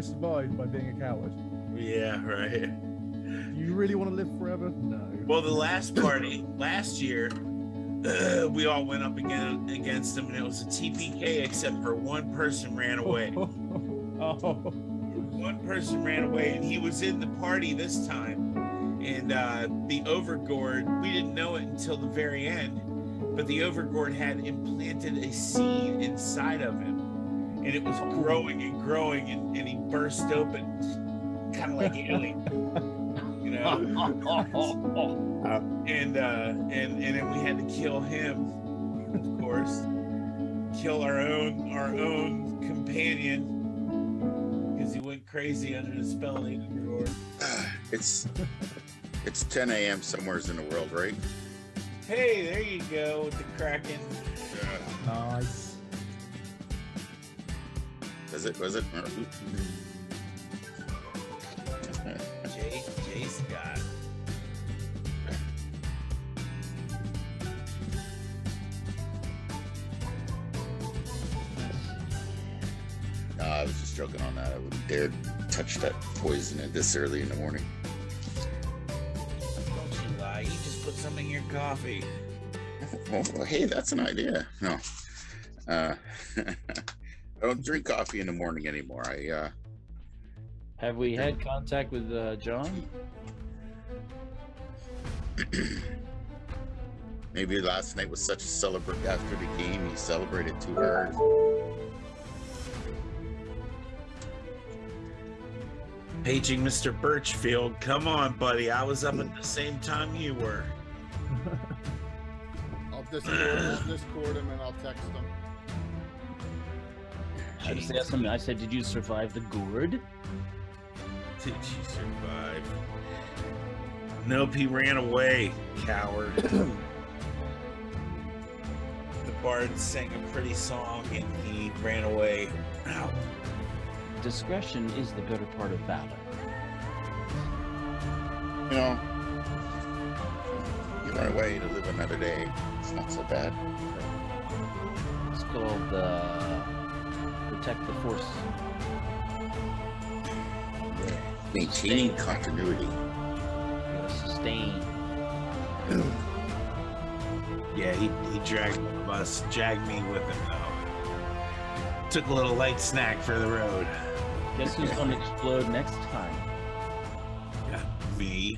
survived by being a coward. Yeah, right. Do you really want to live forever? No. Well, the last party last year, we all went up against him, and it was a TPK, except for one person ran away. Oh. One person ran away, and he was in the party this time. And the Overgord, we didn't know it until the very end, but the Overgord had implanted a seed inside of him, and it was growing and growing, and he burst open, kind of like Alien, you know. And then we had to kill him, of course, kill our own companion. He went crazy under the spell of the Overlord. It's 10 a.m. somewheres in the world, right? Hey, there you go with the Kraken. Yeah. Nice. Was it? Jay Scott. I was just joking on that. I wouldn't dare touch that poison at this early in the morning. Don't you lie. You just put some in your coffee. Well, hey, that's an idea. No. I don't drink coffee in the morning anymore. Have we had contact with John? Maybe last night was such a celebration after the game. He celebrated too hard. Paging Mr. Birchfield. Come on, buddy. I was up at the same time you were. I'll Discord him and I'll text him. I just asked him, I said, did you survive the gourd? Did you survive? Nope, he ran away, coward. The bard sang a pretty song and he ran away. Ow. Discretion is the better part of valor. You know, you run away to live another day. It's not so bad. It's called protect the force. Maintaining continuity. Sustain. Yeah, he dragged me with him though. Took a little light snack for the road. Guess who's gonna explode next time? Yeah, me.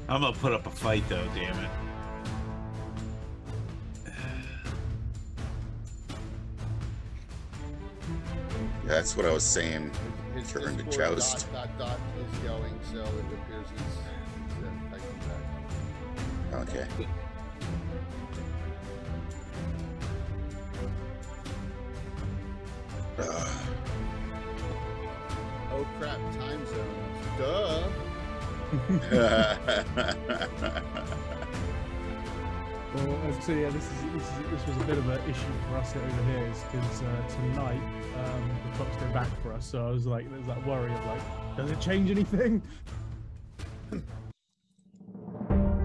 I'm gonna put up a fight though, damn it. Yeah, that's what I was saying. His Turn to Discord joust. dot is going, so it appears he's typing back. Okay. Oh crap, time zones. Duh. Well, so yeah, this was a bit of an issue for us over here, is because tonight the clocks go back for us. So I was like, there's that worry of like, does it change anything?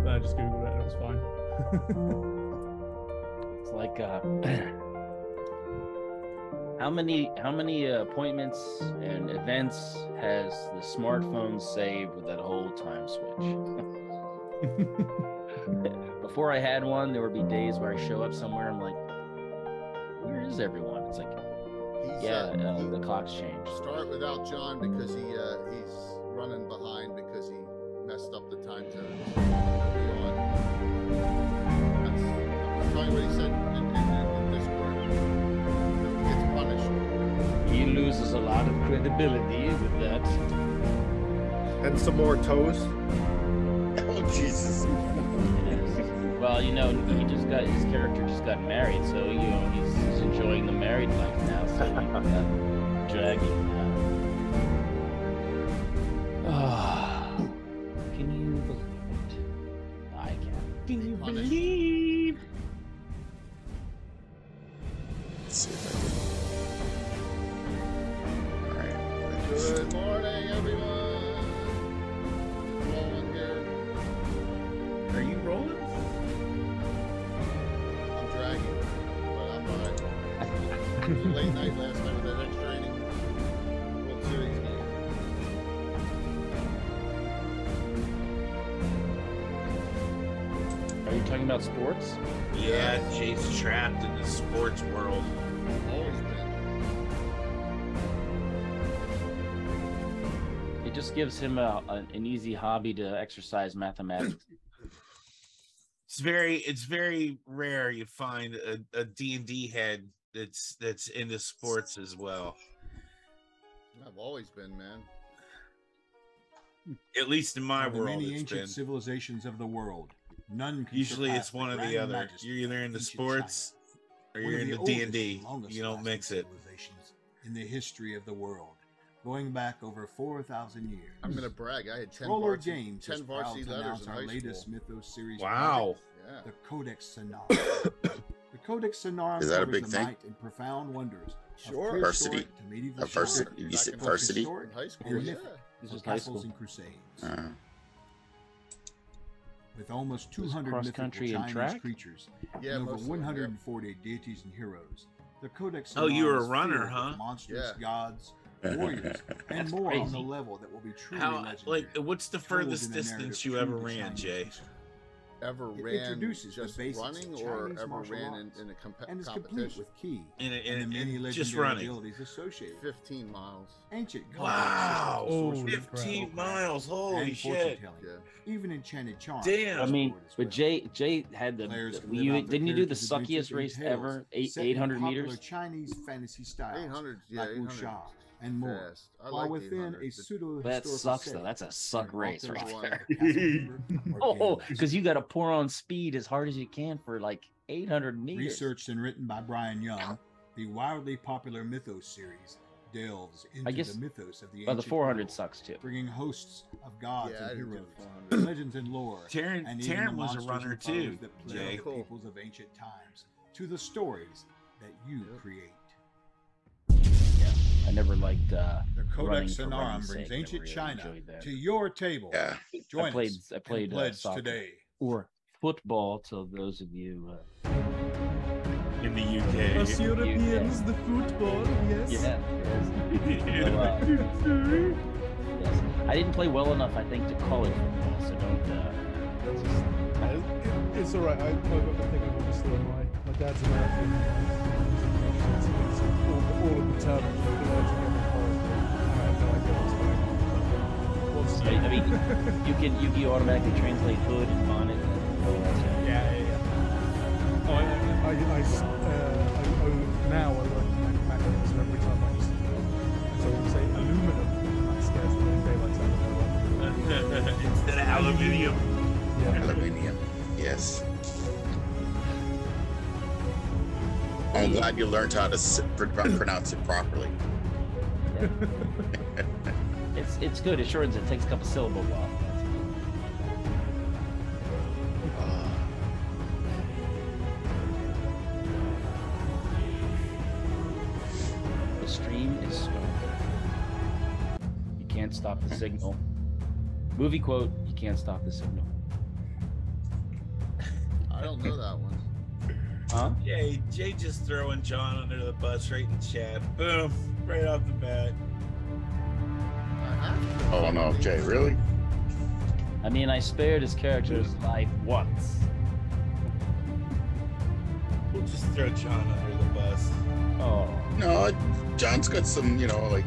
I just googled it and it was fine. It's like how many appointments and events has the smartphone saved with that whole time switch? Before I had one, there would be days where I show up somewhere, I'm like, where is everyone? It's like, the clock's changed. Start without John because he's running behind because he messed up the time zones. I'm telling you what he said in Discord. He gets punished. He loses a lot of credibility with that. And some more toes. Oh, Jesus. Well, you know, his character just got married, so you know he's enjoying the married life now. So you dragging. Can you believe it? I can. Can you believe? Let's see if I can. All right. Good morning, everyone. Rolling here. Are you rolling? I'm dragging. Late night last night with that extra inning World Series game. Are you talking about sports? Yeah, Jay's trapped in the sports world. Always been. It just gives him an easy hobby to exercise mathematics. It's very rare you find a D&D head that's into sports as well. I've always been, man. At least in my Of the world, many it's ancient been. civilizations of the world, none can Usually surpass it's one or the grand other. majesty You're either of into ancient sports or China, you're one of into the oldest D&D. and longest You don't lasting mix it. civilizations in the history of the world, going back over 4,000 years. I'm gonna brag. I had 10 Roller varsity, Games 10 is proud varsity to letters announce in our high latest school. Mythos series Wow. Yeah. project, the Codex Sonorum. The Codex Sonorum Is that a covers big the thing? might and profound wonders Sure. of Varsity. prehistoric to medieval Varsity. chivalry, You Back said in varsity? historic In high school, and yeah. mythic This for is high castles school. and crusades. Uh, With almost This is 200 cross mythical country and Chinese track? creatures Yeah, and over most of them, 140 deities and heroes, the Codex Oh, you were a Sonorum is runner, filled with huh? monstrous Yeah. gods, warriors, and more on the crazy. level that will be truly How legendary. what's the told furthest in a distance narrative you true ever to ran, Chinese Jay? history. Ever It ran introduces the just basics of running or Chinese ever martial ran arts in a and is complete competition? with key In and the many legendary just running. abilities associated. 15 miles. Ancient Wow. complex systems of Holy sorcery, 15 folklore, miles. Holy and shit. fortune-telling, Yeah. even enchanted charms. Damn. I mean, explored as but well. Jay had the. Players can You, live out their didn't you do the characters' adventures suckiest in race tales ever? set in 800 popular meters. Chinese fantasy styles 800, yeah, like 800. wuxia and more, Fast. I while like within 800. a pseudo That sucks though. That's a suck race right there. Oh, because you got to pour on speed as hard as you can for like 800 meters. Researched and written by Brian Young, the wildly popular Mythos series delves into guess- the mythos of the Well, the ancient 400 world, sucks too. bringing hosts of gods Yeah, I and didn't do heroes, 400. legends and lore, Taryn, and even the Taryn was a monsters runner and foes too, that Jay. plague the Cool. peoples of ancient times, to the stories that you Yep. create. I never liked. The Running Codex for Sonorum running's brings sake, ancient never really China enjoyed that. to your table. yeah. Join I played. us I played and pledge soccer today. or football. To those of you. In the UK. Us Europeans, the football, yes. Yeah. So, yes. I didn't play well enough, I think, to call it football. So don't. It's all right. I think I've understood my dad's American. All of the terms are together horribly. I have no idea what's going on. I mean, you can Yu-Gi-Oh automatically translate hood and bonnet. Yeah. Oh, now I work in manufacturing, so every time I say aluminum, that scares the daylights out of me. Instead of aluminium. Yeah. Aluminium. Yes. I'm glad you learned how to pronounce it properly. It's good. It shortens. It takes a couple syllables off. The stream is strong. You can't stop the signal. Movie quote: You can't stop the signal. I don't know that one. Huh? Jay just throwing John under the bus right in chat. Boom. Right off the bat. I have to. Oh no, Jay, really? I mean, I spared his character's life once. We'll just throw John under the bus. Oh. No, John's got some, like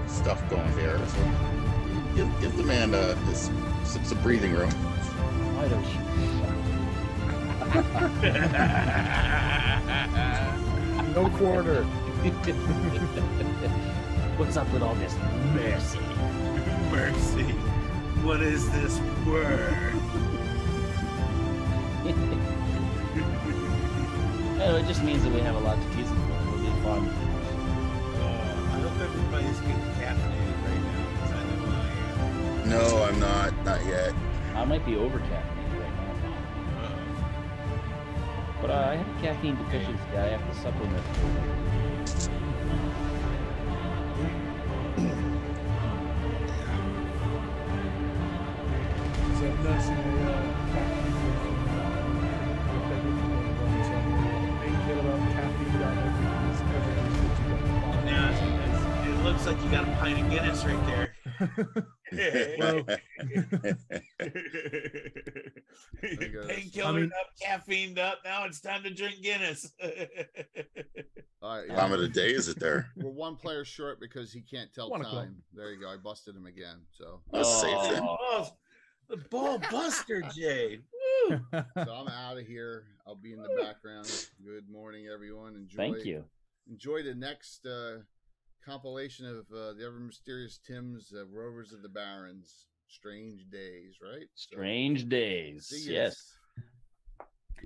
stuff going there. So give the man some breathing room. Why don't you? No quarter. What's up with all this mercy? Mercy. What is this word? Oh, it just means that we have a lot to tease him for. It'll be fun. I hope everybody's getting caffeinated right now, because I know I am. No, I'm not yet. I might be over caffeinated right now. But I have a caffeine deficiency. I have to supplement. So nursing a painkiller about caffeine. like you got a pint of Guinness right there. Well, painkillered up, caffeined up. Now it's time to drink Guinness. All right, Time of the day is it there? We're one player short because he can't tell 1 time. o'clock. There you go. I busted him again. So, That's safe then. Oh, the ball buster, Jay. Woo. so I'm out of here. I'll be in the background. Good morning, everyone. Thank you. Enjoy the next compilation of the ever mysterious Tim's Rovers of the Barrens. Strange Days, right? Strange Days. See ya. Yes.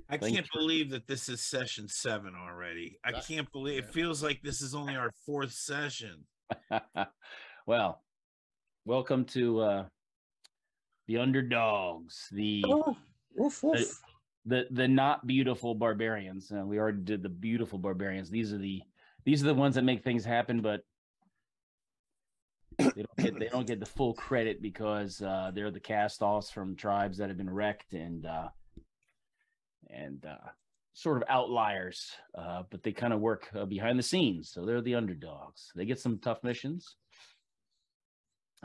I Thank can't you. believe that this is session 7 already. I can't believe it. Yeah. Feels like this is only our 4th session. Well, welcome to the Underdogs, the not beautiful barbarians. We already did the beautiful barbarians. These are the ones that make things happen, but they don't get the full credit because they're the cast-offs from tribes that have been wrecked and sort of outliers, but they kind of work behind the scenes. So they're the Underdogs. They get some tough missions.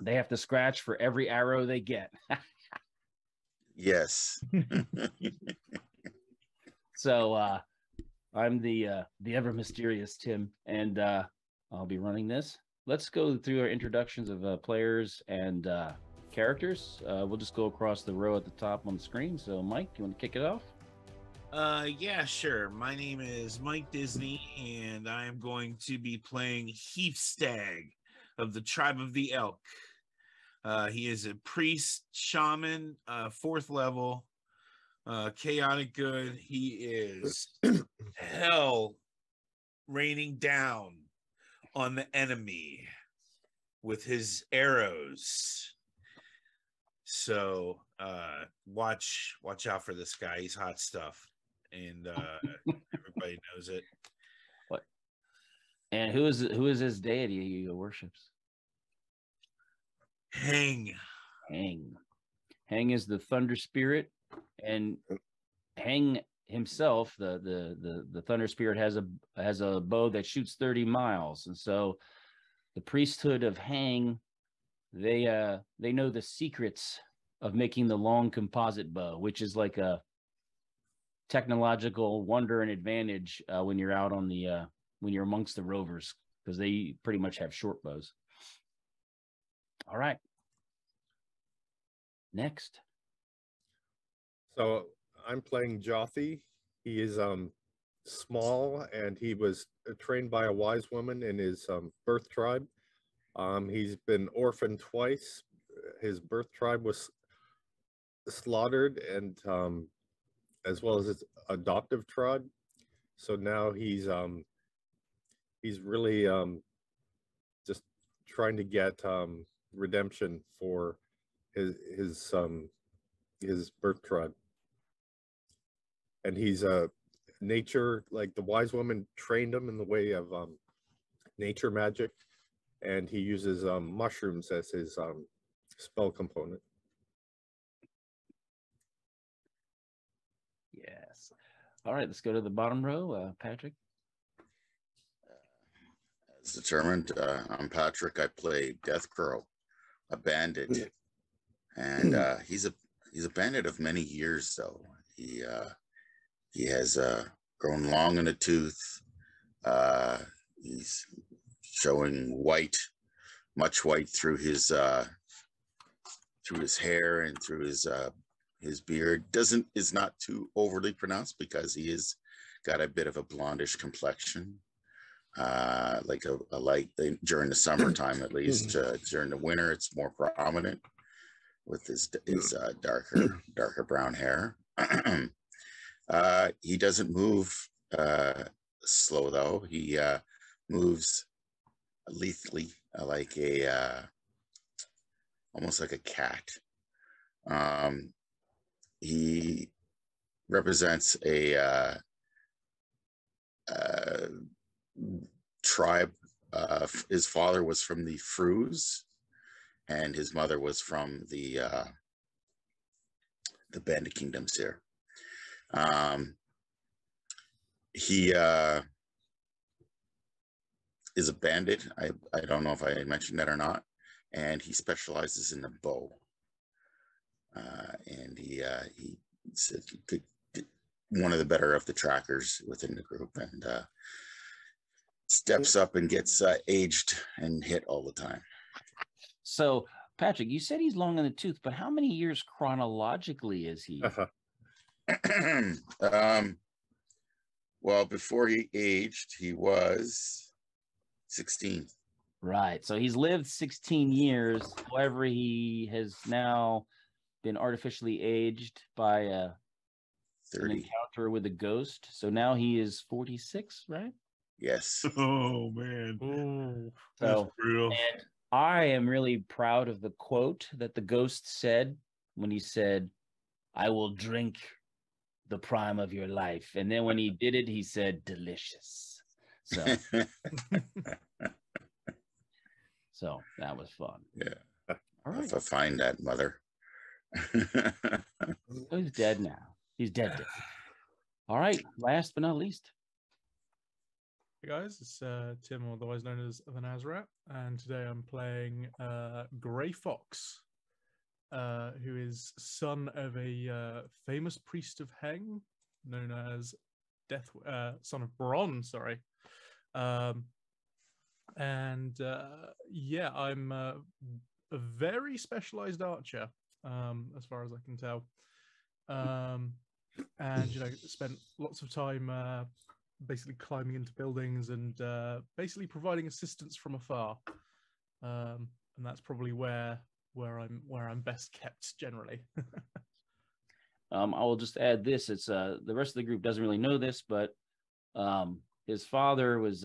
They have to scratch for every arrow they get. Yes. So I'm the ever mysterious Tim, and I'll be running this. Let's go through our introductions of players and characters. We'll just go across the row at the top on the screen. So Mike, you want to kick it off? Yeah, sure. My name is Mike Disney, and I am going to be playing Heathstag of the Tribe of the Elk. He is a priest, shaman, 4th level, chaotic good. He is hell raining down on the enemy with his arrows. So watch out for this guy. He's hot stuff, and everybody knows it. What? And who is his deity he worships? Hang. Hang is the thunder spirit, and Hang himself, the thunder spirit, has a bow that shoots 30 miles, and so the priesthood of Hang, they know the secrets of making the long composite bow, which is like a technological wonder and advantage when you're out on the when you're amongst the rovers, because they pretty much have short bows. All right. Next. So I'm playing Jothi. He is small, and he was trained by a wise woman in his birth tribe. He's been orphaned twice. His birth tribe was slaughtered, and as well as his adoptive tribe. So now he's really just trying to get redemption for his birth tribe. And he's nature, like the wise woman trained him in the way of nature magic, and he uses mushrooms as his spell component. Yes. All right, let's go to the bottom row. Patrick. As determined, I'm Patrick. I play Death Crow, a bandit, and he's a bandit of many years. Though he has grown long in the tooth. He's showing white, much white through his hair and through his beard. Is not too overly pronounced because he is got a bit of a blondish complexion. Like a light during the summertime, at least. During the winter, it's more prominent with his darker brown hair. He doesn't move slow though. He moves lethally, like almost like a cat. He represents a tribe. His father was from the Frews, and his mother was from the Bandit Kingdoms here. He is a bandit. I don't know if I mentioned that or not. And he specializes in the bow. And he said he could one of the better of the trackers within the group, and steps up and gets aged and hit all the time. So, Patrick, you said he's long in the tooth, but how many years chronologically is he? Well, before he aged, he was 16. Right. So he's lived 16 years. However, he has now been artificially aged by an 30. encounter with a ghost. So now he is 46, right? Yes. Oh man. Oh, That's So, brutal. and I am really proud of the quote that the ghost said when he said, "I will drink the prime of your life." And then when he did it, he said, "Delicious." So, so that was fun. Yeah. All right. If I find that mother. Oh, he's dead now. He's dead. All right. Last but not least. hey guys, it's Tim, otherwise known as the Nazrat, and today I'm playing Greyhawk, who is son of a famous priest of Heng, known as son of Bron. Sorry, yeah, I'm a very specialized archer, as far as I can tell, and spent lots of time basically climbing into buildings and basically providing assistance from afar, and that's probably where I'm best kept generally. I will just add this. It's the rest of the group doesn't really know this, but his father was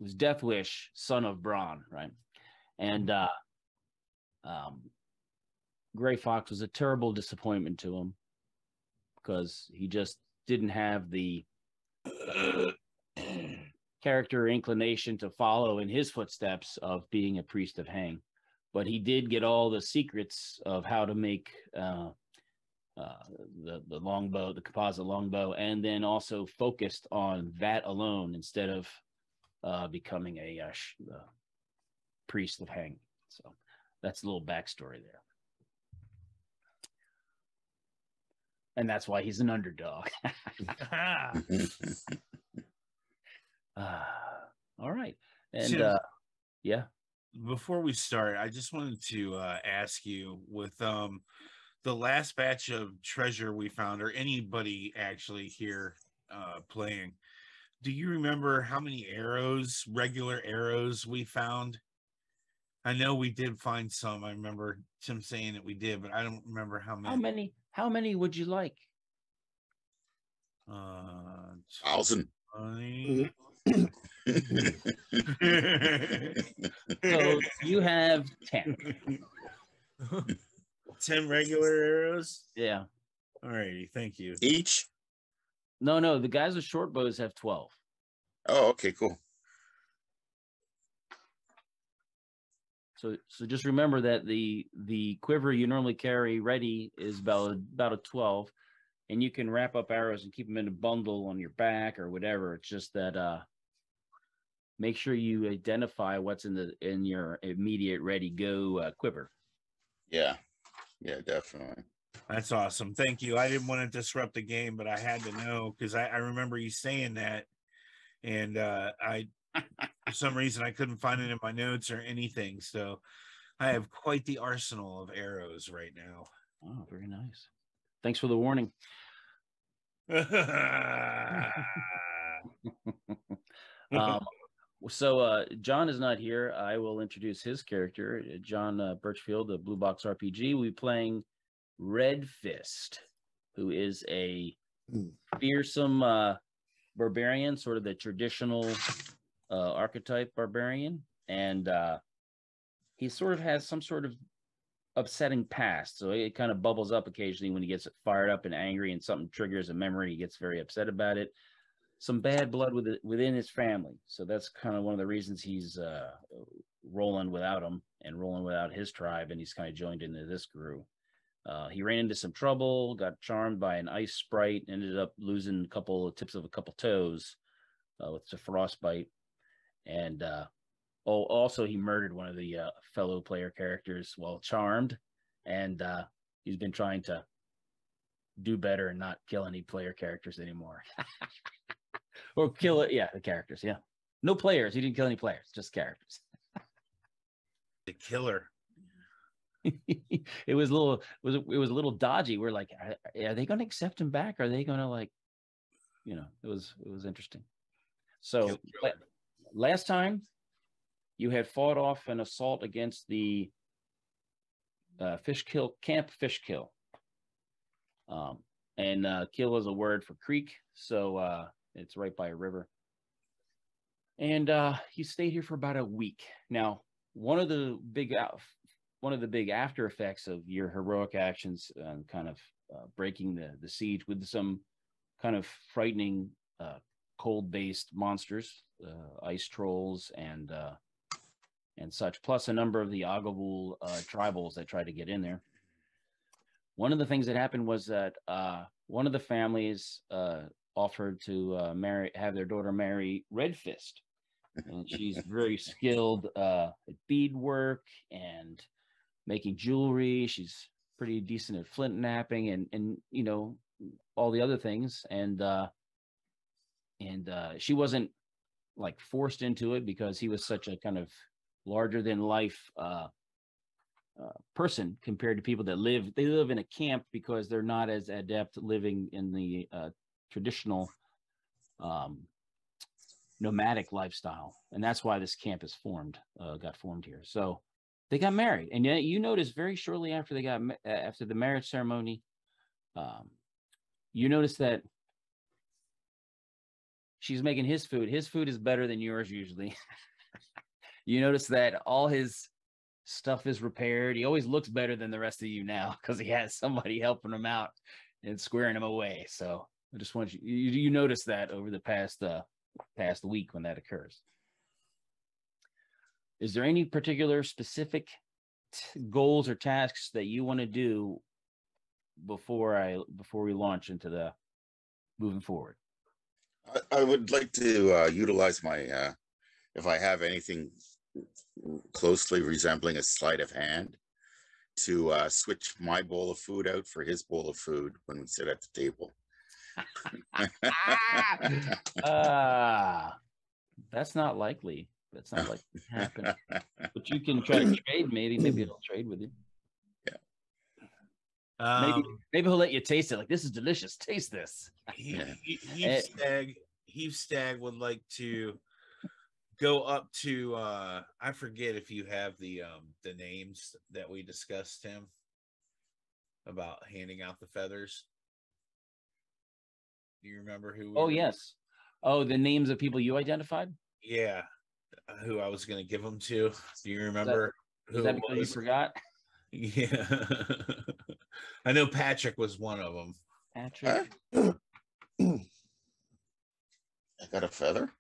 Deathwish, son of Bron, right? And Gray Fox was a terrible disappointment to him because he just didn't have the character or inclination to follow in his footsteps of being a priest of Hang. But he did get all the secrets of how to make the longbow, the composite longbow, and then also focused on that alone instead of becoming a priest of Hang. So that's a little backstory there. And that's why he's an underdog. All right. And Tim, yeah. Before we start, I just wanted to ask you with the last batch of treasure we found, or anybody actually here playing, do you remember how many arrows, regular arrows, we found? I know we did find some. I remember Tim saying that we did, but I don't remember how many. How many would you like? 1,000. 20. So you have 10. 10 regular arrows? Yeah. All righty. Thank you. Each? No, the guys with short bows have 12. Oh, okay, cool. So just remember that the quiver you normally carry ready is about a 12, and you can wrap up arrows and keep them in a bundle on your back or whatever. It's just that make sure you identify what's in your immediate ready go quiver. Yeah, definitely. That's awesome. Thank you. I didn't want to disrupt the game, but I had to know because I remember you saying that, and I for some reason I couldn't find it in my notes or anything. So I have quite the arsenal of arrows right now. Oh, very nice. Thanks for the warning. So John is not here. I will introduce his character, John Birchfield, the Blue Box RPG. We'll be playing Red Fist, who is a fearsome barbarian, sort of the traditional archetype barbarian. And he sort of has some sort of upsetting past. So it kind of bubbles up occasionally when he gets fired up and angry and something triggers a memory. He gets very upset about it. Some bad blood within his family. So that's kind of one of the reasons he's rolling without him and rolling without his tribe. And he's kind of joined into this group. He ran into some trouble, got charmed by an ice sprite, ended up losing a couple of tips of a couple toes with the frostbite. And also he murdered one of the fellow player characters while charmed, and he's been trying to do better and not kill any player characters anymore. Or kill it, yeah, the characters, yeah. No players. He didn't kill any players, just characters. The killer. It was a little dodgy. We're like, are they going to accept him back? Are they going to, like, you know? It was interesting. So last time you had fought off an assault against the Camp Fish Kill. And kill is a word for creek, so it's right by a river. And he stayed here for about a week. Now, one of the big after effects of your heroic actions, kind of breaking the siege with some kind of frightening cold-based monsters, ice trolls and such, plus a number of the Agavul tribals that tried to get in there. One of the things that happened was that one of the families offered to have their daughter marry Red Fist, and she's very skilled at beadwork and making jewelry. She's pretty decent at flint knapping and you know, all the other things. And she wasn't like forced into it because he was such a kind of larger than life person compared to people that live in a camp, because they're not as adept living in the traditional nomadic lifestyle. And that's why this camp is got formed here. So they got married. And yet you notice very shortly after after the marriage ceremony, you notice that she's making his food. His food is better than yours usually. You notice that all his stuff is repaired. He always looks better than the rest of you now because he has somebody helping him out and squaring him away. So I just want you notice that over the past week when that occurs. Is there any particular specific goals or tasks that you want to do before we launch into the moving forward? I would like to utilize my if I have anything closely resembling a sleight of hand, to switch my bowl of food out for his bowl of food when we sit at the table. That's not likely. That's not likely to happen. But you can try to trade. Maybe he'll trade with you. Yeah. Maybe he'll let you taste it. Like, this is delicious. Taste this. Heave Stag would like to go up to I forget if you have the names that we discussed, Tim, about handing out the feathers. Do you remember who? Yes. Oh, the names of people you identified? Yeah, who I was going to give them to. Do you remember? Is that because you forgot? Yeah. I know Patrick was one of them. Patrick? I got a feather?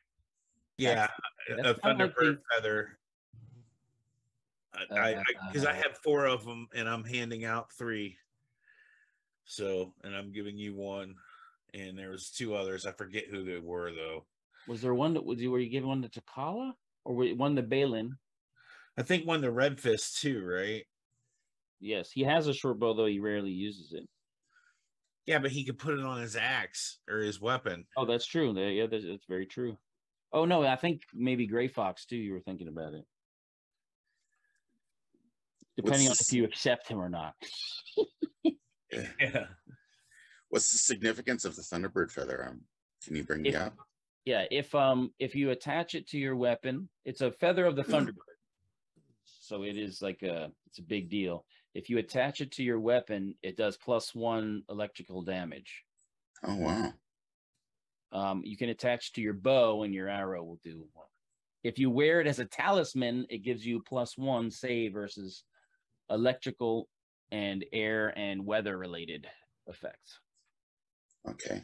Yeah, a Thunderbird feather. Because I have 4 of them and I'm handing out 3. So, and I'm giving you 1. And there was 2 others. I forget who they were though. Was there one were you giving one to Takala or one to Balin? I think one to Red Fist too, right? Yes, he has a short bow though. He rarely uses it. Yeah, but he could put it on his axe or his weapon. Oh, that's true. Yeah, that's very true. Oh no, I think maybe Greyhawk too. You were thinking about it, depending on if you accept him or not. Yeah. What's the significance of the Thunderbird feather? Can you bring me up? Yeah, if you attach it to your weapon, it's a feather of the Thunderbird, so it is like it's a big deal. If you attach it to your weapon, it does +1 electrical damage. Oh wow! You can attach to your bow, and your arrow will do 1. If you wear it as a talisman, it gives you +1 save versus electrical and air and weather related effects. Okay.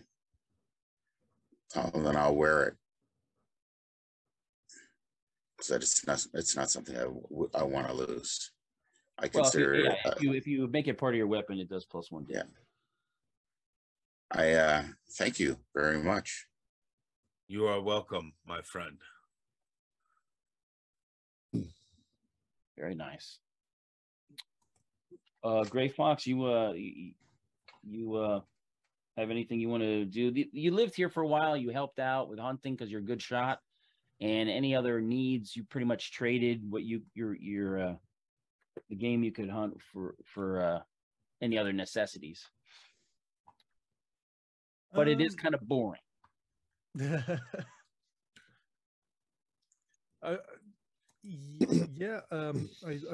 Oh, then I'll wear it. So it's not something I want to lose. I consider it. If you make it part of your weapon, it does +1 damage. Yeah. Thank you very much. You are welcome, my friend. Very nice. Gray Fox, you have anything you want to do? You lived here for a while. You helped out with hunting because you're a good shot, and any other needs you pretty much traded what your the game you could hunt for any other necessities. But it is kind of boring. Yeah. I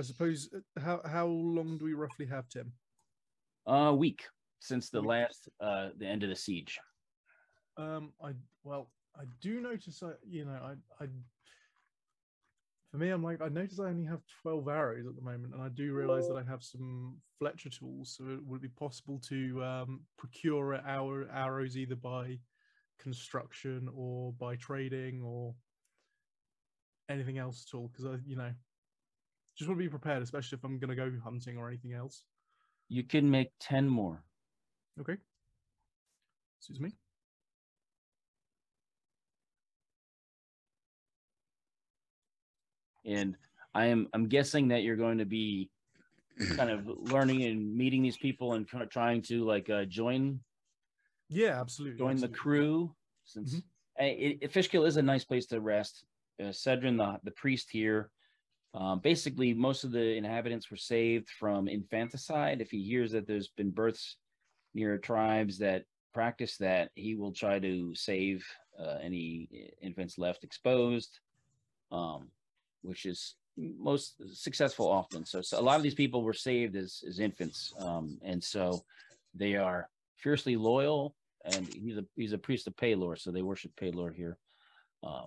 suppose. How long do we roughly have, Tim? A week since the last the end of the siege. I do notice. For me, I'm like, I notice I only have 12 arrows at the moment, and I do realize that I have some Fletcher tools. So would it be possible to procure our arrows either by construction or by trading or anything else at all? Because I, just want to be prepared, especially if I'm going to go hunting or anything else. You can make 10 more. Okay. Excuse me. And I'm guessing that you're going to be kind of learning and meeting these people and trying to like join. Yeah, absolutely. Join the crew. Since Fishkill is a nice place to rest. Cedrin, the priest here, basically most of the inhabitants were saved from infanticide. If he hears that there's been births near tribes that practice that, he will try to save any infants left exposed. Which is most successful often. So a lot of these people were saved as infants. And so they are fiercely loyal, and he's a priest of Pelor, so they worship Pelor here. I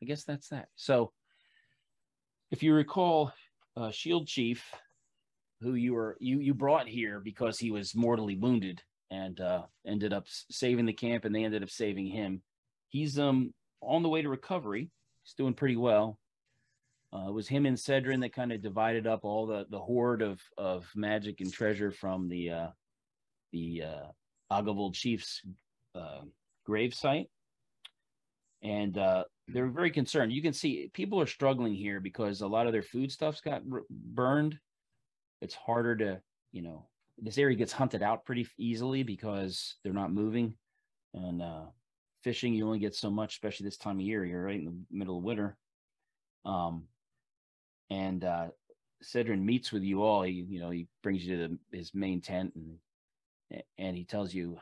guess that's that. So if you recall, Shield Chief, who you brought here because he was mortally wounded and ended up saving the camp, and they ended up saving him. He's on the way to recovery. He's doing pretty well. It was him and Cedrin that kind of divided up all the hoard of magic and treasure from the Agavold chief's grave site. And they were very concerned. You can see people are struggling here because a lot of their food stuff's got burned. It's harder to, this area gets hunted out pretty easily because they're not moving. And fishing, you only get so much, especially this time of year. You're right in the middle of winter. Cedrin meets with you all. He brings you to his main tent, and he tells you,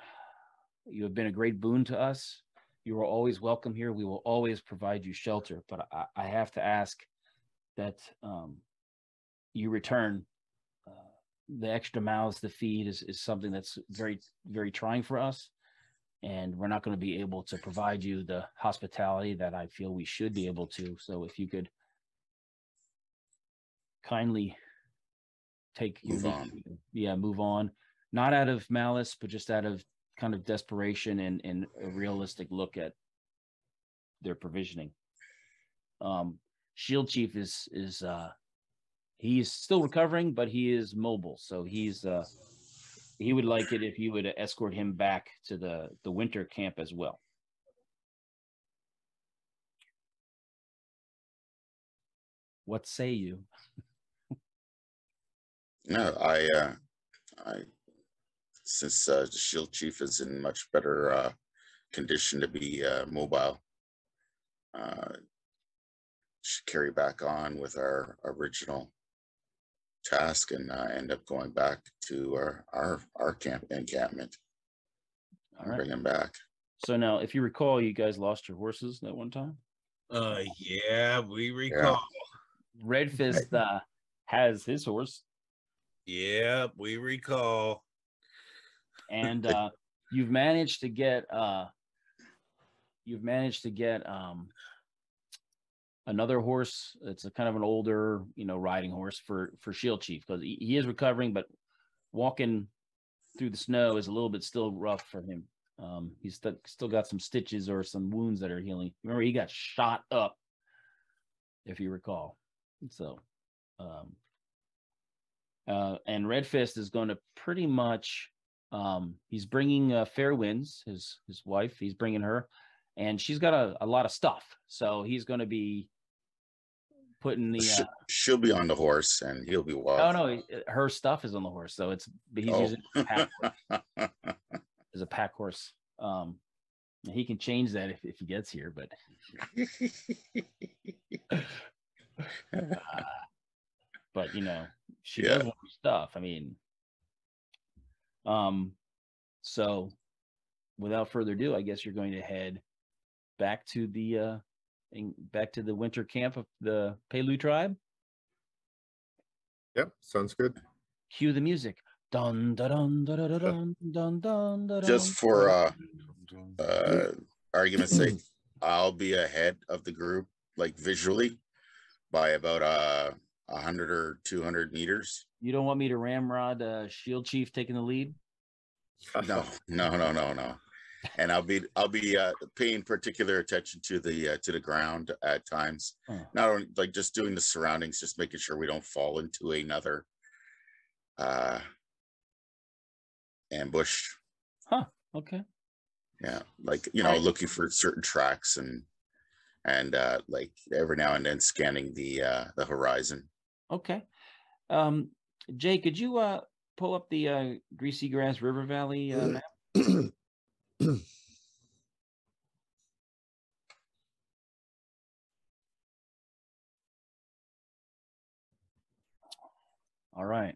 you have been a great boon to us. You are always welcome here. We will always provide you shelter. But I have to ask that you return. The extra mouths to feed is something that's very, very trying for us. And we're not going to be able to provide you the hospitality that I feel we should be able to. So if you could kindly move on, not out of malice, but just out of kind of desperation and a realistic look at their provisioning. Shield Chief is he's still recovering, but he is mobile. So he would like it if you would escort him back to the winter camp as well. What say you? No, I since the Shield Chief is in much better condition to be mobile, should carry back on with our original task and end up going back to our encampment. All right. Bring him back. So now, if you recall, you guys lost your horses that one time. Yeah, we recall. Red Fist has his horse. Yeah, we recall. And you've managed to get another horse. It's a kind of an older, riding horse for Shield Chief, because he is recovering, but walking through the snow is a little bit still rough for him. He's still got some stitches or some wounds that are healing. Remember, he got shot up, if you recall. So, and Red Fist is going to pretty much, he's bringing Fairwinds, his wife. He's bringing her, and she's got a lot of stuff. So he's going to be putting the. She'll be on the horse, and he'll be walking. Oh no, her stuff is on the horse, so he's using a pack horse. As a pack horse. He can change that if he gets here, but. But she does want stuff. I mean, so without further ado, I guess you're going to head back to the winter camp of the Pelu tribe. Yep, sounds good. Cue the music. Dun dun dun dun dun dun dun dun. Just for argument's sake, I'll be ahead of the group, like visually, by about 100 or 200 meters. You don't want me to ramrod Shield Chief taking the lead? No. And I'll be paying particular attention to the ground at times. Not only like just doing the surroundings, just making sure we don't fall into another ambush. Huh. Okay. Yeah, like looking for certain tracks and like every now and then scanning the horizon. Okay. Jay, could you pull up the Greasy Grass River Valley map? All right.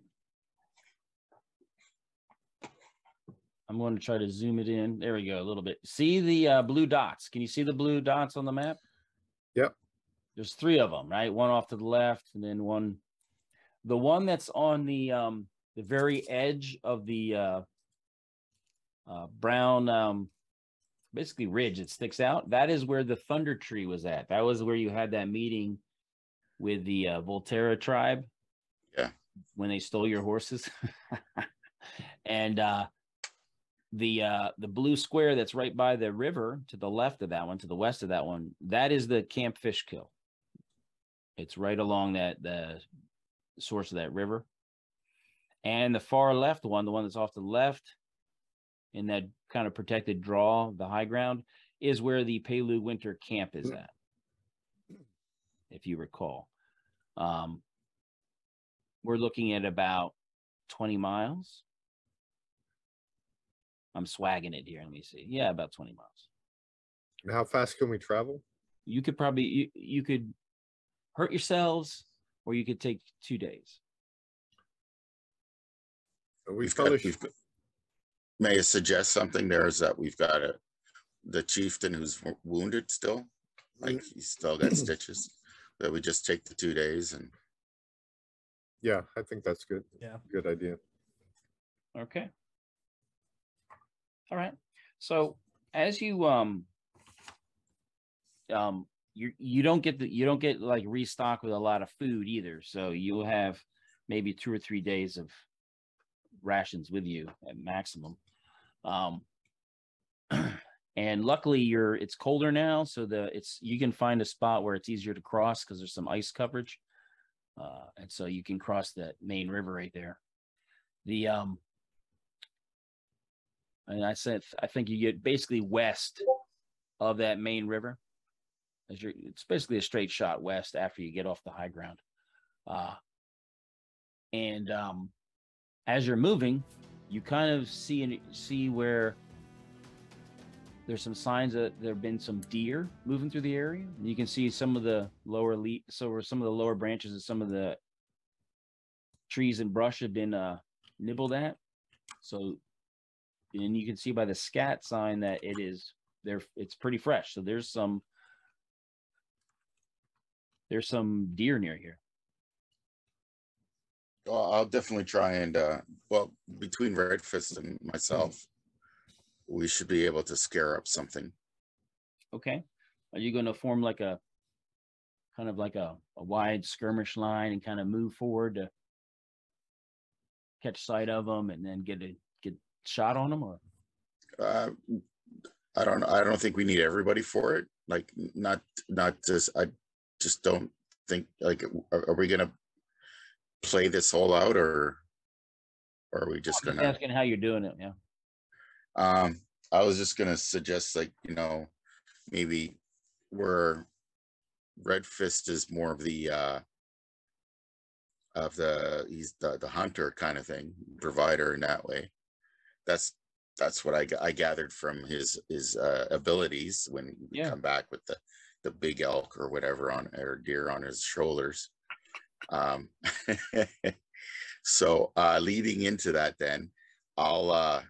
I'm going to try to zoom it in. There we go, a little bit. See the blue dots? Can you see the blue dots on the map? Yep. There's 3 of them, right? One off to the left, and then one. The one that's on the very edge of the brown, basically ridge that sticks out. That is where the Thunder Tree was at. That was where you had that meeting with the Volterra tribe. Yeah. When they stole your horses. And the blue square that's right by the river to the left of that one, to the west of that one, that is the Camp Fish Kill. It's right along the source of that river. And the far left one, the one that's off to the left in that kind of protected draw, the high ground, is where the Pelu winter camp is at, if you recall. We're looking at about 20 miles. I'm swagging it here. Let me see. Yeah, about 20 miles. And how fast can we travel? You could probably, you could hurt yourselves, or you could take 2 days. May I suggest something there is that we've got the chieftain who's wounded still, like he's still got stitches, that we just take the 2 days and. Yeah, I think that's good. Yeah. Good idea. Okay. All right. So as you you don't get like restock with a lot of food either. So you'll have maybe 2 or 3 days of rations with you at maximum. And luckily it's colder now, so you can find a spot where it's easier to cross because there's some ice coverage. And so you can cross that main river right there. And I think you get basically west of that main river. It's basically a straight shot west after you get off the high ground. And as you're moving, you kind of see where there's some signs that there have been some deer moving through the area. And you can see some of the lower some of the lower branches of some of the trees and brush have been nibbled at. So, and you can see by the scat sign that it's pretty fresh. So there's some deer near here. Well, I'll definitely try and between Redfist and myself, we should be able to scare up something. Okay. Are you going to form like a kind of like a wide skirmish line and kind of move forward to catch sight of them and then get shot on them? Or I don't think we need everybody for it. Like not just, I just don't think, like, are we going to play this whole out, or are we just going to asking how you're doing it? Yeah. I was just gonna suggest, like, maybe we're Red Fist is more of the he's the hunter kind of thing, provider in that way. That's what I gathered from his abilities when we come back with the big elk or whatever or deer on his shoulders. So leading into that, then I'll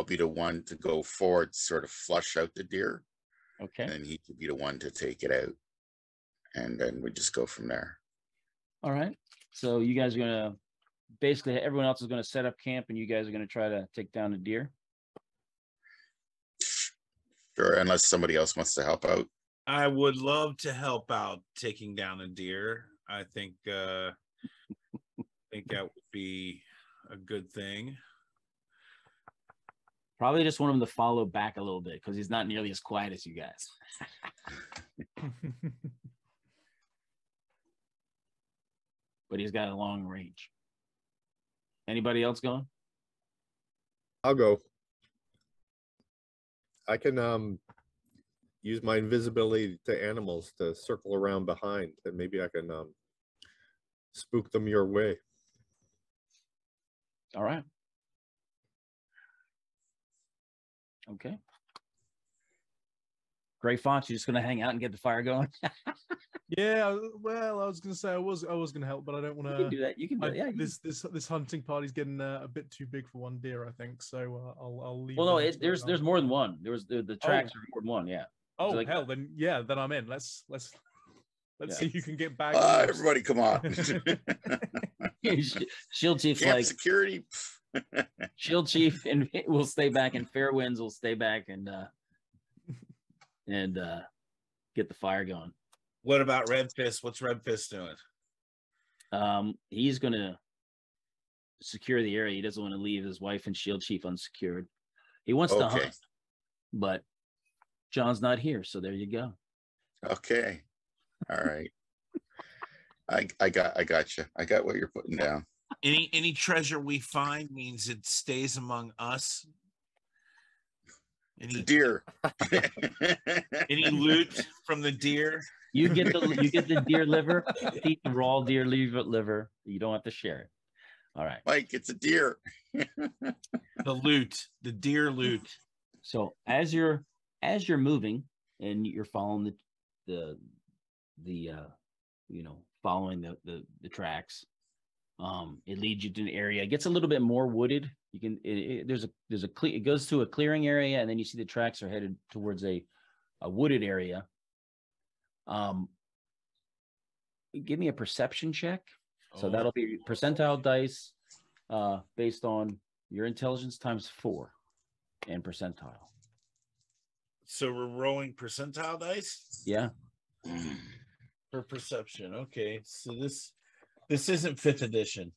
be the one to go forward, sort of flush out the deer. Okay. And then he could be the one to take it out. And then we just go from there. All right. So you guys are going to, basically everyone else is going to set up camp and you guys are going to try to take down a deer? Sure, unless somebody else wants to help out. I would love to help out taking down a deer. I think that would be a good thing. Probably just want him to follow back a little bit because he's not nearly as quiet as you guys. But he's got a long range. Anybody else going? I'll go. I can use my invisibility to animals to circle around behind, and maybe I can spook them your way. All right. Okay. Gray Fox, you're just gonna hang out and get the fire going? Yeah, well, I was gonna say I was gonna help, but I don't want to. You can do that. You can do it. Yeah. This hunting party's getting a bit too big for one deer, I think. So I'll leave. Well, no, there's more than one. The tracks are more than one. Yeah. Oh, so like, hell, then I'm in. Let's see who can get back. Everybody, come on! Shield Chief's Camp like security. Shield Chief and will stay back, and Fairwinds will stay back and get the fire going. What about Red Fist? What's Red Fist doing? He's gonna secure the area. He doesn't want to leave his wife and Shield Chief unsecured. He wants to hunt, but John's not here, so there you go. Okay, all right. I got you. I got what you're putting down. Any treasure we find means it stays among us. Any deer? Any loot from the deer? You get the deer liver. Eat the raw deer liver. You don't have to share it. All right, Mike. It's a deer. The loot, the deer loot. So as you're moving and you're following the following the tracks, it leads you to an area. It gets a little bit more wooded. You can it goes to a clearing area, and then you see the tracks are headed towards a wooded area. Give me a perception check. So that'll be percentile dice based on your intelligence times 4 and percentile. So we're rolling percentile dice? Yeah. For perception. Okay. So this isn't 5th edition.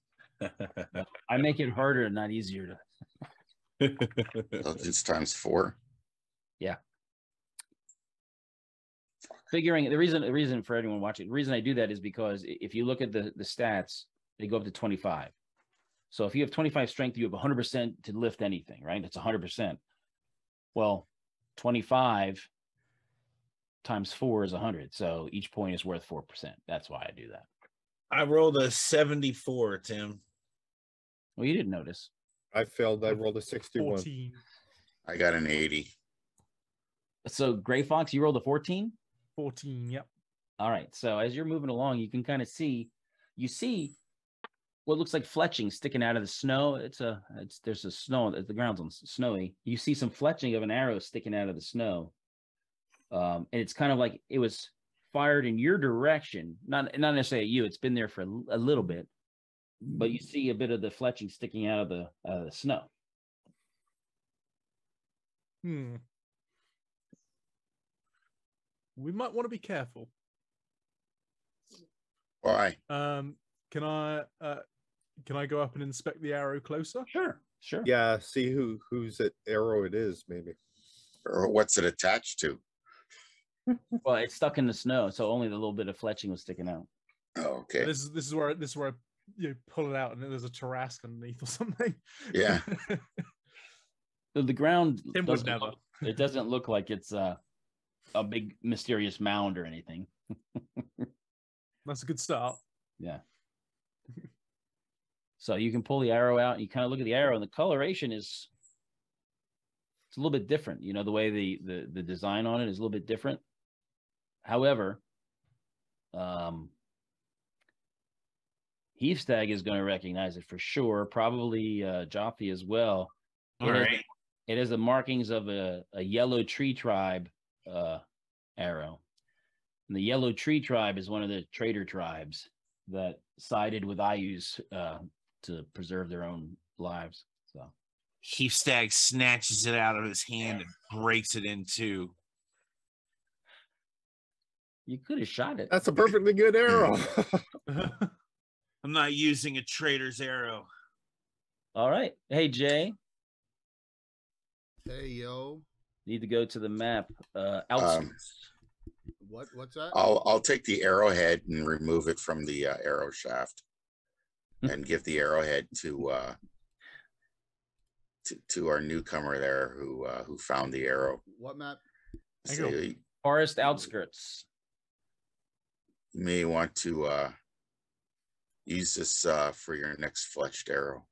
I make it harder, not easier to. Intelligence times 4. Yeah. Figuring the reason for anyone watching, the reason I do that is because if you look at the stats, they go up to 25. So if you have 25 strength, you have 100% to lift anything, right? It's 100%. Well, 25 times 4 is 100. So each point is worth 4%. That's why I do that. I rolled a 74, Tim. Well, you didn't notice. I failed. I rolled a 61. 14. I got an 80. So Gray Fox, you rolled a 14? 14, yep. All right. So as you're moving along, you can kind of see what looks like fletching sticking out of the snow. There's a snow, the ground's snowy. You see some fletching of an arrow sticking out of the snow. And it's kind of like it was fired in your direction, not necessarily at you. It's been there for a little bit, but you see a bit of the fletching sticking out of the snow. We might want to be careful. Why? Can I go up and inspect the arrow closer? Sure. Yeah, see whose arrow it is, maybe. Or what's it attached to? Well, it's stuck in the snow, so only the little bit of fletching was sticking out. Oh, okay. This is where you pull it out and there's a Tarrasque underneath or something. Yeah. So the ground Tim would never. it doesn't look like it's a big mysterious mound or anything. That's a good start. Yeah. So you can pull the arrow out and you kind of look at the arrow, and the coloration is it's a little bit different. You know, the way the design on it is a little bit different. However, Heathstag is going to recognize it for sure. Probably Joffy as well. It has the markings of a yellow tree tribe arrow. And the yellow tree tribe is one of the trader tribes that sided with Ayus to preserve their own lives. So Heathstag snatches it out of his hand and breaks it in two. you could have shot it. That's a perfectly good arrow. I'm not using a trader's arrow. All right. Hey, Jay. Hey, yo. Need to go to the map. Outskirts. What's that? I'll take the arrowhead and remove it from the arrow shaft, and give the arrowhead to our newcomer there who found the arrow. What map? So you Forest outskirts. may want to use this for your next fletched arrow.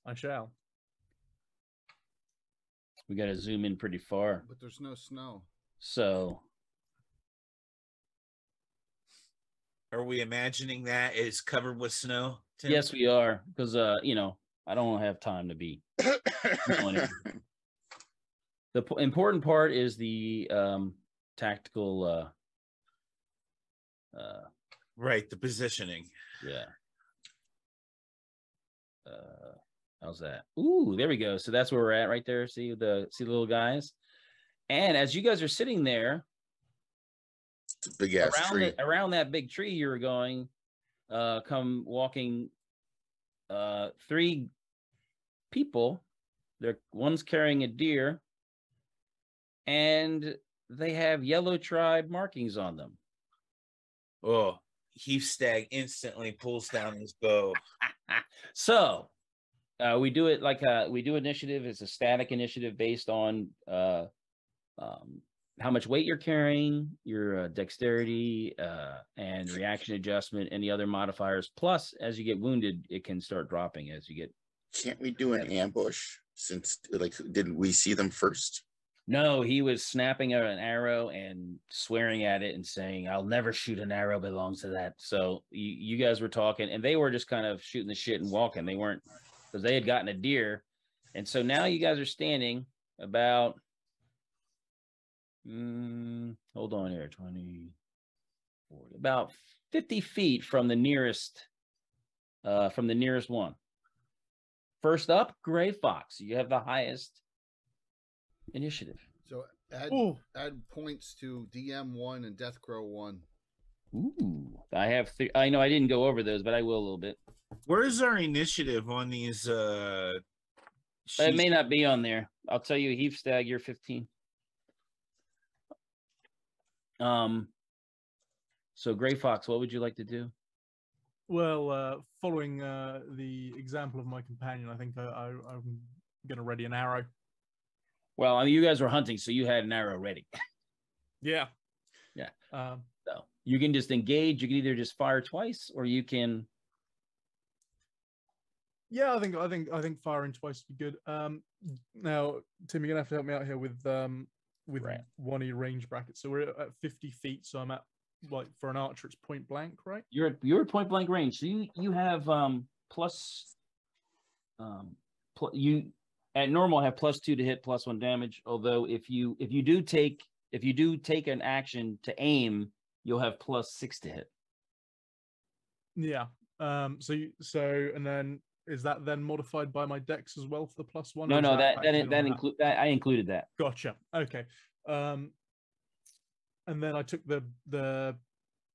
I shall. We got to zoom in pretty far. But there's no snow. So Are we imagining that is covered with snow, Tim? yes, we are, because I don't have time to be. The important part is the tactical. Right, the positioning. Yeah. How's that? Ooh, there we go. So that's where we're at right there. See the little guys. And as you guys are sitting there, It's a big ass tree. around that big tree you were going, come walking 3 people. One's carrying a deer, and they have yellow tribe markings on them. Oh, Heathstag instantly pulls down his bow. So we do it like we do initiative. It's a static initiative based on how much weight you're carrying, your dexterity, and reaction adjustment, and the other modifiers. Plus, as you get wounded, it can start dropping as you get. Can't we do an ambush? Since didn't we see them first? No, he was snapping at an arrow and swearing at it and saying, "I'll never shoot an arrow belongs to that." So you guys were talking, and they were just kind of shooting the shit and walking. They weren't, because they had gotten a deer. And so now you guys are standing about, hold on here, 20, 40, about 50 feet from the nearest one. First up, Gray Fox. You have the highest initiative. So add points to DM1 and Death Crow 1. Ooh, I have 3. I know I didn't go over those, but I will a little bit. Where's our initiative on these? It may not be on there. I'll tell you, Heathstag, you're 15. So Gray Fox, what would you like to do? Well, following the example of my companion, I think I'm going to ready an arrow. Well, I mean, you guys were hunting, so you had an arrow ready. Yeah. Yeah. So you can just engage. You can either just fire twice, or you can. Yeah, I think firing twice would be good. Now, Tim, you're gonna have to help me out here with Right. one of your range brackets. So we're at 50 feet. So I'm at, like, for an archer, it's point blank, right? You're at point blank range. So you have plus you at normal have +2 to hit, +1 damage. Although if you do take an action to aim, you'll have +6 to hit. Yeah. So and then is that then modified by my dex as well for the +1? No, or is that I included that. Gotcha. Okay. And then I took the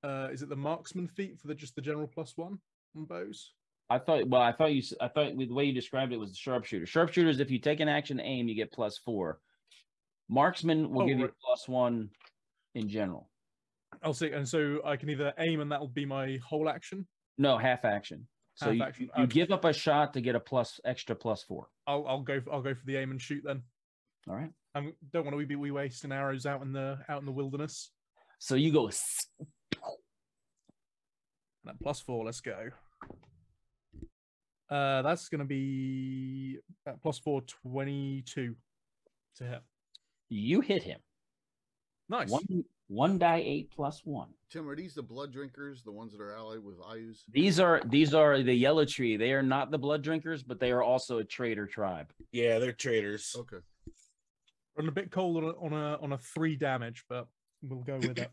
is it the marksman feat for just the general +1 on bows? I thought the way you described it was the sharpshooter. Sharpshooters, if you take an action to aim, you get +4. Marksman will give you +1 in general. I'll see. And so I can either aim and that'll be my whole action. No, half action. So you give up a shot to get a extra +4. I'll go for the aim and shoot then. All right. I don't want to be wasting arrows out in the wilderness. So you go. And at +4, let's go. That's going to be at +4, 22 to hit. You hit him. Nice. One die 8 + 1. Tim, are these the blood drinkers, the ones that are allied with Ayus? These are the yellow tree. They are not the blood drinkers, but they are also a traitor tribe. Yeah, they're traitors. Okay. I'm a bit cold on a 3 damage, but we'll go with it.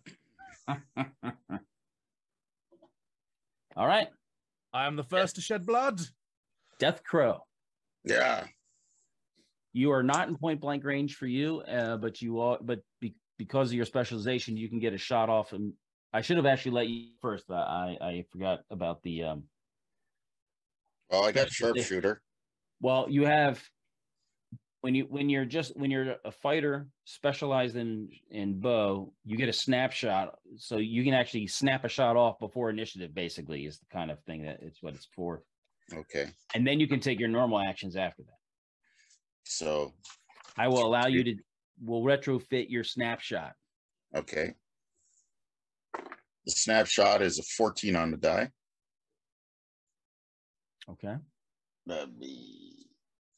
All right. I am the first to shed blood. Death Crow. Yeah. You are not in point blank range for you, but you are. But because of your specialization, you can get a shot off. And I should have actually let you first, but I forgot about the. Well, I got sharpshooter. Well, you have when you're a fighter specialized in bow, you get a snapshot, so you can actually snap a shot off before initiative. Basically, is the kind of thing that it's what it's for. Okay. And then you can take your normal actions after that. So I will allow you to. We'll retrofit your snapshot. okay. The snapshot is a 14 on the die. Okay. That'd be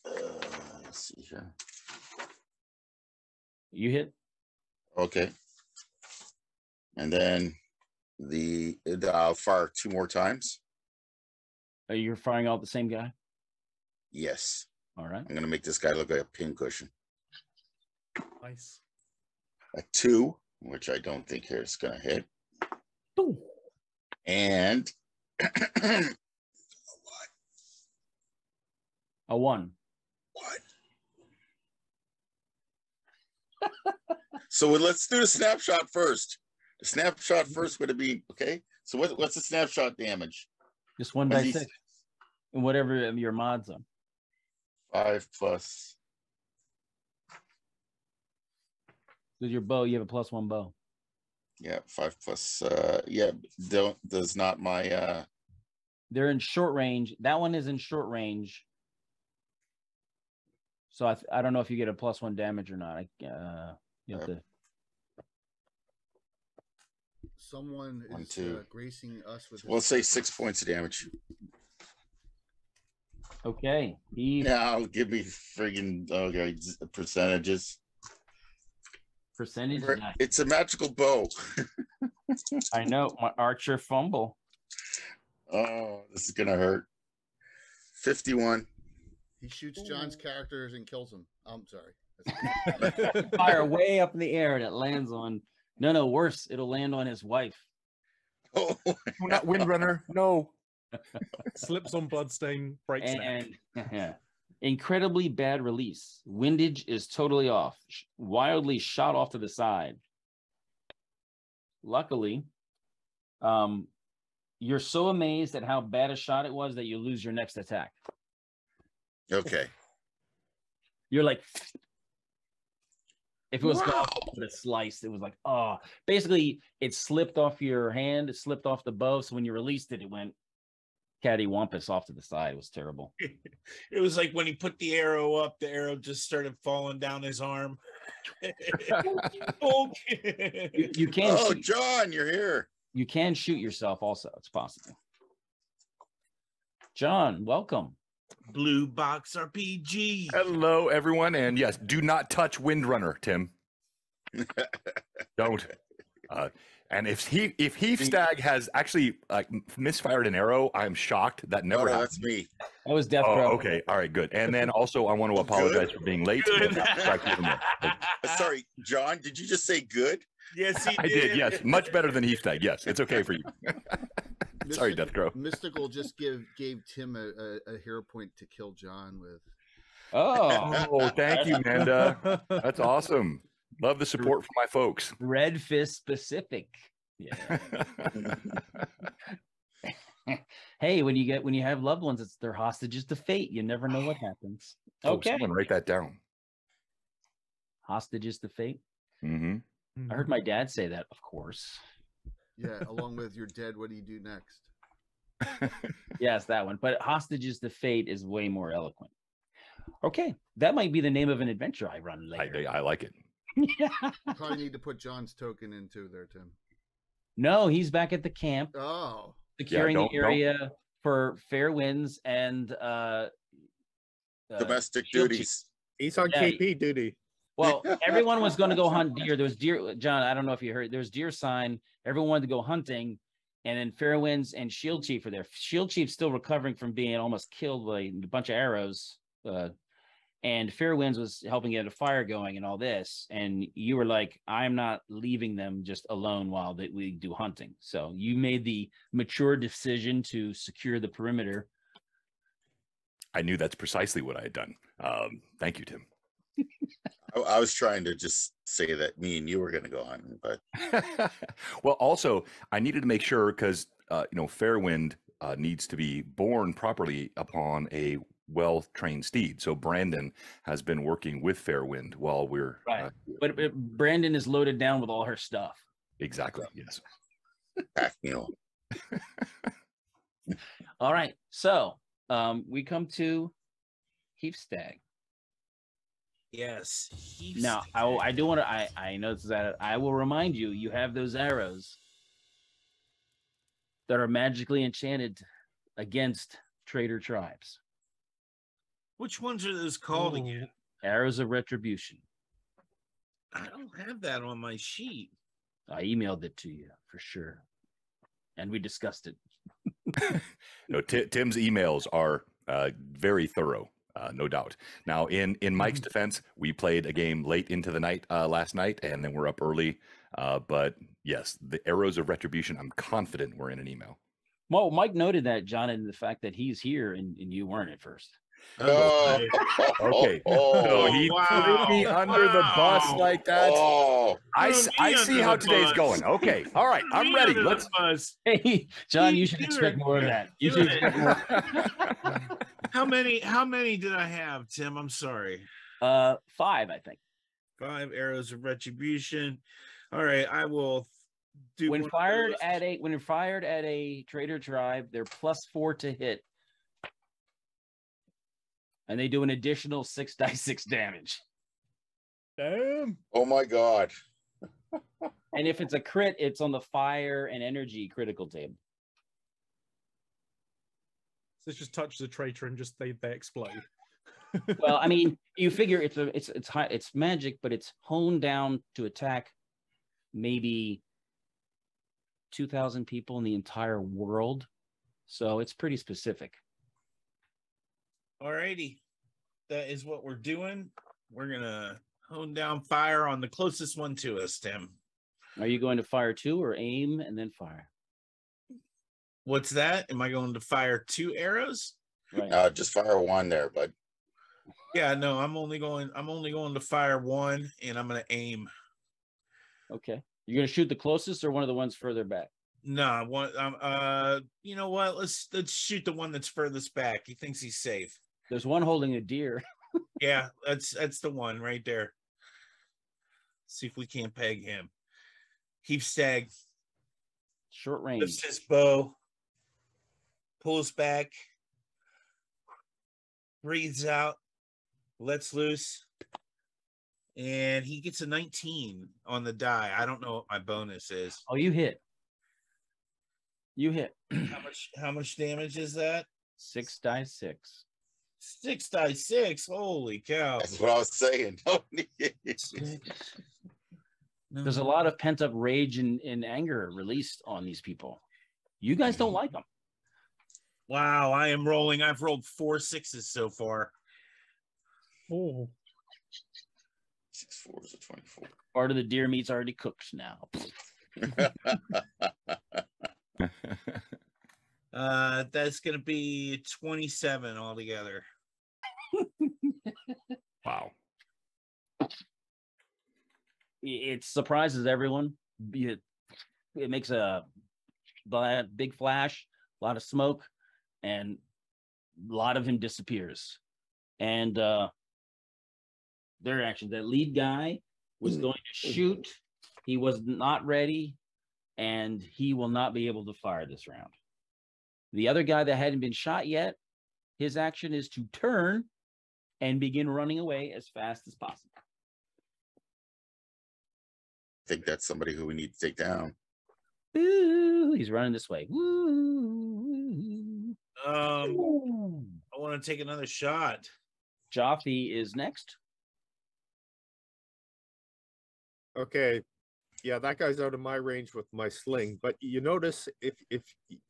let's see here. You hit. Okay. And then I'll fire 2 more times. You're firing all at the same guy. Yes. All right. I'm gonna make this guy look like a pincushion. Nice. A 2, which I don't think here is gonna hit. Ooh. And A 1. what? So let's do the snapshot first. The snapshot first would be okay. So what's the snapshot damage? Just 1 die 6. And whatever your mods are. 5 plus. With your bow, you have a +1 bow. Yeah, 5 plus. Yeah, does not my. They're in short range. That one is in short range. So I don't know if you get a +1 damage or not. You have to. Someone One, is two. gracing us with. We'll say 6 points of damage. Okay. Now give me friggin' okay percentages. Percentage. It's a magical bow. I know my archer fumble. Oh, this is gonna hurt. 51. He shoots John's characters and kills him. I'm sorry. Fire way up in the air and it lands on. No, worse. It'll land on his wife. Oh, Not Windrunner. No. Slips on bloodstain, breaks neck. And incredibly bad release. Windage is totally off. Wildly shot off to the side. Luckily, you're so amazed at how bad a shot it was that you lose your next attack. okay. You're like, if it was sliced, it was like, oh. Basically, it slipped off your hand. It slipped off the bow. So when you released it, it went cattywampus off to the side. It was terrible. It was like when he put the arrow up, the arrow just started falling down his arm. Okay. You can. Oh, shoot. John, you're here. You can shoot yourself. Also, it's possible. John, welcome. Blue Box RPG. Hello, everyone. And yes, do not touch Windrunner, Tim. Don't. And if Heath Stag has actually misfired an arrow, I'm shocked. That never happened. That's me. That was Death Oh, Crow. okay. All right, good. And then also, I want to apologize for being late. Sorry, John, did you just say good? Yes, he did. I did, yes. Much better than Heath Stag. Yes, it's okay for you. Sorry, Death Crow. Mystical just gave Tim a hero point to kill John with. Oh, Thank you, Manda. That's awesome. Love the support from my folks. Red Fist specific. Yeah. Hey, when you have loved ones, they're hostages to fate. You never know what happens. Oh, Okay. someone write that down. Hostages to fate. Mm-hmm. I heard my dad say that, of course. Yeah, along with you're dead. What do you do next? Yes, that one. But hostages to fate is way more eloquent. Okay, that might be the name of an adventure I run later. I like it. Yeah. Probably need to put John's token into there, Tim. No, he's back at the camp Oh, securing don't- the area for fair winds and Domestic shield duties. He's on Yeah. KP duty. Well, everyone was going to go hunt deer. There was deer, John. I don't know if you heard. There was deer sign. Everyone wanted to go hunting, and then Fairwinds and Shield Chief are there. Shield Chief's still recovering from being almost killed by a bunch of arrows, and Fairwinds was helping get a fire going and all this. And you were like, "I'm not leaving them just alone while we do hunting." So you made the mature decision to secure the perimeter. I knew that's precisely what I had done. Thank you, Tim. I was trying to just say that me and you were going to go hunting, but Well, also, I needed to make sure because, Fairwind needs to be born properly upon a well-trained steed. So Brandon has been working with Fairwind while we're Right. But Brandon is loaded down with all her stuff. exactly. Yes. pack mule. All right. So we come to Heapstag. Yes. Now, I do want to. I know that I will remind you. You have those arrows that are magically enchanted against traitor tribes. Which ones are those called again? Arrows of retribution. I don't have that on my sheet. I emailed it to you for sure, and we discussed it. No, Tim's emails are very thorough, no doubt. Now, in Mike's defense, we played a game late into the night last night, and then we're up early. But yes, the arrows of retribution, I'm confident were in an email. Well, Mike noted that, John, and the fact that he's here and you weren't at first. Okay, so he threw me under the bus like that. Oh, I Threw me see under how the today's bus. going. Okay, all right, I'm ready. Let's. Hey, John, you You should do expect it. more of that. You Do should it. expect more. How many did I have, Tim? I'm sorry. 5, I think. 5 arrows of retribution. All right, I will do When one of fired those. when fired at a traitor tribe, they're +4 to hit, and they do an additional 6d6 damage. Damn. oh my God. And if it's a crit, it's on the fire and energy critical table. So just touch the traitor and just they explode. Well, I mean, you figure it's high, it's magic, but it's honed down to attack maybe 2,000 people in the entire world. So it's pretty specific. All righty. That is what we're doing. We're gonna hone down fire on the closest one to us, Tim. Are you going to fire 2 or aim and then fire? What's that? Am I going to fire 2 arrows? Right. Just fire one there, bud. Yeah, no, I'm only going to fire 1, and I'm gonna aim. Okay. You're going to shoot the closest or one of the ones further back? No, one. You know what? Let's shoot the one that's furthest back. He thinks he's safe. There's one holding a deer. Yeah, that's the one right there. See if we can't peg him. Heapstag Short range. lifts his bow, pulls back, breathes out, lets loose, and he gets a 19 on the die. I don't know what my bonus is. Oh, you hit. You hit. How much damage is that? 6d6. 6d6. Holy cow. That's what I was saying. There's a lot of pent up rage and anger released on these people. You guys don't like them. Wow, I am rolling. I've rolled 4 6s so far. Oh. 6 4 is a 24. Part of the deer meat's already cooked now. That's gonna be 27 altogether. Wow. It surprises everyone. It makes a big flash, a lot of smoke, and a lot of him disappears. And their actions. That lead guy was going to shoot. He was not ready, and he will not be able to fire this round. The other guy that hadn't been shot yet, his action is to turn and begin running away as fast as possible. I think that's somebody who we need to take down. Ooh, he's running this way. Woo. I want to take another shot. Joffy is next. Okay. Yeah, that guy's out of my range with my sling. But you notice if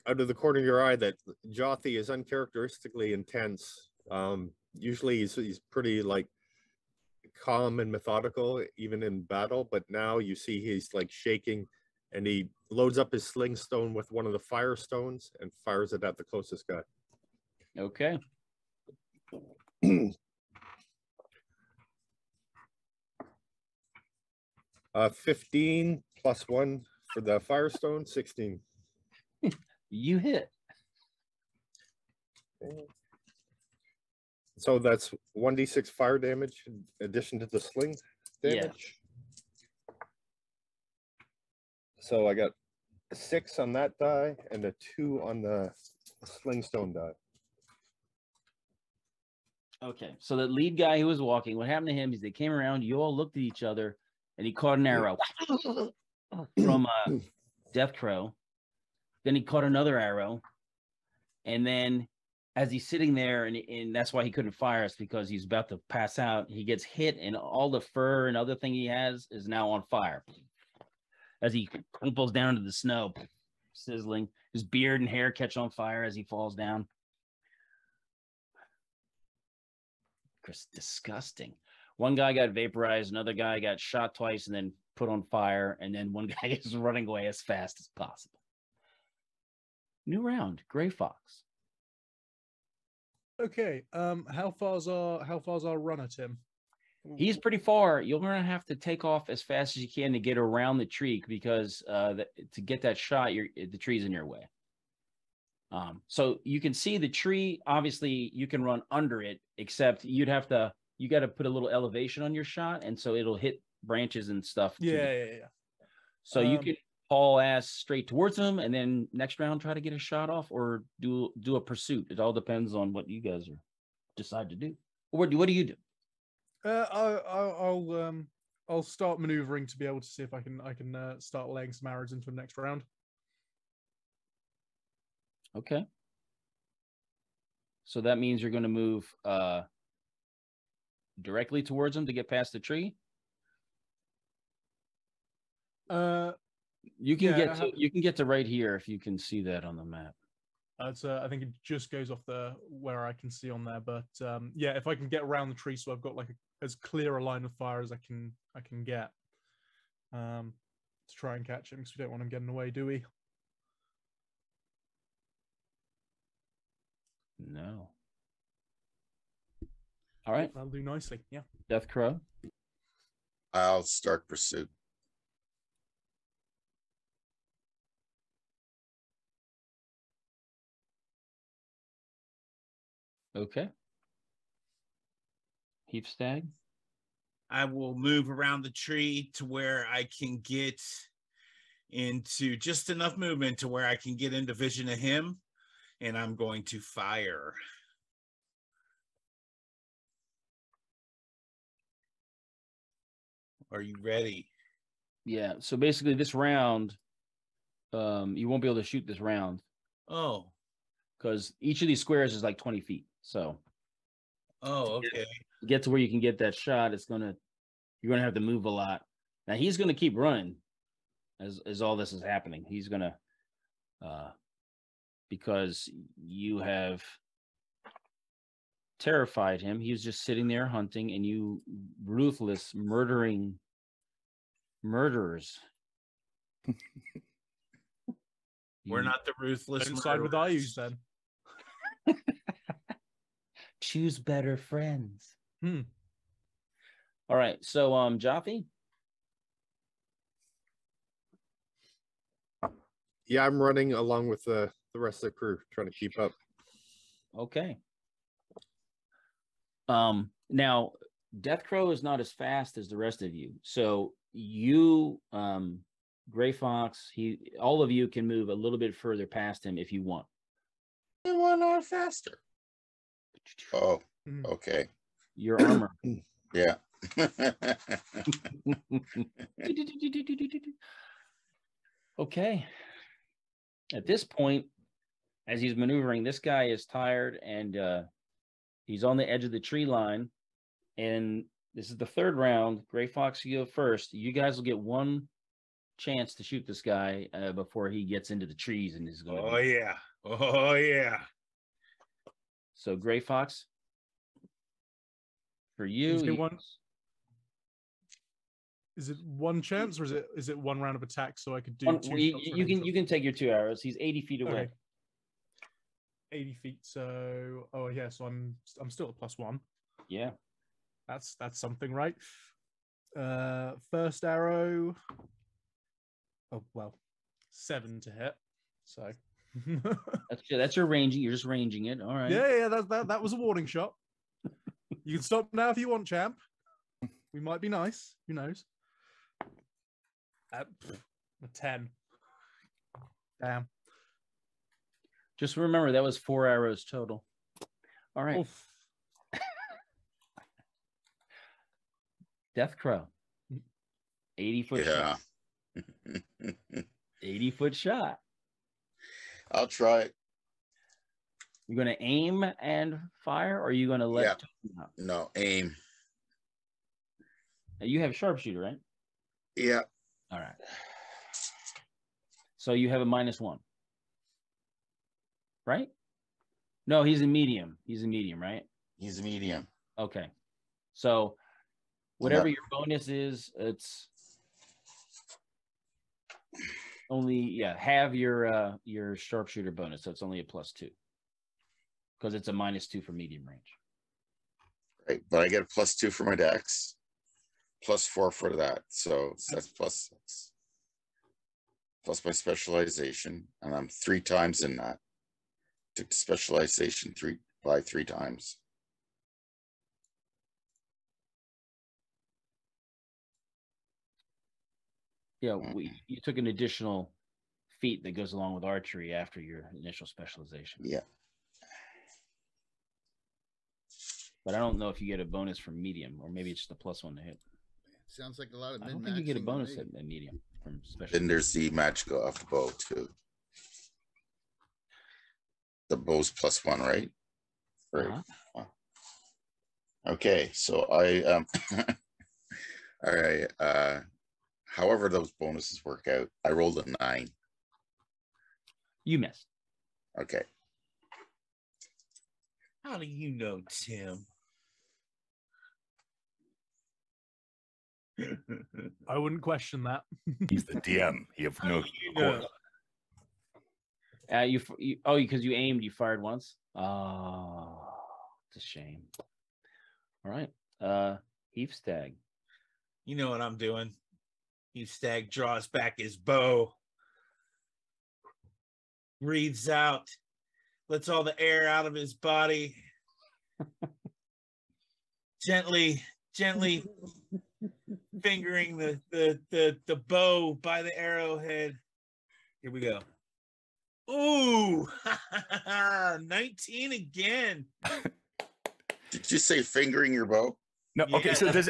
out of the corner of your eye that Jothi is uncharacteristically intense. Usually he's pretty like calm and methodical even in battle, but now you see he's like shaking, and he loads up his sling stone with one of the fire stones and fires it at the closest guy. Okay. 15 plus 1 for the firestone, 16. You hit. So that's 1d6 fire damage in addition to the sling damage. Yeah. So I got a 6 on that die and a 2 on the sling stone die. Okay, so the lead guy who was walking, what happened to him is they came around, you all looked at each other, and he caught an arrow from Death Crow. Then he caught another arrow. And then as he's sitting there, and that's why he couldn't fire us, because he's about to pass out, he gets hit, and all the fur and other thing he has is now on fire. As he crumples down to the snow, sizzling, his beard and hair catch on fire as he falls down. Disgusting. One guy got vaporized, another guy got shot twice and then put on fire, and then one guy is running away as fast as possible. New round, Gray Fox. Okay. How far's our runner, Tim? He's pretty far. You're gonna have to take off as fast as you can to get around the tree, because to get that shot, the tree's in your way. So you can see the tree. Obviously, you can run under it, except you got to put a little elevation on your shot, and so it'll hit branches and stuff. Yeah. So you can haul ass straight towards them, and then next round try to get a shot off, or do a pursuit. It all depends on what you guys decide to do. What do you do? I'll start maneuvering to be able to see if I can start laying some arrows into the next round. Okay. So that means you're going to move directly towards them to get past the tree. You can get to right here if you can see that on the map. I think it just goes off where I can see on there, but yeah, if I can get around the tree, so I've got like as clear a line of fire as I can get to try and catch him, because we don't want him getting away, do we? No. All right. That'll do nicely. Yeah. Death Crow. I'll start pursuit. Okay. Heap Stag. I will move around the tree to where I can get into just enough movement to where I can get into vision of him. And I'm going to fire. Are you ready? Yeah. So basically, this round, you won't be able to shoot this round. Oh. Because each of these squares is like 20 feet. So. Oh, okay. To get to where you can get that shot, you're gonna have to move a lot. Now he's gonna keep running as all this is happening. He's gonna because you have terrified him. He was just sitting there hunting, and you ruthless murderers. We're not the ruthless. Don't side with IUs then. Choose better friends. All right, so Joffy. Yeah, I'm running along with the rest of the crew, trying to keep up. Okay. Now Death Crow is not as fast as the rest of you. So you, Gray Fox, all of you can move a little bit further past him if you want. I want on faster. Oh, okay. your armor. Yeah. Okay. At this point, as he's maneuvering, this guy is tired and he's on the edge of the tree line. And this is the third round. Gray Fox, you go first. You guys will get one chance to shoot this guy before he gets into the trees and is going. Oh yeah. Oh yeah. So Gray Fox, for you, Is it one chance or is it one round of attack so I could do two shots you can take your 2 arrows. He's 80 feet away. Okay. 80 feet. So so I'm still at +1. Yeah. That's something, right? First arrow. Oh well, 7 to hit. So that's your ranging. You're just ranging it. All right. Yeah. That was a warning shot. You can stop now if you want, champ. We might be nice. Who knows? A 10. Damn. Just remember that was 4 arrows total. All right. Oof. Death Crow. 80-foot shot. 80-foot shot. I'll try it. You're going to aim and fire, or are you going to let? Yeah. No, aim. You have sharpshooter, right? Yeah. All right. So you have a -1, right? No, he's a medium. He's a medium, right? He's a medium. Okay. So whatever your bonus is, it's only have your sharpshooter bonus. So it's only a +2 because it's a -2 for medium range. Right, but I get a +2 for my dex, +4 for that, so that's +6. Plus my specialization, and I'm 3 times in that. Took specialization 3 times. Yeah, you took an additional feat that goes along with archery after your initial specialization. Yeah. But I don't know if you get a bonus from medium, or maybe it's just a +1 to hit. Sounds like a lot of. I don't think you get a bonus at medium from special. Then there's the magic off the bow too. The bow's +1, right? Right. Okay, so I all right. However those bonuses work out, I rolled a 9. You missed. Okay. How do you know, Tim? I wouldn't question that. He's the DM. He have no. Because you aimed, you fired once. Oh, it's a shame. All right, Heath Stag. You know what I'm doing. Heath Stag draws back his bow, breathes out, lets all the air out of his body, gently fingering the bow by the arrowhead. Here we go. Ooh, 19 again. Did you say fingering your bow? No, okay. So this,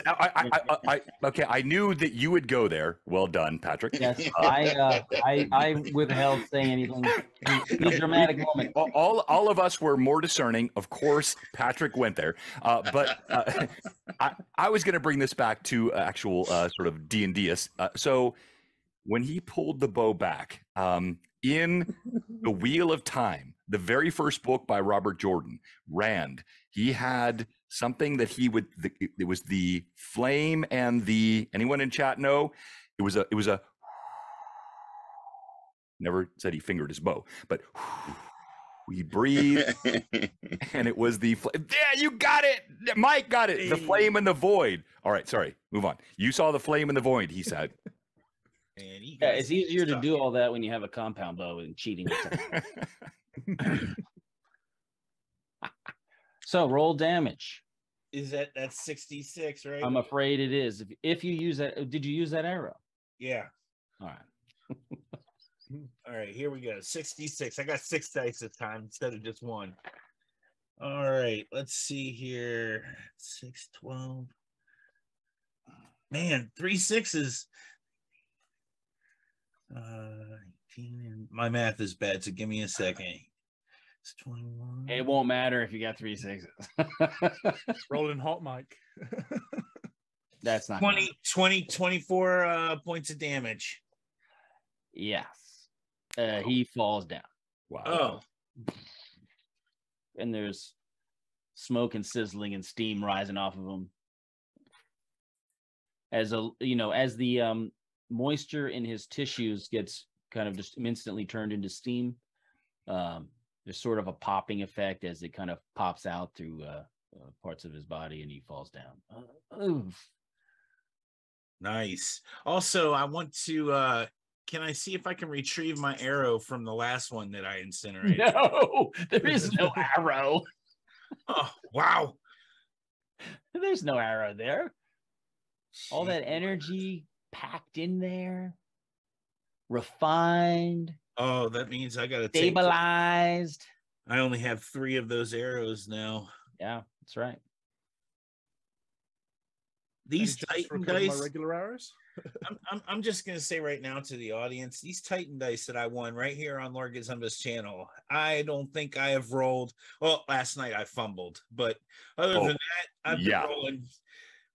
okay. I knew that you would go there. Well done, Patrick. Yes, I withheld saying anything. A dramatic moment. All of us were more discerning. Of course, Patrick went there. But I was going to bring this back to actual sort of D&D. So when he pulled the bow back, in The Wheel of Time, the very first book by Robert Jordan, Rand, he had something that he would, it was the flame and the, anyone in chat know? It was a, never said he fingered his bow, but he breathed and it was the, yeah, you got it. Mike got it. The flame and the void. All right. Sorry. Move on. You saw the flame and the void, he said. Yeah, it's easier to do all that when you have a compound bow and cheating. So roll damage. Is that's 66, right? I'm afraid it is. If you use that, did you use that arrow? Yeah. All right. All right, here we go. 66. I got 6 dice this time instead of just 1. All right, let's see here. 6, 12. Man, 3 6s. 18, and my math is bad, so give me a second. It's 21. It won't matter if you got 3 6s. Rolling hot, Mike. That's not 24 points of damage. Yes. He falls down. Wow. Oh, And there's smoke and sizzling and steam rising off of him. As the moisture in his tissues gets kind of just instantly turned into steam, there's sort of a popping effect as it kind of pops out through parts of his body, and he falls down. Oof. nice. Also, I want to can I see if I can retrieve my arrow from the last one that I incinerated? No, there is no arrow. Oh, wow. There's no arrow there. All that energy packed in there, refined, Oh, that means I gotta take. stabilized. I only have 3 of those arrows now. Yeah, that's right. These Any chance for Titan a couple of dice. my regular arrows. I'm just gonna say right now to the audience, these Titan dice that I won right here on Lord Gizumba's channel, I don't think I have rolled. Well, last night I fumbled, but other than that, I've been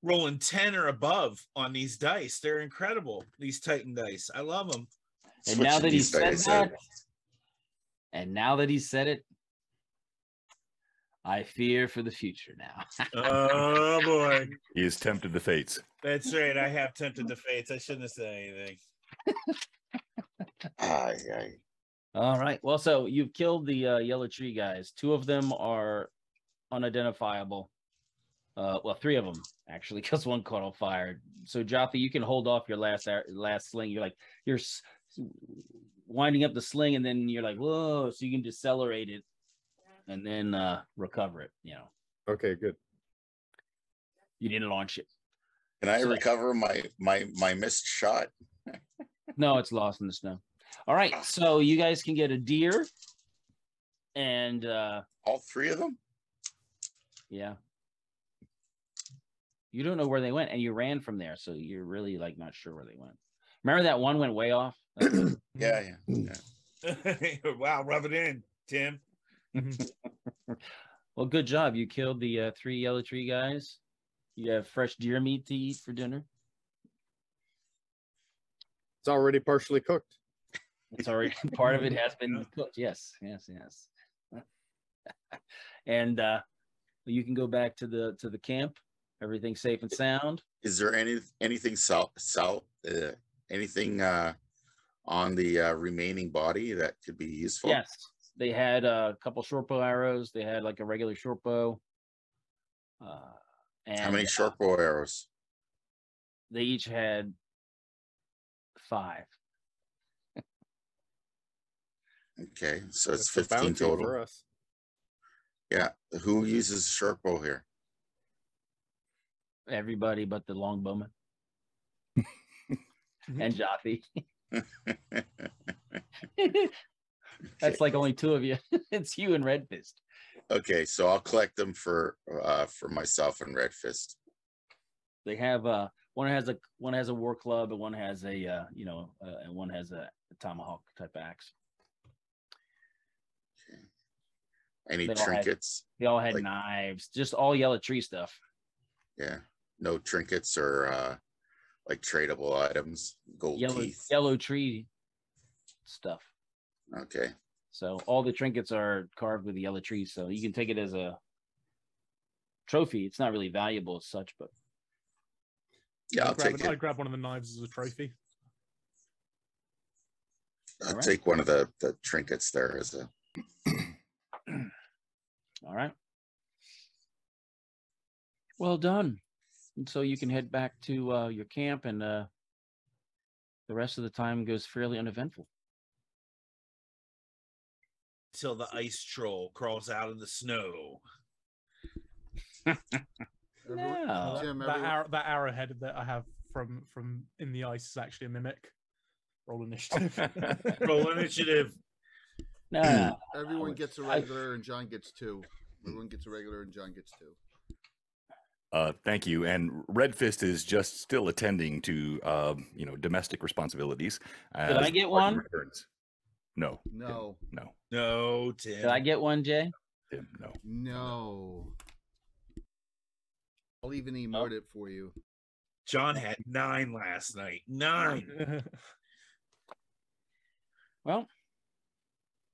rolling 10 or above on these dice. They're incredible. These Titan dice, I love them. And now that he said that, and now that he said it, I fear for the future now. Oh boy, He is tempted the fates. that's right. I have tempted the fates. I shouldn't have said anything. All right. Well, so you've killed the yellow tree guys. 2 of them are unidentifiable. Well, 3 of them actually, because 1 caught on fire. So Jaffe, you can hold off your last sling. You're winding up the sling, and then you're like, whoa! So you can decelerate it, and then recover it. Okay, good. You didn't launch it. Can I recover my missed shot? No, it's lost in the snow. All right, so you guys can get a deer, and All 3 of them? yeah. You don't know where they went, and you ran from there, so you're really not sure where they went. Remember that one went way off? Yeah. Wow, rub it in, Tim. Well, good job. You killed the 3 yellow tree guys. You have fresh deer meat to eat for dinner. It's already partially cooked. It's already part of it has been cooked. Yes. And you can go back to the camp. Everything's safe and sound. Is there anything anything on the remaining body that could be useful? Yes, they had a couple short bow arrows. They had a regular short bow. And How many short bow arrows? They each had 5. Okay, so it's That's a 15 bounty total. for us. Yeah, who uses short bow here? Everybody but the longbowman and Jaffe. That's only 2 of you. It's you and Red Fist. Okay, so I'll collect them for myself and Red Fist. They have one has a war club, and one has a and one has a tomahawk type axe. Okay. Any They all trinkets? They all had knives, just all yellow tree stuff. Yeah, no trinkets or tradable items, gold teeth. Yellow tree stuff. Okay. So all the trinkets are carved with the yellow tree, so you can take it as a trophy. It's not really valuable as such, but yeah, I'd grab one of the knives as a trophy. I'll take one of the trinkets there as a. All right. Well done. And so you can head back to your camp, and the rest of the time goes fairly uneventful. Till the ice troll crawls out of the snow. No. Tim, That arrowhead that I have from in the ice is actually a mimic. Roll initiative. Roll initiative. No. everyone gets a regular, and John gets 2. Everyone gets a regular, and John gets 2. Thank you. And Red Fist is just still attending to, domestic responsibilities. Did I get one? Returns. No. No. Tim, no. No, Tim. Did I get one, Jay? Tim, no. No. I'll even emote it for you. John had 9 last night. 9. Well,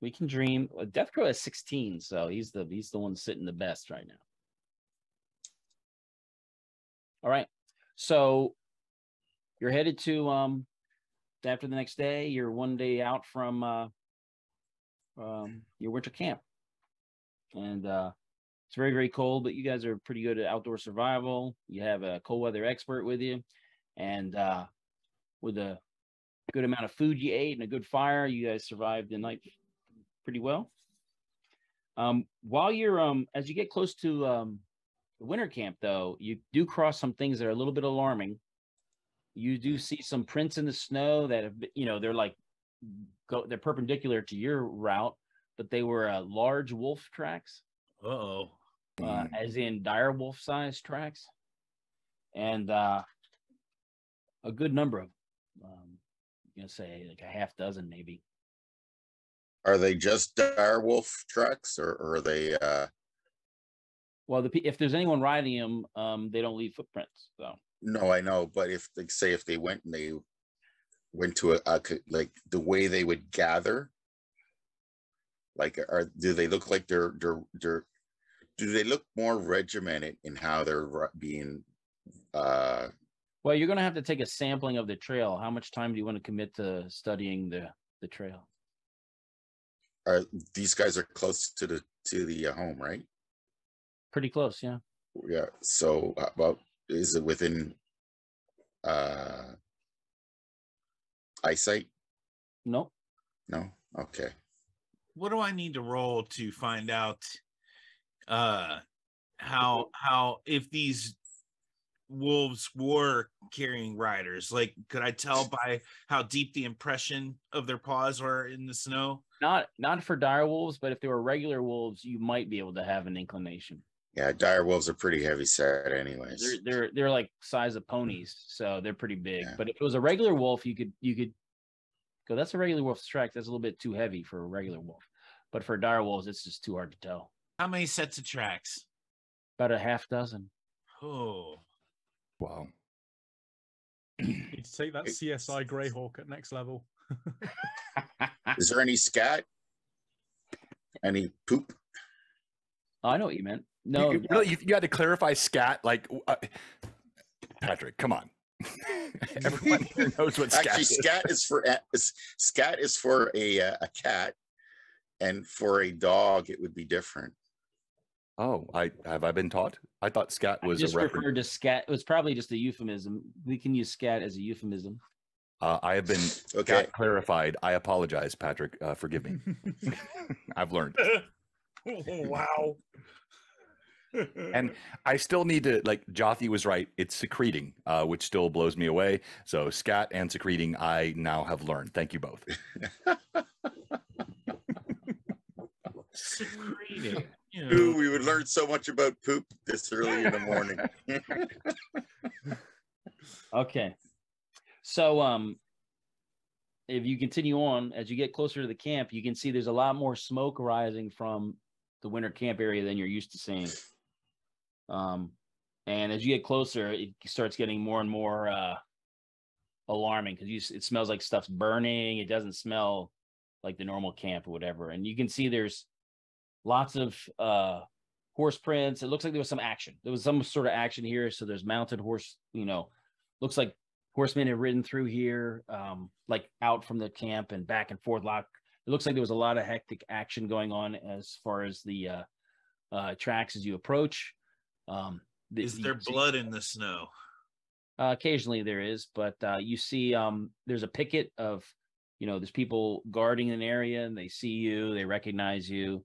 we can dream. Death Crow has 16, so he's the one sitting the best right now. All right, so you're headed to after the next day. You're one day out from your winter camp, and it's very, very cold. But you guys are pretty good at outdoor survival. You have a cold weather expert with you, and with a good amount of food you ate and a good fire, you guys survived the night pretty well. While you're as you get close to the winter camp, though, you do cross some things that are a little bit alarming. You do see some prints in the snow that have, they're perpendicular to your route, but they were large wolf tracks. Uh-oh. As in dire wolf size tracks, and a good number of, say like a half dozen maybe. Are they just dire wolf tracks, or are they? Well, if there's anyone riding them, they don't leave footprints. So No, I know, but if they went and they went to a like the way they would gather, like do they look like they're do they look more regimented in how they're being? Well, you're going to have to take a sampling of the trail. How much time do you want to commit to studying the trail? These guys are close to the home, right? Pretty close, yeah. Yeah. So, about is it within eyesight? No. No. Okay. What do I need to roll to find out how if these wolves were carrying riders? Like, could I tell by how deep the impression of their paws were in the snow? Not for dire wolves, but if they were regular wolves, you might be able to have an inclination. Yeah, dire wolves are pretty heavy set, anyways. They're like size of ponies, so they're pretty big. Yeah. But if it was a regular wolf, you could go. That's a regular wolf's track. That's a little bit too heavy for a regular wolf. But for dire wolves, it's just too hard to tell. How many sets of tracks? About a half dozen. Oh, Wow. Need to take that CSI Greyhawk at next level. Is there any scat? Any poop? Oh, I know what you meant. No, you got to clarify scat. Like, Patrick, come on. Everyone here knows what scat Actually, is. scat is for a cat, and for a dog, it would be different. Oh, have I been taught? I thought scat was just a reference. referred to scat. It was probably just a euphemism. We can use scat as a euphemism. I have been Okay. clarified. I apologize, Patrick. Forgive me. I've learned. wow. And I still need to, like, Jothy was right. It's secreting, which still blows me away. So scat and secreting, I now have learned. Thank you both. Secreting. You know. Ooh, we would learn so much about poop this early in the morning. Okay. So if you continue on, as you get closer to the camp, you can see there's a lot more smoke rising from the winter camp area than you're used to seeing. And as you get closer, it starts getting more and more alarming because it smells like stuff's burning. It doesn't smell like the normal camp or whatever. And you can see there's lots of horse prints. It looks like there was some action. There was some sort of action here. So there's mounted horse, looks like horsemen have ridden through here, like out from the camp and back and forth. It looks like there was a lot of hectic action going on as far as the tracks as you approach. Is there blood in the snow? Occasionally there is, but you see there's a picket of, there's people guarding an area and they see you, they recognize you.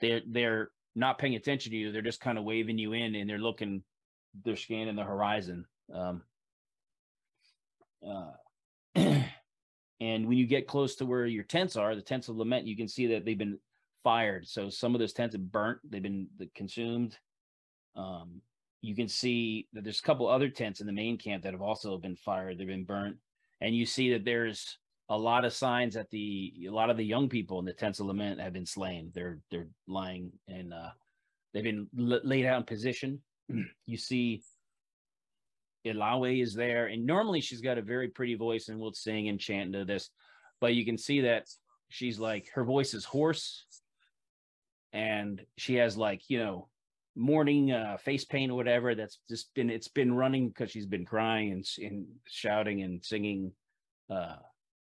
They're not paying attention to you. They're just kind of waving you in and they're scanning the horizon. And when you get close to where your tents are, the tents of lament, you can see that they've been fired. So some of those tents have burnt. They've been consumed. You can see that there's a couple other tents in the main camp that have also been fired. They've been burnt. And you see that there's a lot of signs that a lot of the young people in the tents of lament have been slain. They're lying and they've been laid out in position. You see Ilawe is there, and normally she's got a very pretty voice and will sing and chant into this, but you can see that she's like, her voice is hoarse, and she has like, morning face paint or whatever that's just been running because she's been crying and shouting and singing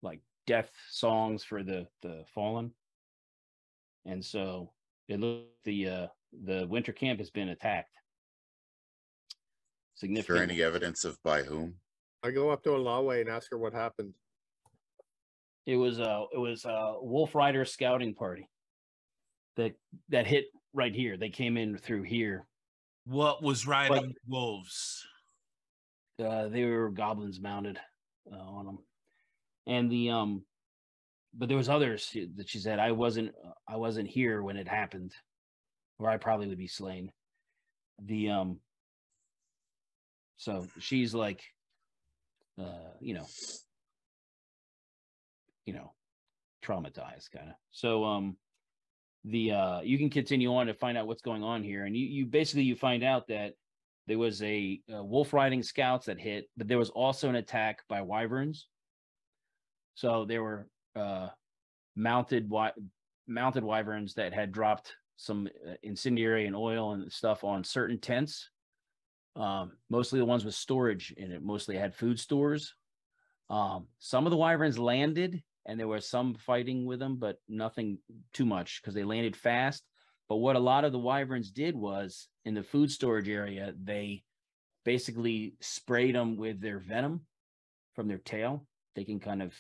like death songs for the fallen. And so it looks the winter camp has been attacked significantly. Is there any evidence of by whom? I go up to Ilawe and ask her what happened. It was a Wolf Rider scouting party that hit right here. They came in through here. What was riding wolves? They were goblins mounted on them, and but there was others that she said I wasn't here when it happened, or I probably would be slain. So she's like, traumatized kind of. So you can continue on to find out what's going on here, and you basically find out that there was a wolf riding scouts that hit, but there was also an attack by wyverns. So there were mounted wyverns that had dropped some incendiary and oil and stuff on certain tents. Mostly the ones with storage in it, mostly had food stores. Some of the wyverns landed, and there was some fighting with them, but nothing too much because they landed fast. But what a lot of the wyverns did was, in the food storage area, they basically sprayed them with their venom from their tail. They can kind of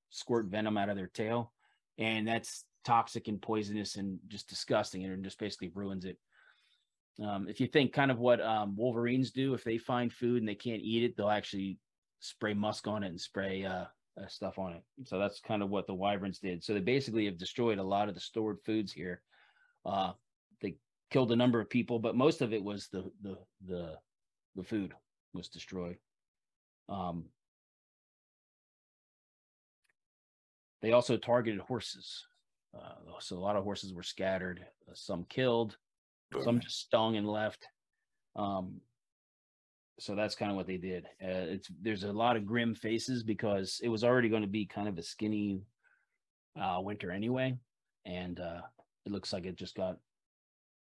squirt venom out of their tail, and that's toxic and poisonous and just disgusting, and it just basically ruins it. If you think kind of what wolverines do, if they find food and they can't eat it, they'll actually spray musk on it and spray stuff on it. So that's kind of what the wyverns did. So they basically have destroyed a lot of the stored foods here. They killed a number of people, but most of it was the food was destroyed. They also targeted horses. So a lot of horses were scattered, some killed, some just stung and left. So that's kind of what they did. There's a lot of grim faces because it was already going to be kind of a skinny winter anyway, and it looks like it just got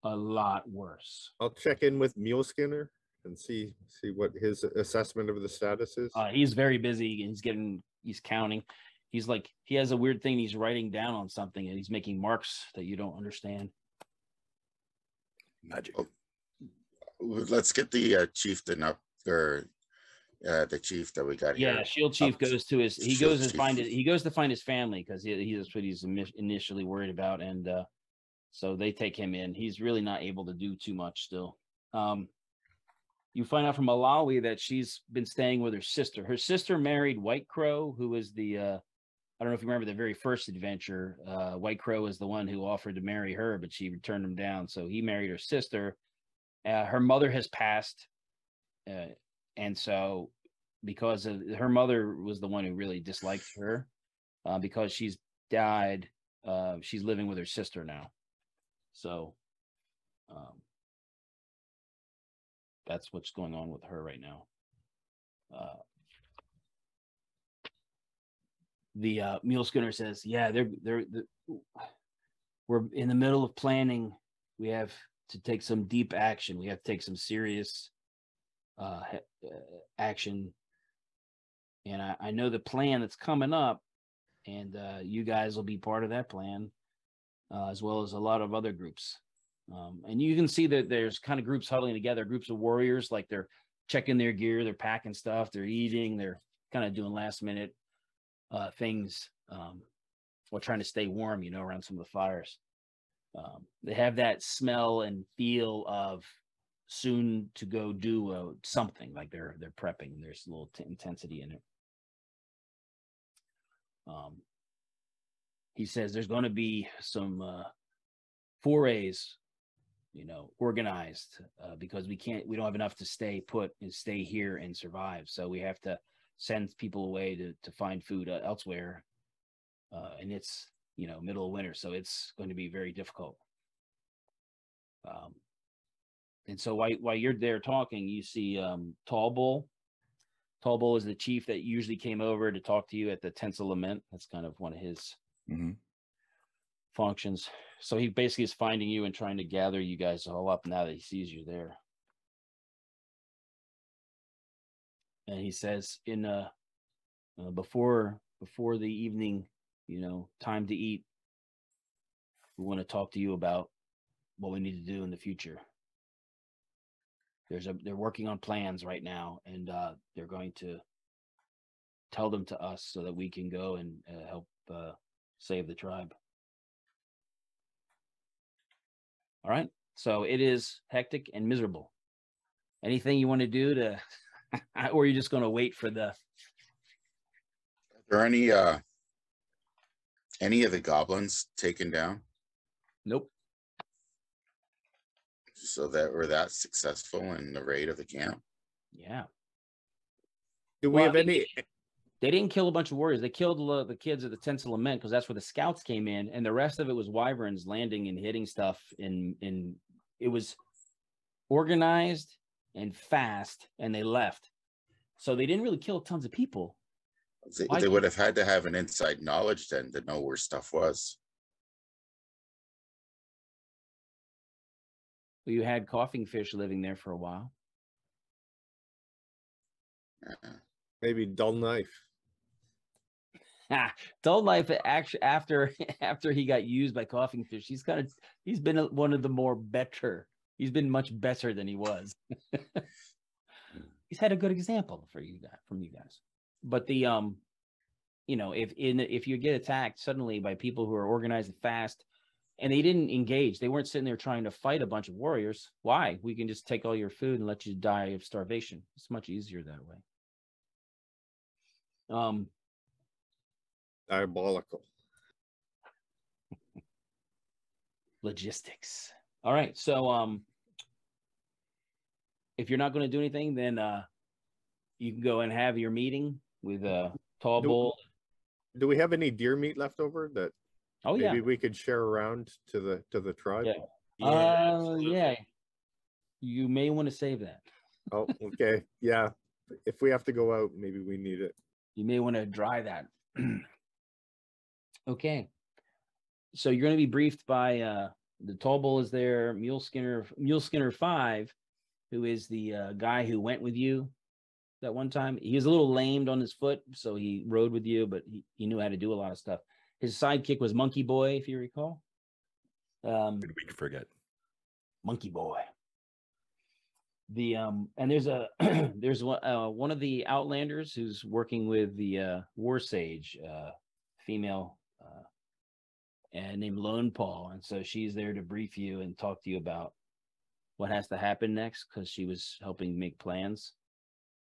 a lot worse. I'll check in with Muleskinner and see what his assessment of the status is. He's very busy. He's counting. He's like, he has a weird thing. He's writing down on something and he's making marks that you don't understand. Magic. Oh, let's get the chieftain up there. The chief that we got here. Yeah, Shield Chief goes to his. He goes to find it. He goes to find his family because that's what he's initially worried about, and so they take him in. He's really not able to do too much still. You find out from Malawi that she's been staying with her sister. Her sister married White Crow, who was the. I don't know if you remember the very first adventure. White Crow was the one who offered to marry her, but she turned him down. So he married her sister. Her mother has passed. And so because of her mother was the one who really disliked her, because she's died, she's living with her sister now. So that's what's going on with her right now. The Muleskinner says, yeah, we're in the middle of planning. We have to take some deep action. We have to take some serious action, and I know the plan that's coming up, and you guys will be part of that plan, as well as a lot of other groups. And you can see that there's kind of groups huddling together, groups of warriors, like they're checking their gear, they're packing stuff, they're eating, they're kind of doing last minute things while trying to stay warm, around some of the fires. They have that smell and feel of soon to go do something, like they're prepping. There's a little intensity in it. He says there's going to be some forays, organized, because we don't have enough to stay put and stay here and survive. So we have to send people away to find food elsewhere. And it's, middle of winter, so it's going to be very difficult. And so while you're there talking, you see Tall Bull. Tall Bull is the chief that usually came over to talk to you at the Tents of Lament. That's kind of one of his functions. So he basically is finding you and trying to gather you guys all up now that he sees you there. And he says, before the evening, time to eat, we want to talk to you about what we need to do in the future. They're working on plans right now, and they're going to tell them to us so that we can go and help save the tribe. All right. So it is hectic and miserable. Anything you want to do to, or you're just going to wait for the? Are there any of the goblins taken down? Nope. So that we're that successful in the raid of the camp? Yeah. Do we have any? They didn't kill a bunch of warriors. They killed the kids at the Tents of Lament because that's where the scouts came in, and the rest of it was wyverns landing and hitting stuff. It was organized and fast, and they left. So they didn't really kill tons of people. They would have had to have an inside knowledge then to know where stuff was. Well, you had coughing fish living there for a while. Maybe Dull Knife. Dull Knife, actually, after he got used by coughing fish, he's been one of the more better. He's been much better than he was. He's had a good example from you guys. But the if you get attacked suddenly by people who are organized and fast, and they didn't engage, they weren't sitting there trying to fight a bunch of warriors. Why? We can just take all your food and let you die of starvation. It's much easier that way. Diabolical. Logistics. All right. So if you're not going to do anything, then you can go and have your meeting with Tall Bull. Do we have any deer meat left over that maybe we could share around to the tribe? Yeah. You may want to save that. Oh, okay. Yeah. If we have to go out, maybe we need it. You may want to dry that. Okay. So you're going to be briefed by the Tall Bull is there, Mule Skinner 5, who is the guy who went with you that one time. He was a little lamed on his foot, so he rode with you, but he knew how to do a lot of stuff. His sidekick was Monkey Boy, if you recall. We can forget Monkey Boy. The and there's one of the Outlanders who's working with the War Sage, female, and named Lone Paw, and so she's there to brief you and talk to you about what has to happen next because she was helping make plans.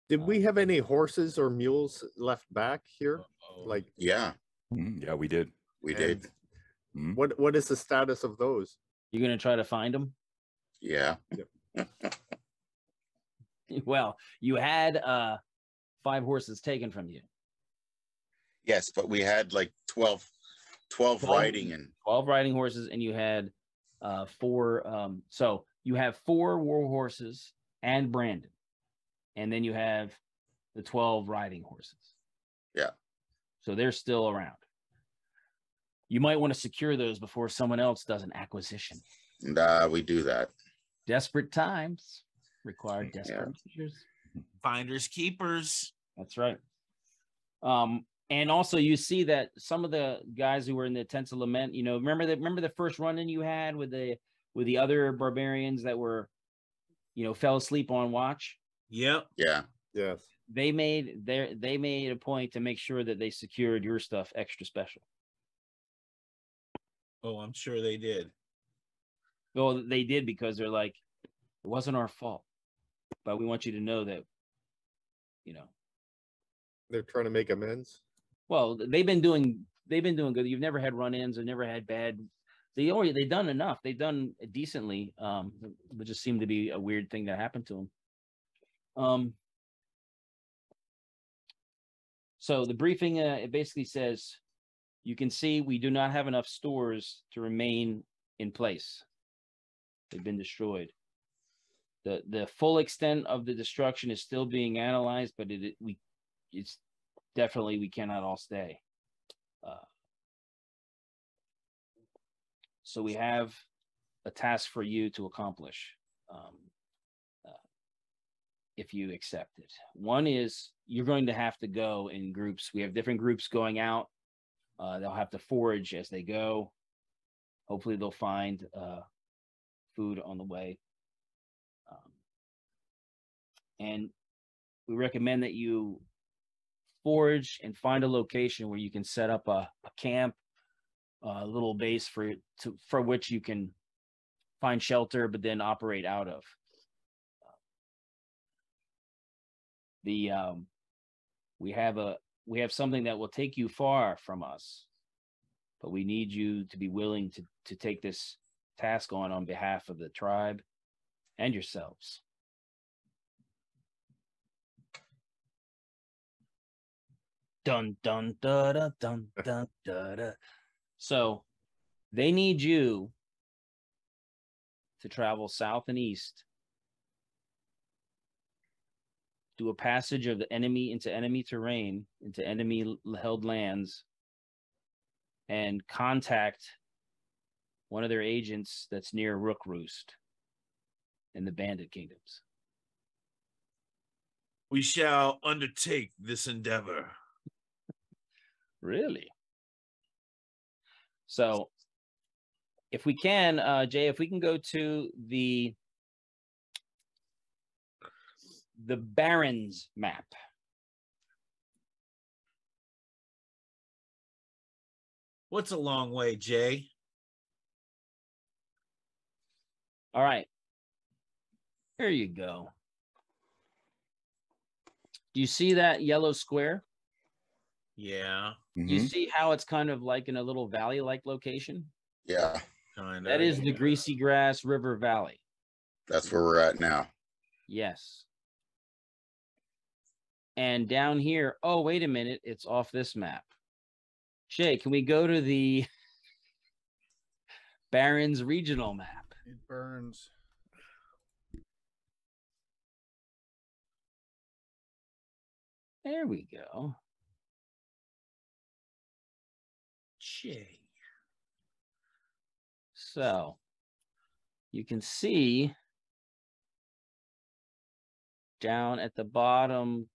Did we have any horses or mules left back here? Like, yeah, yeah, we did. We did. What is the status of those? You're gonna try to find them? Yeah. Yep. Well, you had 5 horses taken from you. Yes, but we had like 12 riding and 12 riding horses, and you had 4. So you have 4 war horses and Brandon, and then you have the 12 riding horses. Yeah. So they're still around. You might want to secure those before someone else does an acquisition. We do that. Desperate times require desperate measures. Finders keepers. That's right. And also you see that some of the guys who were in the Tents of Lament, remember the first run-in you had with the other barbarians that were, fell asleep on watch? Yep. Yeah. Yes. They made a point to make sure that they secured your stuff extra special. Oh, I'm sure they did. Well, they did because they're like, it wasn't our fault, but we want you to know that, They're trying to make amends. Well, they've been doing good. You've never had run-ins or never had bad They've done enough. They've done decently. It just seemed to be a weird thing that happened to them. So the briefing, it basically says, you can see we do not have enough stores to remain in place. They've been destroyed. The full extent of the destruction is still being analyzed, but it's definitely, we cannot all stay. So we have a task for you to accomplish if you accept it. One is you're going to have to go in groups. We have different groups going out. They'll have to forage as they go. Hopefully they'll find food on the way. And we recommend that you forage and find a location where you can set up a camp, a little base for which you can find shelter, but then operate out of. We have something that will take you far from us, but we need you to be willing to take this task on behalf of the tribe and yourselves. Dun dun da da dun dun da da. So they need you to travel south and east, do a passage of the enemy into enemy terrain, into enemy held lands, and contact one of their agents that's near Rook Roost in the Bandit Kingdoms. We shall undertake this endeavor. Really? So if we can, Jay, if we can go to the Barrens map. What's a long way, Jay? All right. There you go. Do you see that yellow square? Yeah. Do you see how it's kind of like in a little valley-like location? Yeah. Kinda, That is the Greasy Grass River Valley. That's where we're at now. Yes. And down here, oh, wait a minute, it's off this map. Shay, can we go to the Barrens regional map? It burns. There we go. Shay. So you can see down at the bottom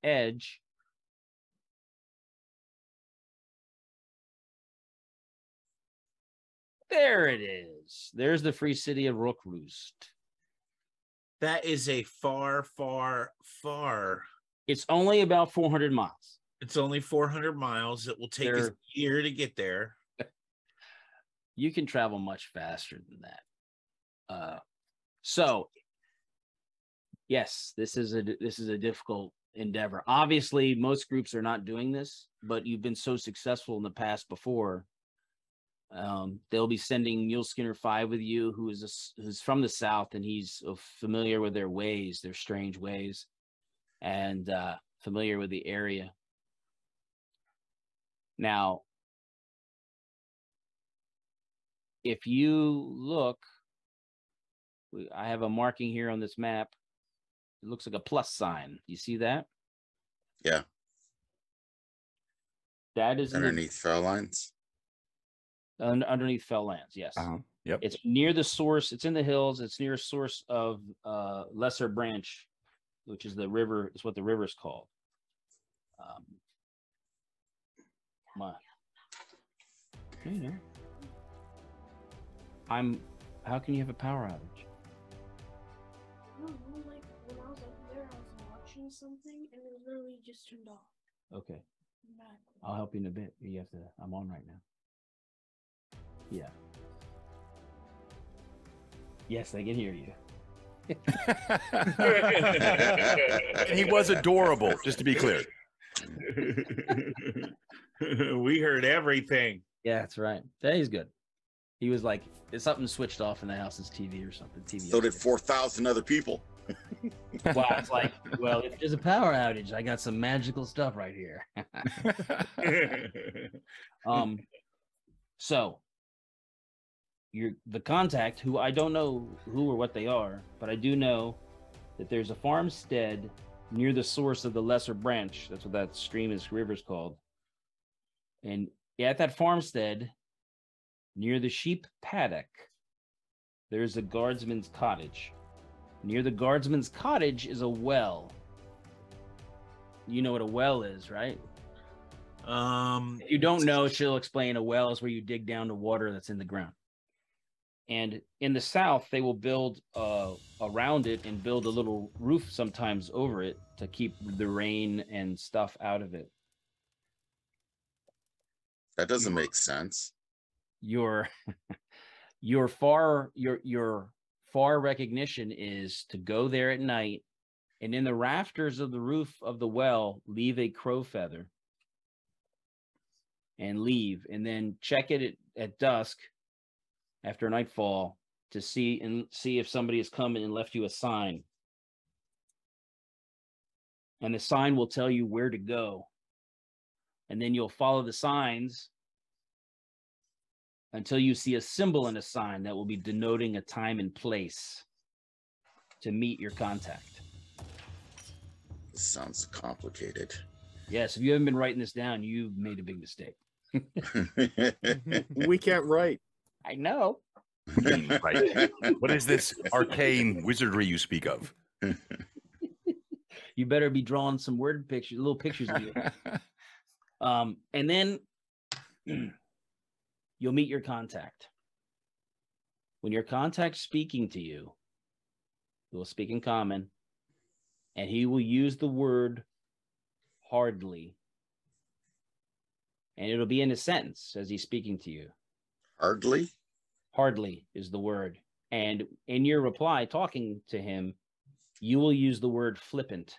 edge, there it is. There's the free city of Rook Roost. That is a far, far, far. It's only about 400 miles. It's only 400 miles. It will take us a year to get there. You can travel much faster than that. So, yes, this is a difficult endeavor. Obviously, most groups are not doing this, but you've been so successful in the past before. They'll be sending Mule Skinner 5 with you, who's from the south, and he's familiar with their ways, their strange ways, and familiar with the area. Now, if you look, I have a marking here on this map. It looks like a plus sign. You see that? Yeah. That is underneath fell lines. Underneath fell lands, yes. Yep. It's near the source. It's in the hills. It's near a source of Lesser Branch, which is the river. Is what the river is called. You know, how can you have a power outage? I don't know, like when I was up there, I was watching something and it literally just turned off. Okay. I'll help you in a bit. I'm on right now. Yeah. Yes, I can hear you. And he was adorable, just to be clear. We heard everything. Yeah, that's right. Yeah, he's good. He was like, something switched off in the house's TV or something. TV. So did 4,000 other people. Wow, it's like, well, if there's a power outage, I got some magical stuff right here. So you're the contact, who I don't know who or what they are, but I do know that there's a farmstead near the source of the lesser branch. That's what that stream is, river's called. And at that farmstead, near the sheep paddock, there's a guardsman's cottage. Near the guardsman's cottage is a well. You know what a well is, right? If you don't know, she'll explain. A well is where you dig down the water that's in the ground. And in the south, they will build around it and build a little roof sometimes over it to keep the rain and stuff out of it. That doesn't make sense. Your far recognition is to go there at night, and in the rafters of the roof of the well, leave a crow feather and leave, and then check it at dusk after nightfall to see if somebody has come and left you a sign. And the sign will tell you where to go. And then you'll follow the signs until you see a symbol in a sign that will be denoting a time and place to meet your contact. This sounds complicated. Yes, if you haven't been writing this down, you've made a big mistake. We can't write. I know. Right. What is this arcane wizardry you speak of? You better be drawing some word pictures, little pictures of you. And then you'll meet your contact. When your contact's speaking to you, he will speak in common, and he will use the word hardly. And it'll be in a sentence as he's speaking to you. Hardly? Hardly is the word. And in your reply, talking to him, you will use the word flippant.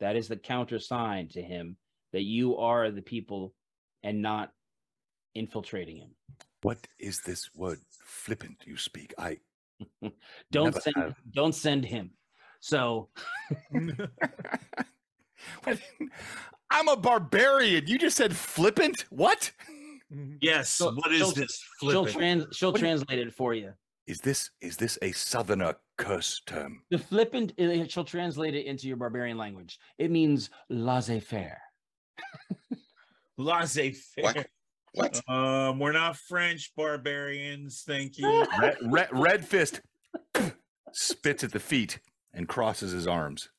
That is the countersign to him that you are the people and not infiltrating him. What is this word flippant you speak? I don't send him. So I'm a barbarian. You just said flippant? What? Yes. What is this flippant? She'll translate it for you. Is this a southerner curse term? The flippant, she'll translate it into your barbarian language. It means laissez-faire. Laissez-faire. What? We're not French barbarians, thank you. Red Fist spits at the feet and crosses his arms.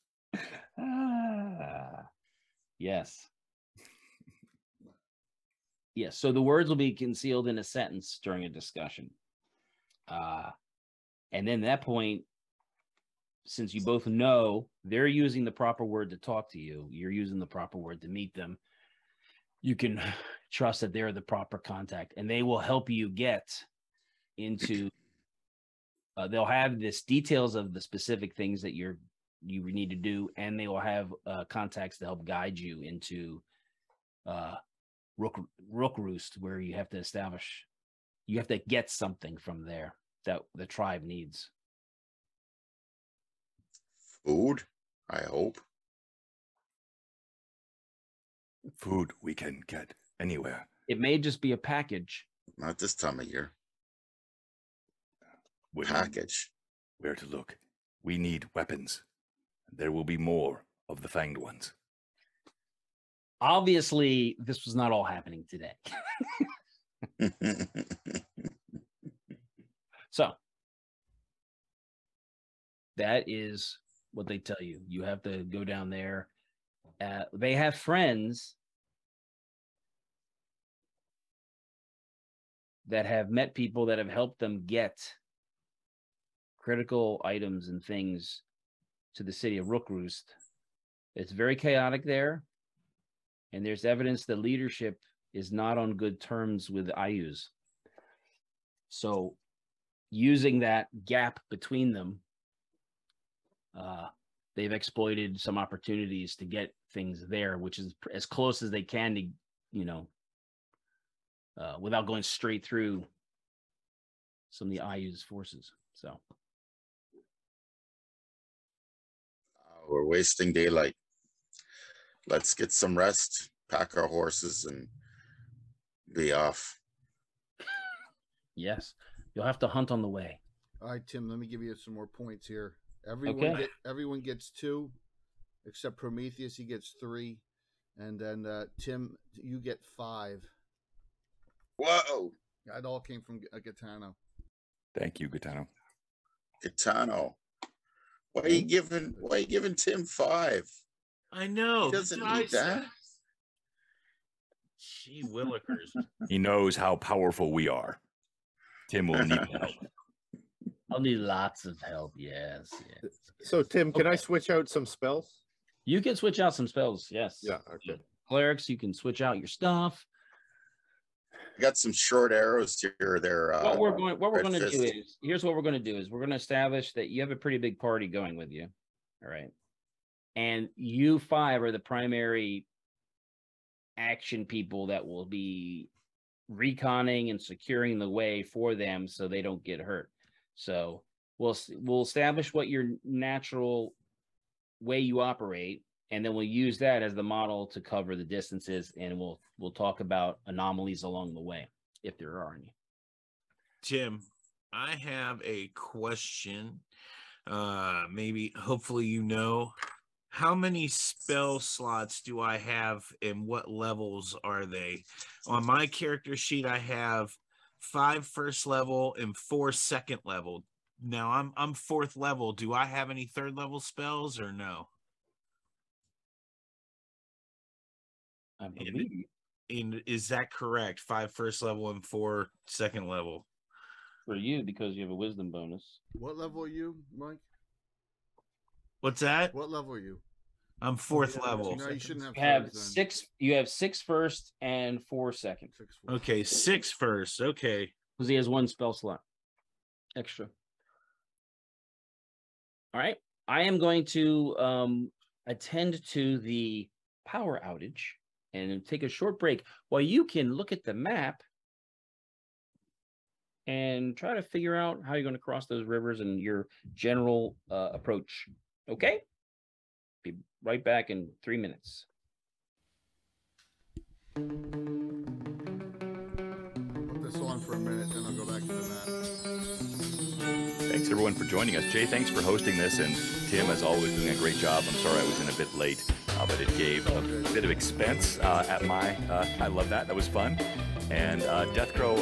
Yes. Yes, so the words will be concealed in a sentence during a discussion. And then at that point, since you both know they're using the proper word to talk to you, you're using the proper word to meet them, you can trust that they're the proper contact, and they will help you get into, they'll have this details of the specific things that you need to do, and they will have contacts to help guide you into Rook Roost, where you have to get something from there that the tribe needs. Food, I hope. Food we can get anywhere. It may just be a package. Not this time of year. Package. Where to look? We need weapons. There will be more of the fanged ones. Obviously, this was not all happening today. So, that is what they tell you. You have to go down there. They have friends that have met people that have helped them get critical items and things to the city of Rook Roost. It's very chaotic there, and there's evidence that leadership is not on good terms with Ayus. So, using that gap between them, they've exploited some opportunities to get things there, which is as close as they can to, without going straight through some of the IU's forces. So We're wasting daylight. Let's get some rest, pack our horses, and be off. yes, you'll have to hunt on the way. All right, Tim, let me give you some more points here. Okay. Everyone gets 2, except Prometheus, he gets 3. And then Tim, you get 5. Whoa, That all came from Gaetano. Thank you, Gaetano. Gaetano. Why are you giving Tim 5? I know. He doesn't need that. Gee willikers. He knows how powerful we are. Tim will need help. I'll need lots of help. Yes. So, Tim, can I switch out some spells? You can switch out some spells. Yes. Yeah. Okay. Clerics, you can switch out your stuff. I got some short arrows here. They're What we're going to do fist. is, here's what we're going to do is we're going to establish that you have a pretty big party going with you. All right. And you 5 are the primary action people that will be reconning and securing the way for them so they don't get hurt. So we'll establish what your natural way you operate, and then we'll use that as the model to cover the distances, and we'll talk about anomalies along the way if there are any. Tim, I have a question. Hopefully you know. How many spell slots do I have and what levels are they? On my character sheet, I have 5 first level and 4 second level. Now I'm 4th level. Do I have any 3rd level spells or no? I believe. And is that correct? 5 first level and 4 second level. For you, because you have a wisdom bonus. What level are you, Mike? What's that? What level are you? I'm 4th level. No, you shouldn't have. You have thirds then. 6. You have 6 first and 4 second. 6, 4. Okay, 6 first. Okay. Because he has 1 spell slot extra. All right. I am going to attend to the power outage and take a short break while you can look at the map and try to figure out how you're going to cross those rivers and your general approach. Okay? Be right back in 3 minutes. Put this on for a minute, then I'll go back to the map. Thanks everyone for joining us. Jay, thanks for hosting this, and Tim, as always, doing a great job. I'm sorry I was in a bit late, but it gave a bit of expense at my. I love that. That was fun. And Death Crow,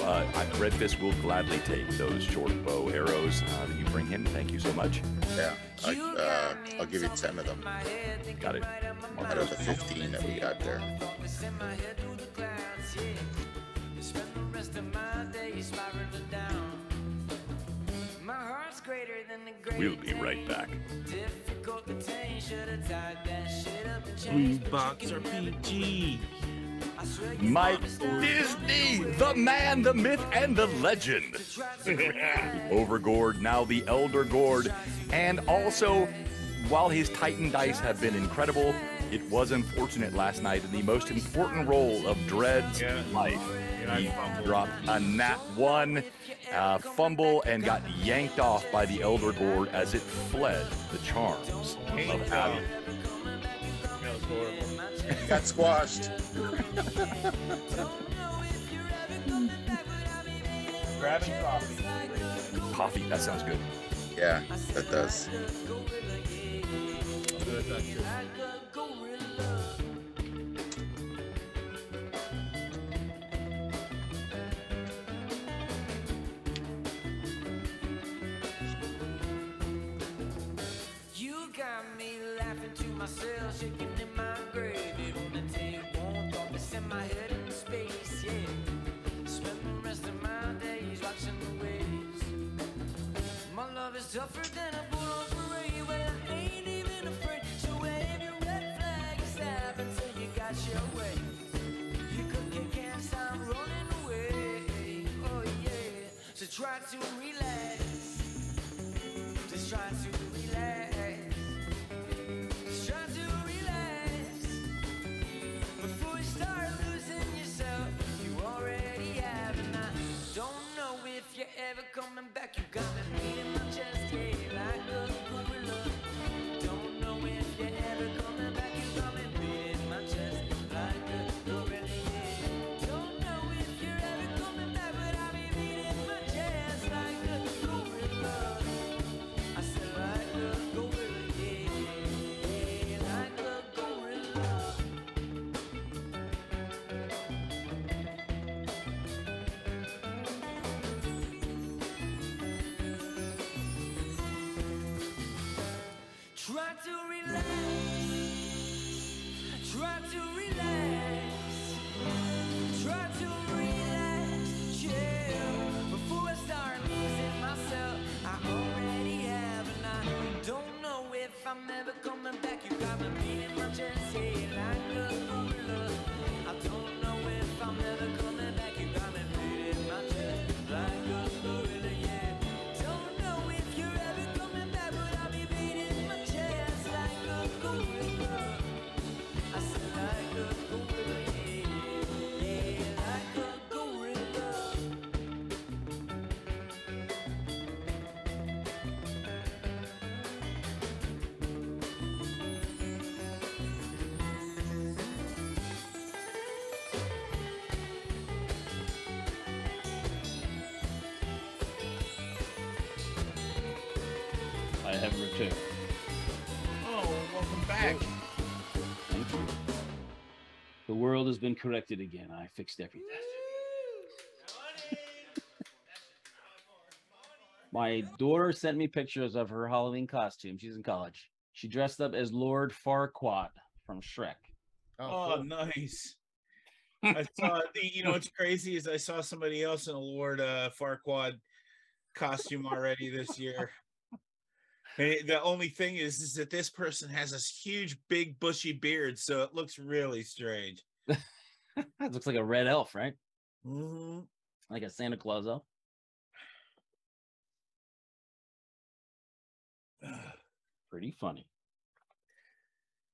Red Fist will gladly take those short bow arrows that you bring him. Thank you so much. Yeah, I'll give you 10 of them. Got it. Out of the 15 that we got there. We'll be right back. Blue Box RPG. Mike Disney, the man, the myth, and the legend. Overgord, now the Elder Gord. And also, while his Titan dice have been incredible, it was unfortunate last night in the most important role of Dread's life. He dropped a nat 1 fumble and got yanked off by the Elder Gord as it fled the charms of Abby. Got squashed. Grabbing coffee. Coffee, that sounds good. Yeah, that does. You got me laughing to myself, shaking in my grave. It only take one thought to send my head into space, yeah. Spend the rest of my days watching the waves. My love is tougher than a bull on parade. Well, I ain't even afraid. So wave your red flag, stab until you got your way. You could can't stop running away. Oh yeah. So try to relax. Just try to relax. Just try to relax. Before you start losing yourself, you already have. to relax. Try to relax, chill. Before I start losing myself, I already have, and I don't know if I'm ever coming back. You got me beating my chest, yeah, like a gorilla. I don't know if I'm ever coming back. You got me beating my chest like a gorilla, yeah. Don't know if you're ever coming back, but I'll be beating my chest like a gorilla. I said like a gorilla, yeah, yeah, like a gorilla. I have returned. Oh, welcome back. Thank you. The world has been corrected again. I fixed everything. My daughter sent me pictures of her Halloween costume. She's in college. She dressed up as Lord Farquaad from Shrek. Oh, nice. I saw, you know, what's crazy is I saw somebody else in a Lord Farquaad costume already this year. And the only thing is that this person has this huge, big, bushy beard, so it looks really strange. It looks like a red elf, right? Mm-hmm. Like a Santa Claus elf. Pretty funny.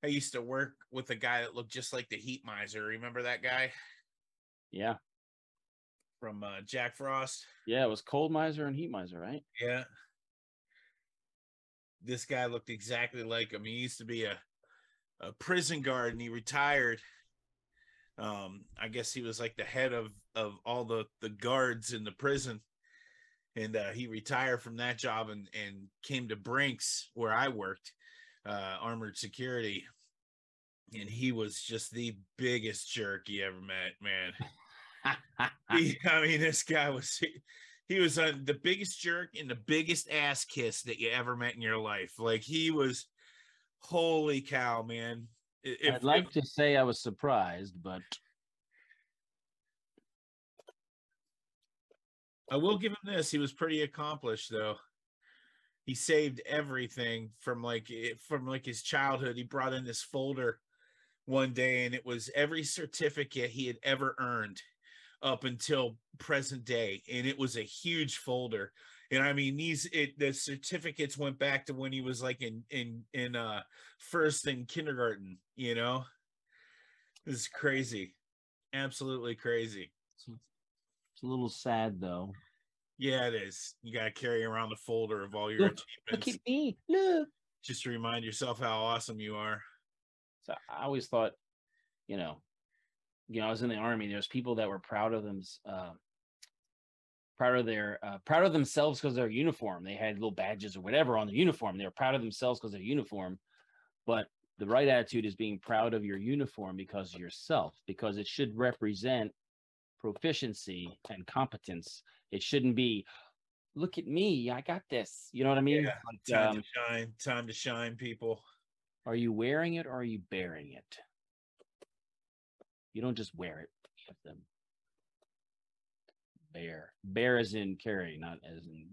I used to work with a guy that looked just like the Heat Miser. Remember that guy Yeah. from Jack Frost? Yeah, it was Cold Miser and Heat Miser, right? Yeah. This guy looked exactly like him. He used to be a prison guard, and he retired. I guess he was like the head of all the guards in the prison. And he retired from that job and came to Brinks, where I worked, armored security. And he was just the biggest jerk you ever met, man. I mean, this guy was, he was the biggest jerk and the biggest ass kiss that you ever met in your life. Like, he was, holy cow, man. I'd like to say I was surprised, but I will give him this. He was pretty accomplished, though. He saved everything from his childhood. He brought in this folder one day, and it was every certificate he had ever earned up until present day, and it was a huge folder. And I mean, the certificates went back to when he was like in first and kindergarten. You know, this is crazy, absolutely crazy. it's a little sad, though. Yeah, it is. You got to carry around the folder of all your achievements. Look at me. Look. Just to remind yourself how awesome you are. So I always thought, I was in the Army. There's people that were proud of them, proud of themselves because of their uniform. They had little badges or whatever on the uniform. They were proud of themselves because of their uniform. But the right attitude is being proud of your uniform because of yourself, because it should represent proficiency and competence. It shouldn't be, look at me, I got this. You know what I mean? Yeah, time to shine, people. Are you wearing it or are you bearing it? You don't just wear it. You have to bear. Bear as in carry, not as in.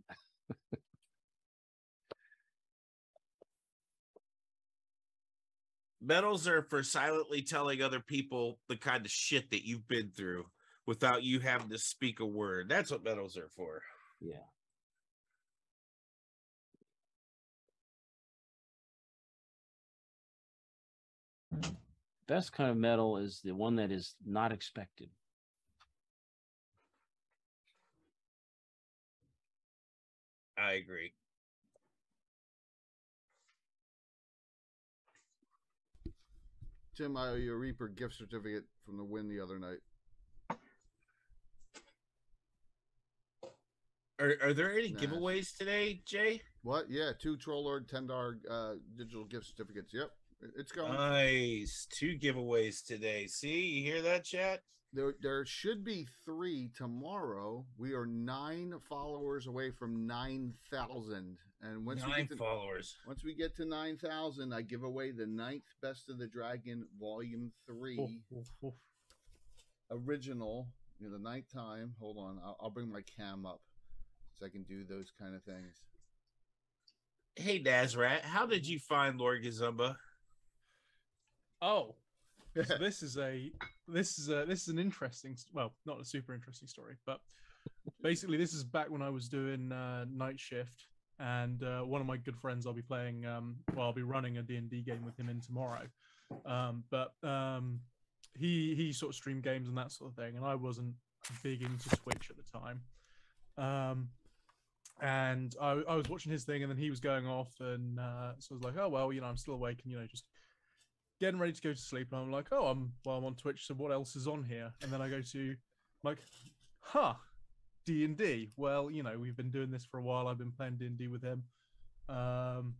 Medals are for silently telling other people the kind of shit that you've been through without you having to speak a word. That's what medals are for. Yeah. Best kind of medal is the one that is not expected. I agree. Tim, I owe you a Reaper gift certificate from the win the other night. Are there any giveaways today, Jay? What? Yeah, 2 Trollord $10 digital gift certificates. Yep, it's going. Nice. 2 giveaways today. See, you hear that, chat? There should be 3 tomorrow. We are 9 followers away from 9,000, and once we 9 get to, followers. once we get to 9,000, I give away the 9th Best of the Dragon Volume 3 original. The 9th time. Hold on, I'll bring my cam up so I can do those kind of things. Hey, Nazrat, how did you find Lord Gazumba? Oh, so this is an interesting, well, not a super interesting story, but basically this is back when I was doing night shift, and one of my good friends, I'll be playing, I'll be running a D&D game with him in tomorrow, but he sort of streamed games and that sort of thing, and I wasn't big into Twitch at the time, and I was watching his thing, and then he was going off, and so I was like, oh well, I'm still awake, and just getting ready to go to sleep, and I'm like, oh, I'm on Twitch, so what else is on here? And then I go to, like, D&D. Well, we've been doing this for a while. I've been playing D&D with him, and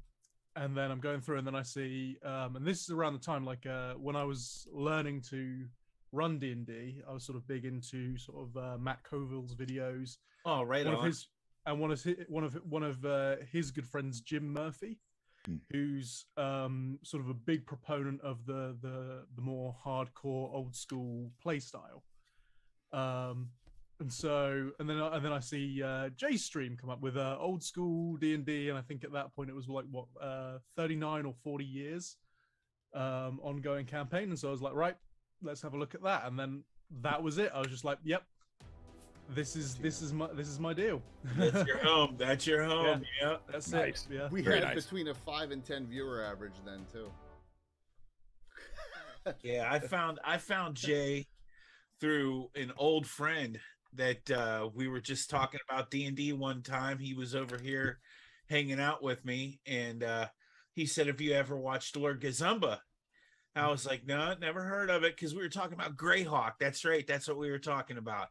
then I'm going through, and then I see, and this is around the time, like, when I was learning to run D&D, I was sort of big into sort of Matt Colville's videos. Oh, right on. One of his good friends, Jim Murphy, who's sort of a big proponent of the more hardcore old school play style, and then I see Jay's stream come up with old school D&D, and I think at that point it was like 39 or 40 years ongoing campaign, and so I was like, right, let's have a look at that, and then that was it. I was just like, yep, this is my deal. That's your home. That's your home. Yeah, that's nice. it. Yeah, we Very had nice. between a 5 and 10 viewer average then too. Yeah, I found Jay through an old friend that we were just talking about D&D one time. He was over here hanging out with me, and he said, "Have you ever watched Lord Gazumba?" I was like, "No, never heard of it," because we were talking about Greyhawk. That's right. That's what we were talking about.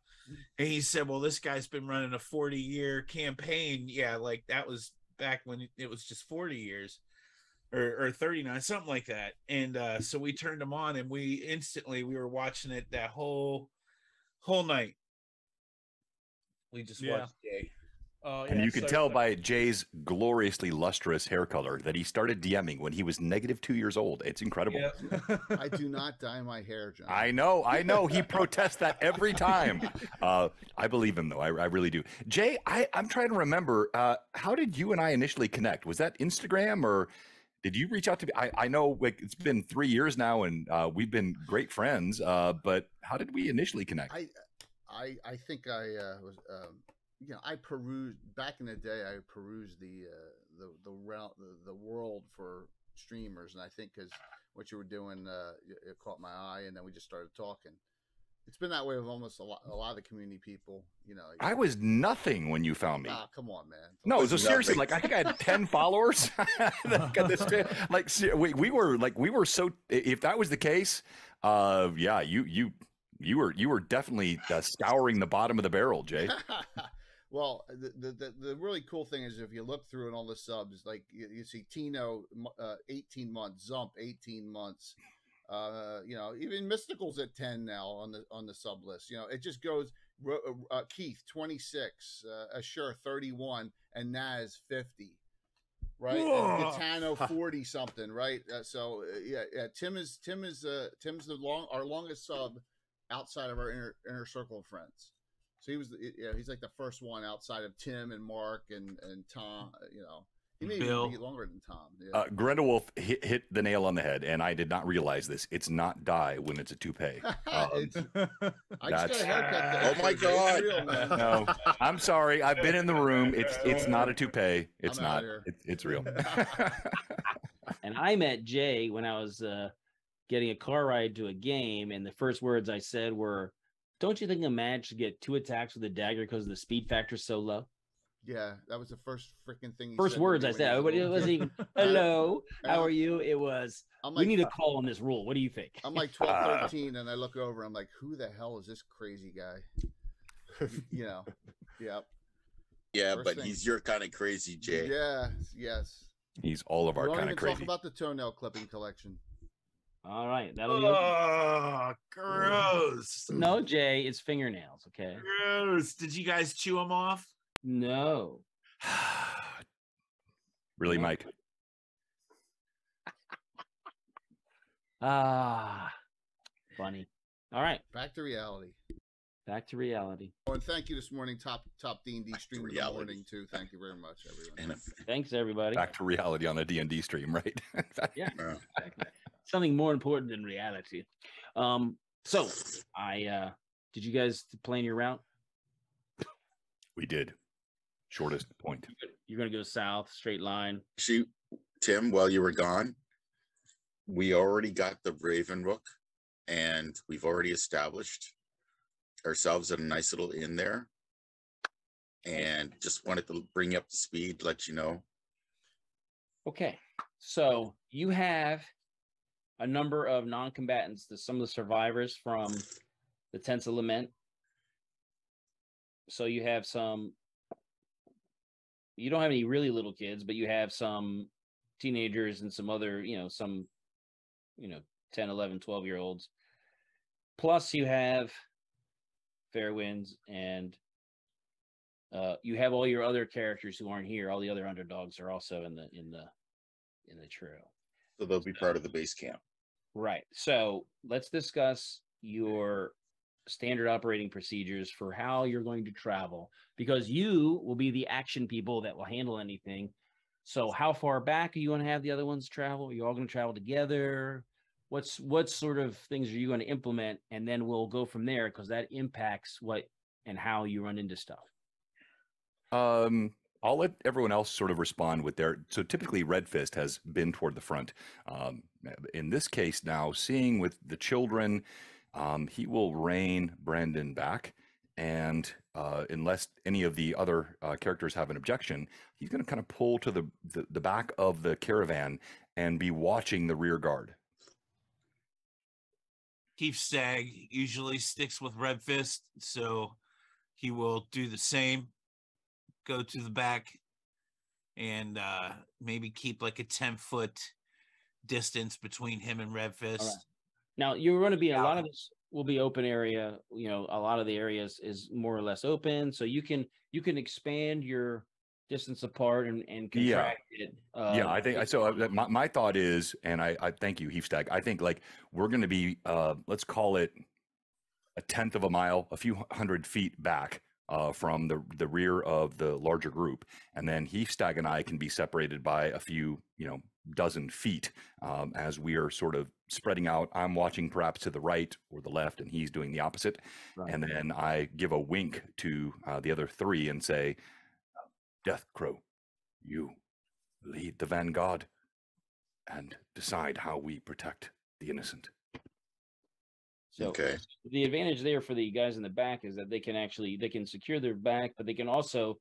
And he said, "Well, this guy's been running a 40-year campaign." Yeah, like that was back when it was just 40 years or 39, something like that. And so we turned him on, and we were watching it that whole night. We just watched Jay. And you could tell by Jay's gloriously lustrous hair color that he started DMing when he was -2 years old. It's incredible. Yeah. I do not dye my hair, John. I know. He protests that every time. I believe him, though. I really do. Jay, I'm trying to remember. How did you and I initially connect? Was that Instagram, or did you reach out to me? I know it's been 3 years now, and we've been great friends. But how did we initially connect? I think I was. I perused back in the day. I perused the world for streamers, and I think because what you were doing, it caught my eye, and then we just started talking. It's been that way with almost a lot of the community people. I was nothing when you found me. Come on, man. No, so seriously, like I think I had 10 followers. we were so. If that was the case, yeah, you were definitely scouring the bottom of the barrel, Jay. Well, the really cool thing is if you look through and all the subs, like you see Tino, 18 months, Zump, 18 months, even Mystical's at 10 now on the sub list. It just goes. Keith 26, Ashur 31, and Naz 50, right? And Gitano 40 something, right? Tim is our longest sub outside of our inner circle of friends. So he's like the first one outside of Tim and Mark and Tom. He may even be longer than Tom. Yeah. Grendelwolf hit the nail on the head, and I did not realize this. It's not dye when it's a toupee. I just got a haircut. Oh my God! Real, man. No, I'm sorry. I've been in the room. It's not a toupee. It's I'm not. It's real. And I met Jay when I was getting a car ride to a game, and the first words I said were, "Don't you think a man should get 2 attacks with a dagger because the speed factor is so low?" Yeah, that was the first freaking thing. First words I said, but it wasn't even, "Hello, how are you?" It was, "We need a call on this rule. What do you think?" I'm like 12, 13, and I look over. I'm like, "Who the hell is this crazy guy?" Yeah. Yeah, but he's your kind of crazy, Jay. Yeah, yes. He's all of our kind of crazy. Talk about the toenail clipping collection. All right, that'll be Oh, gross. no, Jay. It's fingernails. Okay. Gross. Did you guys chew them off? No. Really, No. Mike? Funny. All right, Back to reality. back to reality. Oh, and thank you this morning, top D&D Back to stream of the reality. morning too. Thank you very much, everyone. And if, Thanks, everybody. Back to reality on a D&D stream, right? Yeah, uh, exactly. Something more important than reality. So I did you guys plan your route? We did. Shortest point. You're gonna go south, straight line. actually, Tim, while you were gone, we already got the Raven Rook, and we've already established ourselves at a nice little inn there. And just wanted to bring you up to speed, let you know. Okay, so you have a number of non-combatants, some of the survivors from the Tents of Lament. So you have some. You don't have any really little kids, but you have some teenagers and some other, some 10, 11, 12-year-olds. Plus you have Fairwinds, and you have all your other characters who aren't here. All the other underdogs are also in the trail. So they'll be part of the base camp. Right. So let's discuss your standard operating procedures for how you're going to travel, because you will be the action people that will handle anything. So how far back are you going to have the other ones travel? Are you all going to travel together? What sort of things are you going to implement? And then we'll go from there, because that impacts what and how you run into stuff. I'll let everyone else sort of respond with their. So typically, Red Fist has been toward the front. In this case, now seeing with the children, he will rein Brandon back, and unless any of the other characters have an objection, he's going to kind of pull to the back of the caravan and be watching the rear guard. Keith Stag usually sticks with Red Fist, so he will do the same. Go to the back and maybe keep like a 10-foot distance between him and Red Fist. All right. Now you're going to be a lot of this will be open area. A lot of the areas is more or less open, so you can expand your distance apart and contract it. I think so. My thought is, and I thank you, Heathstag. I think like we're going to be, let's call it a tenth of a mile, a few hundred feet back from the rear of the larger group, and then Heathstag and I can be separated by a few, dozen feet as we are sort of spreading out. I'm watching perhaps to the right or the left, and he's doing the opposite. Right. And then I give a wink to the other three and say, Death Crow, you lead the vanguard and decide how we protect the innocent. So okay. The advantage there for the guys in the back is that they can secure their back, but they can also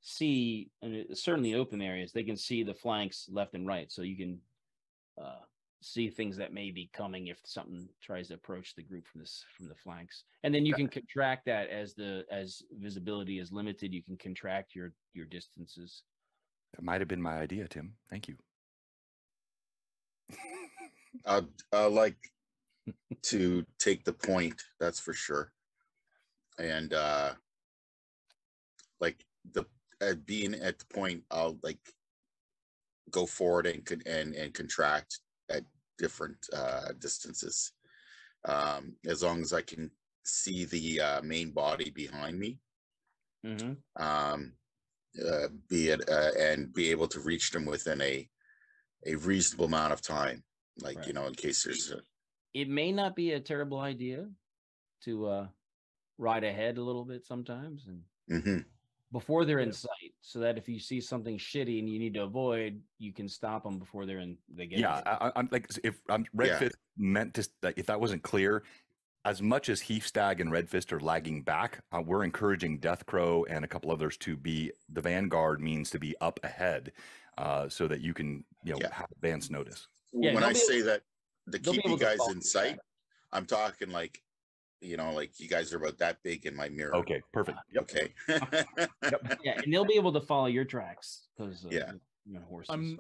see, and certainly open areas, they can see the flanks left and right. So you can see things that may be coming if something tries to approach the group from the flanks. And then you can contract that as visibility is limited. You can contract your distances. That might have been my idea, Tim. Thank you. I like to take the point, that's for sure. And like being at the point, I'll like go forward and contract at different distances, as long as I can see the main body behind me. Mm-hmm. And be able to reach them within a reasonable amount of time, like right. In case there's it may not be a terrible idea to ride ahead a little bit sometimes and before they're in sight, so that if you see something shitty and you need to avoid, you can stop them before they're in the game. I'm like, if Red Fist meant to, like, if that wasn't clear, as much as Heathstag and Red Fist are lagging back, we're encouraging Death Crow and a couple others to be the vanguard, means to be up ahead, so that you can have advance notice. When I say that to keep you guys in sight, I'm talking like, like you guys are about that big in my mirror. Okay, perfect. Yep. Okay. Yep. Yeah, and they'll be able to follow your tracks because horses.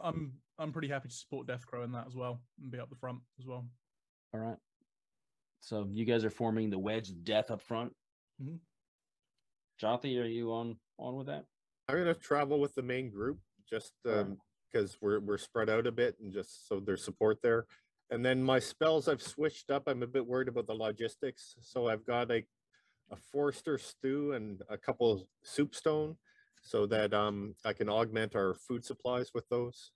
I'm pretty happy to support Death Crow in that as well and be up the front as well. All right. So you guys are forming the wedge of death up front. Mhm. Jothy, are you on with that? I'm gonna travel with the main group just because we're spread out a bit and just so there's support there. And then my spells I've switched up. I'm a bit worried about the logistics, so I've got a Forester stew and a couple soup stone, so that I can augment our food supplies with those.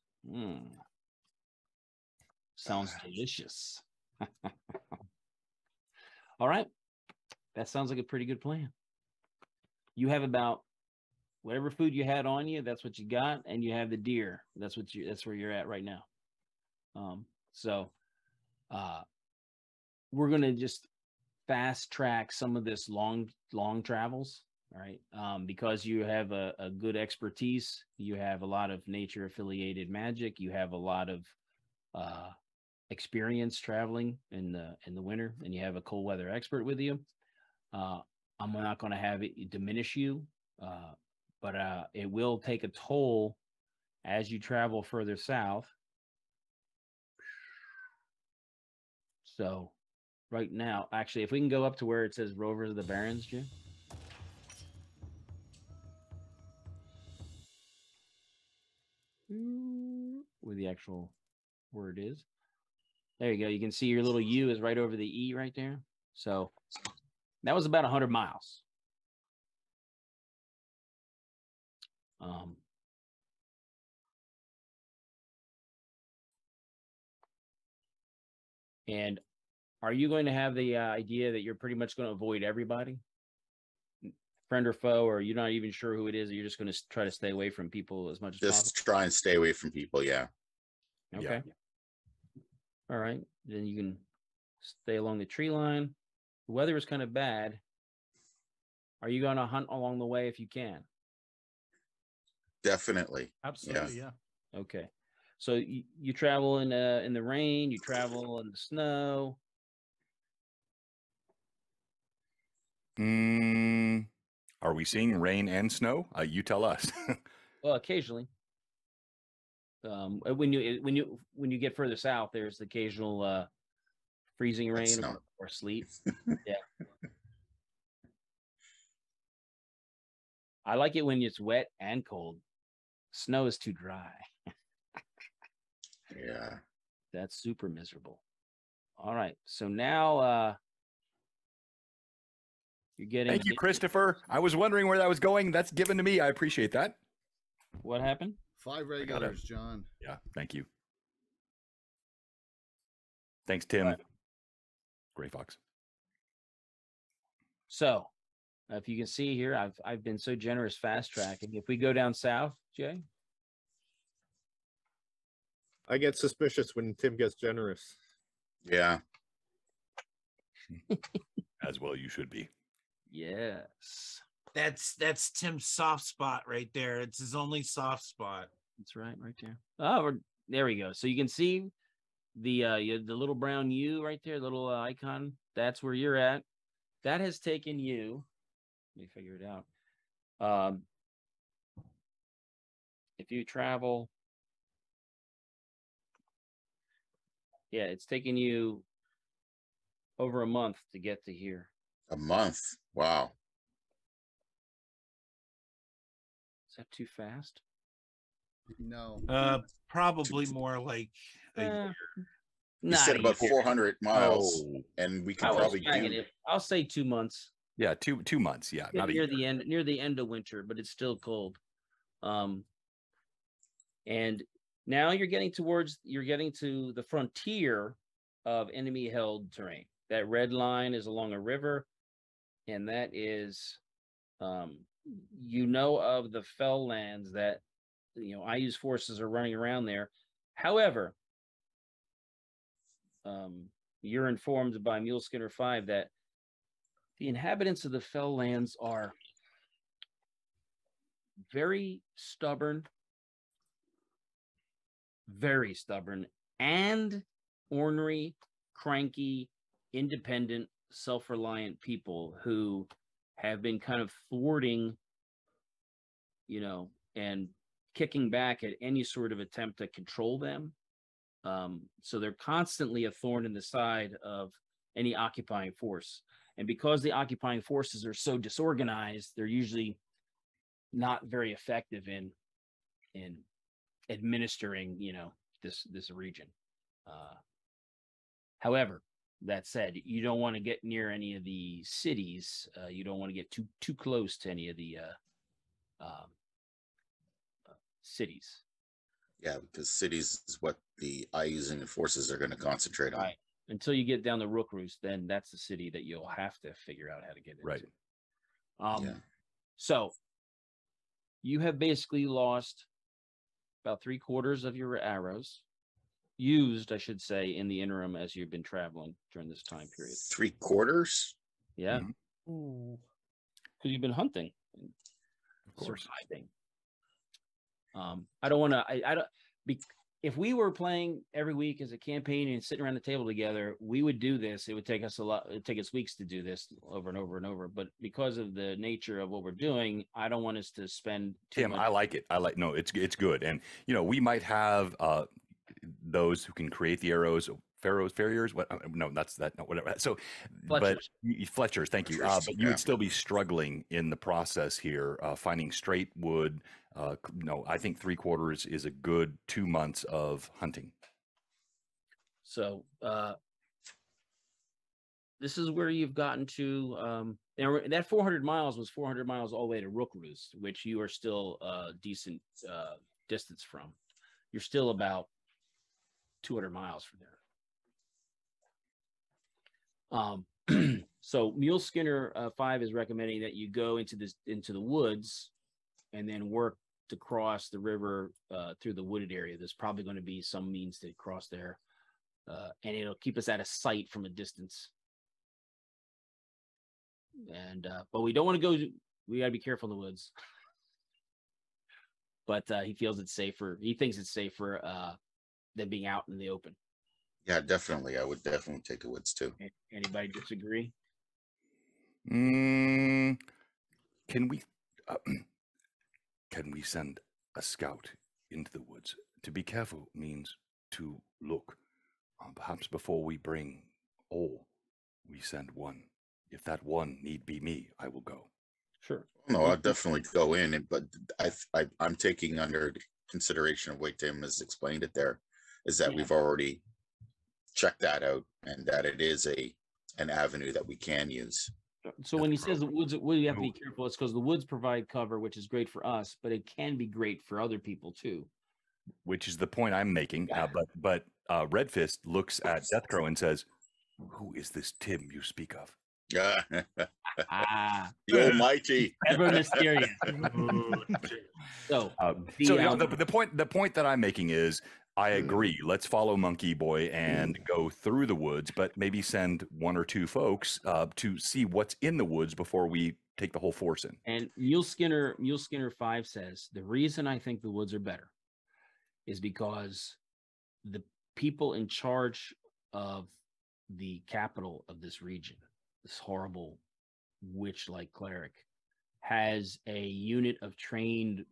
Sounds delicious. All right, that sounds like a pretty good plan. You have about whatever food you had on you, that's what you got, and you have the deer. That's where you're at right now. So we're gonna just fast track some of this long travels, all right? Because you have a good expertise, you have a lot of nature affiliated magic, you have a lot of experience traveling in the winter, and you have a cold weather expert with you. I'm not going to have it diminish you, but it will take a toll as you travel further south. So right now, actually, if we can go up to where it says Rovers of the Barrens, Jim. Where the actual word is. There you go. You can see your little U is right over the E right there. So that was about 100 miles. And are you going to have the idea that you're pretty much going to avoid everybody, friend or foe, or you're not even sure who it is? Or you're just going to try to stay away from people as much as possible? Just try and stay away from people. Yeah. Okay. Yeah. All right. Then you can stay along the tree line. The weather is kind of bad. Are you going to hunt along the way if you can? Definitely. Absolutely, yeah. Okay. So you travel in the rain, you travel in the snow. Are we seeing rain and snow? You tell us. Well, occasionally. When you get further south, there's the occasional freezing rain or sleet. Yeah. I like it when it's wet and cold. Snow is too dry. Yeah. That's super miserable. All right. So now you're getting. Thank you, Christopher. I was wondering where that was going. That's given to me. I appreciate that. What happened? 5 regulars, John. Yeah. Thank you. Thanks, Tim. Greyhawk. So, if you can see here, I've been so generous fast tracking. If we go down south, Jay, I get suspicious when Tim gets generous. Yeah. As well, you should be. Yes. That's Tim's soft spot right there. It's his only soft spot. That's right there. Oh, there we go. So you can see the little brown U right there, little icon. That's where you're at. That has taken you. Let me figure it out. If you travel, yeah, it's taken you over a month to get to here. A month. Wow. Is that too fast? No. Probably more like a year. You said about 400 miles, and we could probably do. I'll say 2 months. Yeah, 2 months. Yeah, not near the end of winter, but it's still cold. And now you're getting to the frontier of enemy held terrain. That red line is along a river, and that is, of the fell lands that IU's forces are running around there. However, you're informed by Mule Skinner 5 that the inhabitants of the fell lands are very stubborn, and ornery, cranky, independent, self-reliant people who have been kind of thwarting, and kicking back at any sort of attempt to control them. So they're constantly a thorn in the side of any occupying force. And because the occupying forces are so disorganized, they're usually not very effective in administering, this region. However, that said, you don't want to get near any of the cities. You don't want to get too close to any of the cities. Yeah, because cities is what the using forces are going to concentrate on. Right. Until you get down to Rook Roost, then that's the city that you'll have to figure out how to get into. Right. So you have basically lost about 3/4 of your arrows, used, I should say, in the interim as you've been traveling during this time period. 3/4? Yeah. Ooh. Because you've been hunting and Of course. surviving. I don't want to. I don't. If we were playing every week as a campaign and sitting around the table together, we would do this. It would take us a lot. It'd take us weeks to do this over and over and over. But because of the nature of what we're doing, I don't want us to spend too Tim, much. I like it. No, it's good. And we might have those who can create the arrows. Farriers. What? No, that's that. No, whatever. So, Fletchers. but Fletchers. Thank you. Fletchers, But you would still be struggling in the process here, finding straight wood. No, I think 3/4 is a good 2 months of hunting. So this is where you've gotten to. That 400 miles was 400 miles all the way to Rook Roost, which you are still a decent distance from. You're still about 200 miles from there. So Mule Skinner 5 is recommending that you go into the woods and then work to cross the river through the wooded area. There's probably going to be some means to cross there, and it'll keep us out of sight from a distance. And but we don't want to go. We got to be careful in the woods. But he feels it's safer. He thinks it's safer than being out in the open. Yeah, definitely. I would definitely take the woods too. Anybody disagree? Can we send a scout into the woods? To be careful means to look. Perhaps before we bring all, we send one. If that one need be me, I will go. Sure. No, I'll definitely go in, but I'm taking under consideration of what Tim has explained it there, is that we've already checked that out and that it is an avenue that we can use. So when he says the woods, you have to be careful. It's because the woods provide cover, which is great for us, but it can be great for other people too. Which is the point I'm making. But Red Fist looks at Deathcrow and says, "Who is this Tim you speak of?" The Almighty, ever mysterious. The point that I'm making is, I agree. Let's follow Monkey Boy and go through the woods, but maybe send 1 or 2 folks to see what's in the woods before we take the whole force in. And Mule Skinner 5 says the reason I think the woods are better is because the people in charge of the capital of this region, this horrible witch-like cleric, has a unit of trained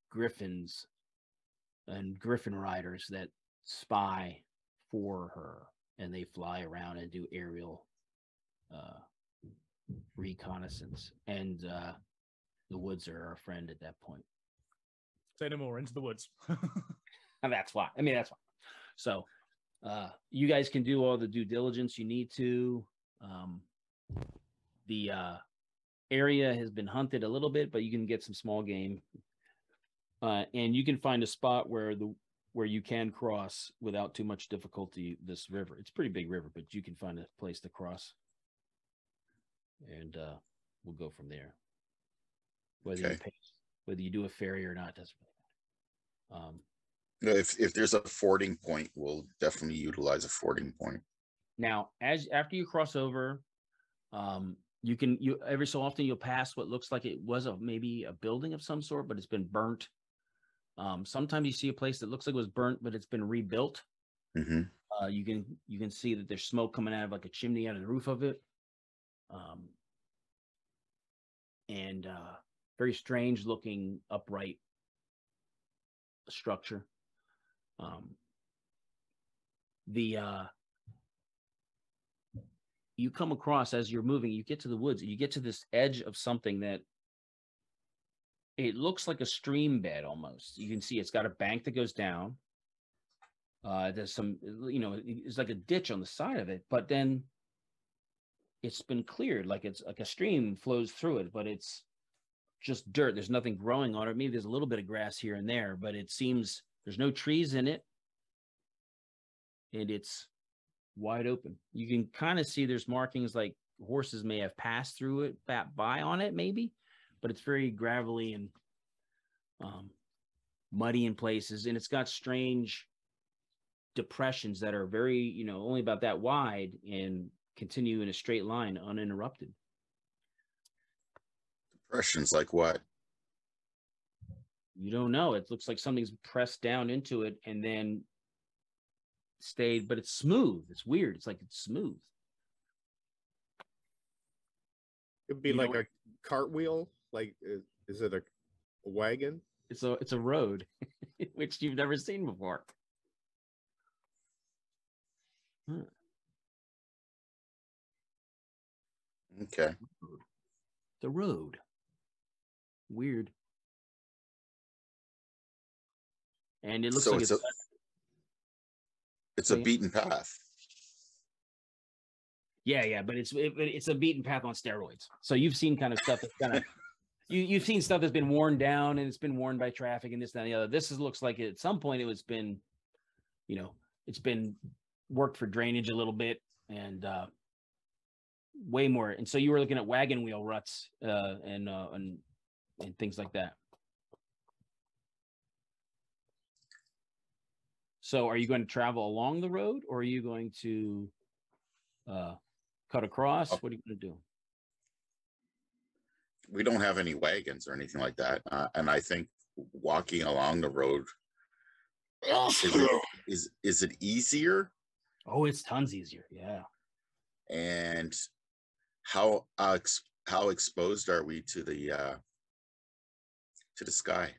griffins and griffin riders that spy for her, and they fly around and do aerial reconnaissance, and the woods are our friend at that point. Say no more. Into the woods. And that's why. So you guys can do all the due diligence you need to. The area has been hunted a little bit, but you can get some small game. And you can find a spot where you can cross without too much difficulty this river. It's a pretty big river, but you can find a place to cross. And we'll go from there. Whether you do a ferry or not doesn't really matter. If there's a fording point, we'll definitely utilize a fording point. Now, after you cross over, you every so often you'll pass what looks like it was maybe a building of some sort, but it's been burnt. Sometimes you see a place that looks like it was burnt, but it's been rebuilt. Mm-hmm. You can see that there's smoke coming out of like a chimney out of the roof of it. And very strange looking upright structure. you come across, as you're moving, you get to the woods, and you get to this edge of something that it looks like a stream bed almost. You can see it's got a bank that goes down. There's some, it's like a ditch on the side of it, but then it's been cleared, like it's like a stream flows through it, but it's just dirt. There's nothing growing on it. Maybe there's a little bit of grass here and there, but it seems there's no trees in it, and it's wide open. You can kind of see there's markings like horses may have passed through it, by on it maybe, but it's very gravelly and muddy in places, and it's got strange depressions that are very, only about that wide and continue in a straight line uninterrupted. Depressions like what? You don't know. It looks like something's pressed down into it and then stayed, but it's smooth. It's weird. It's like it's smooth. It'd be like a cartwheel. Like, is it a wagon? It's a road, which you've never seen before. Okay. The road. Weird. And it looks So like it's a beaten path. Yeah, but it's a beaten path on steroids. So you've seen kind of stuff that's kind of you've seen stuff that's been worn down and it's been worn by traffic and this, that, and the other. This looks like at some point it's been worked for drainage a little bit and way more. And so you were looking at wagon wheel ruts and things like that. So are you going to travel along the road, or are you going to cut across? What are you going to do? We don't have any wagons or anything like that. And I think walking along the road, is it easier? Oh, it's tons easier. Yeah. And how exposed are we to the sky?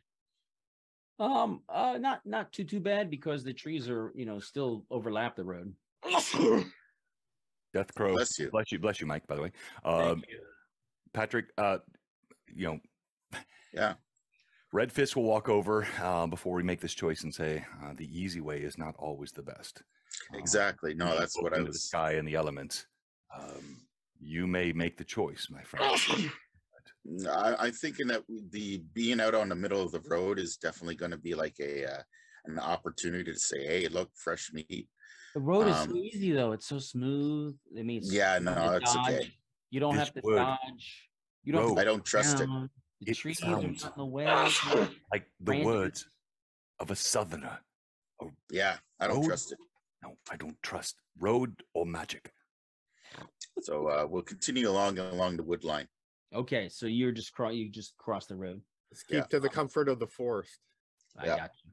Not too bad, because the trees are, still overlap the road. Death Crow. Bless you. Bless you, Mike, by the way. Thank you. Patrick, Yeah. Red Fist will walk over before we make this choice and say the easy way is not always the best. Exactly. No, that's what I was. The sky and the elements. You may make the choice, my friend. I'm thinking that the being out on the middle of the road is definitely going to be like an opportunity to say, "Hey, look, fresh meat." The road is so easy, though. It's so smooth. I mean, it's okay. You don't have to dodge. You don't. I don't trust it. The trees are not in the way. Like the words of a southerner. Yeah, I don't trust it. No, I don't trust road or magic. So we'll continue along the wood line. Okay, so you just cross the road. Let's keep to the comfort of the forest. I got you.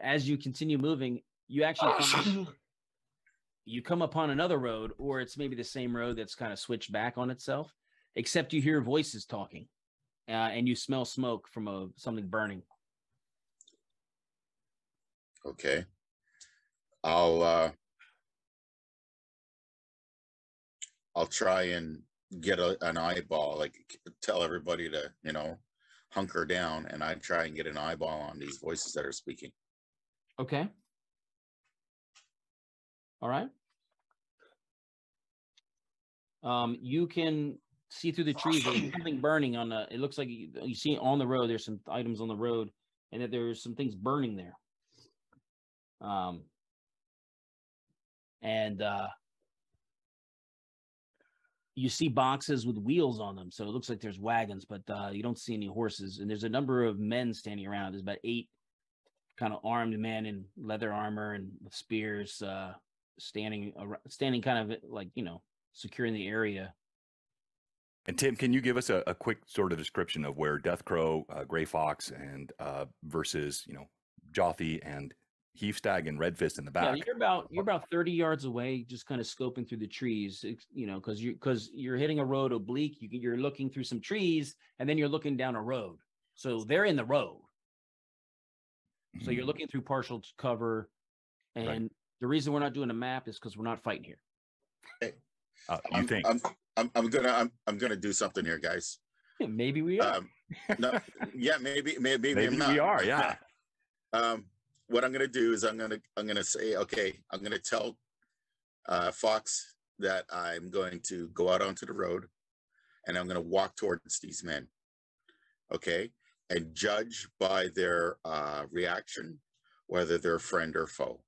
As you continue moving, you actually you come upon another road, or it's maybe the same road that's kind of switched back on itself, except you hear voices talking, and you smell smoke from something burning. Okay. I'll try and get an eyeball, like tell everybody to, hunker down, and I try and get an eyeball on these voices that are speaking. Okay. All right. You can see through the trees. There's something burning on it looks like you see on the road. There's some items on the road, and that there's some things burning there. You see boxes with wheels on them, so it looks like there's wagons, but you don't see any horses. And there's a number of men standing around. There's about 8 kind of armed men in leather armor and with spears, standing kind of like, securing the area. And Tim, can you give us a quick sort of description of where Death Crow, Grey Fox, and versus Jothy and Heathstag and Red Fist in the back? Yeah, you're about 30 yards away, just kind of scoping through the trees, because you're hitting a road oblique. You're looking through some trees, and then you're looking down a road. So they're in the road. So you're looking through partial cover, and The reason we're not doing a map is because we're not fighting here. You think? I'm gonna do something here, guys. Maybe we are. No, yeah, maybe Maybe I'm not. we are. Yeah. What I'm gonna do is I'm gonna say, okay, I'm gonna tell Fox that I'm going to go out onto the road and I'm gonna walk towards these men. Okay, and judge by their reaction whether they're friend or foe.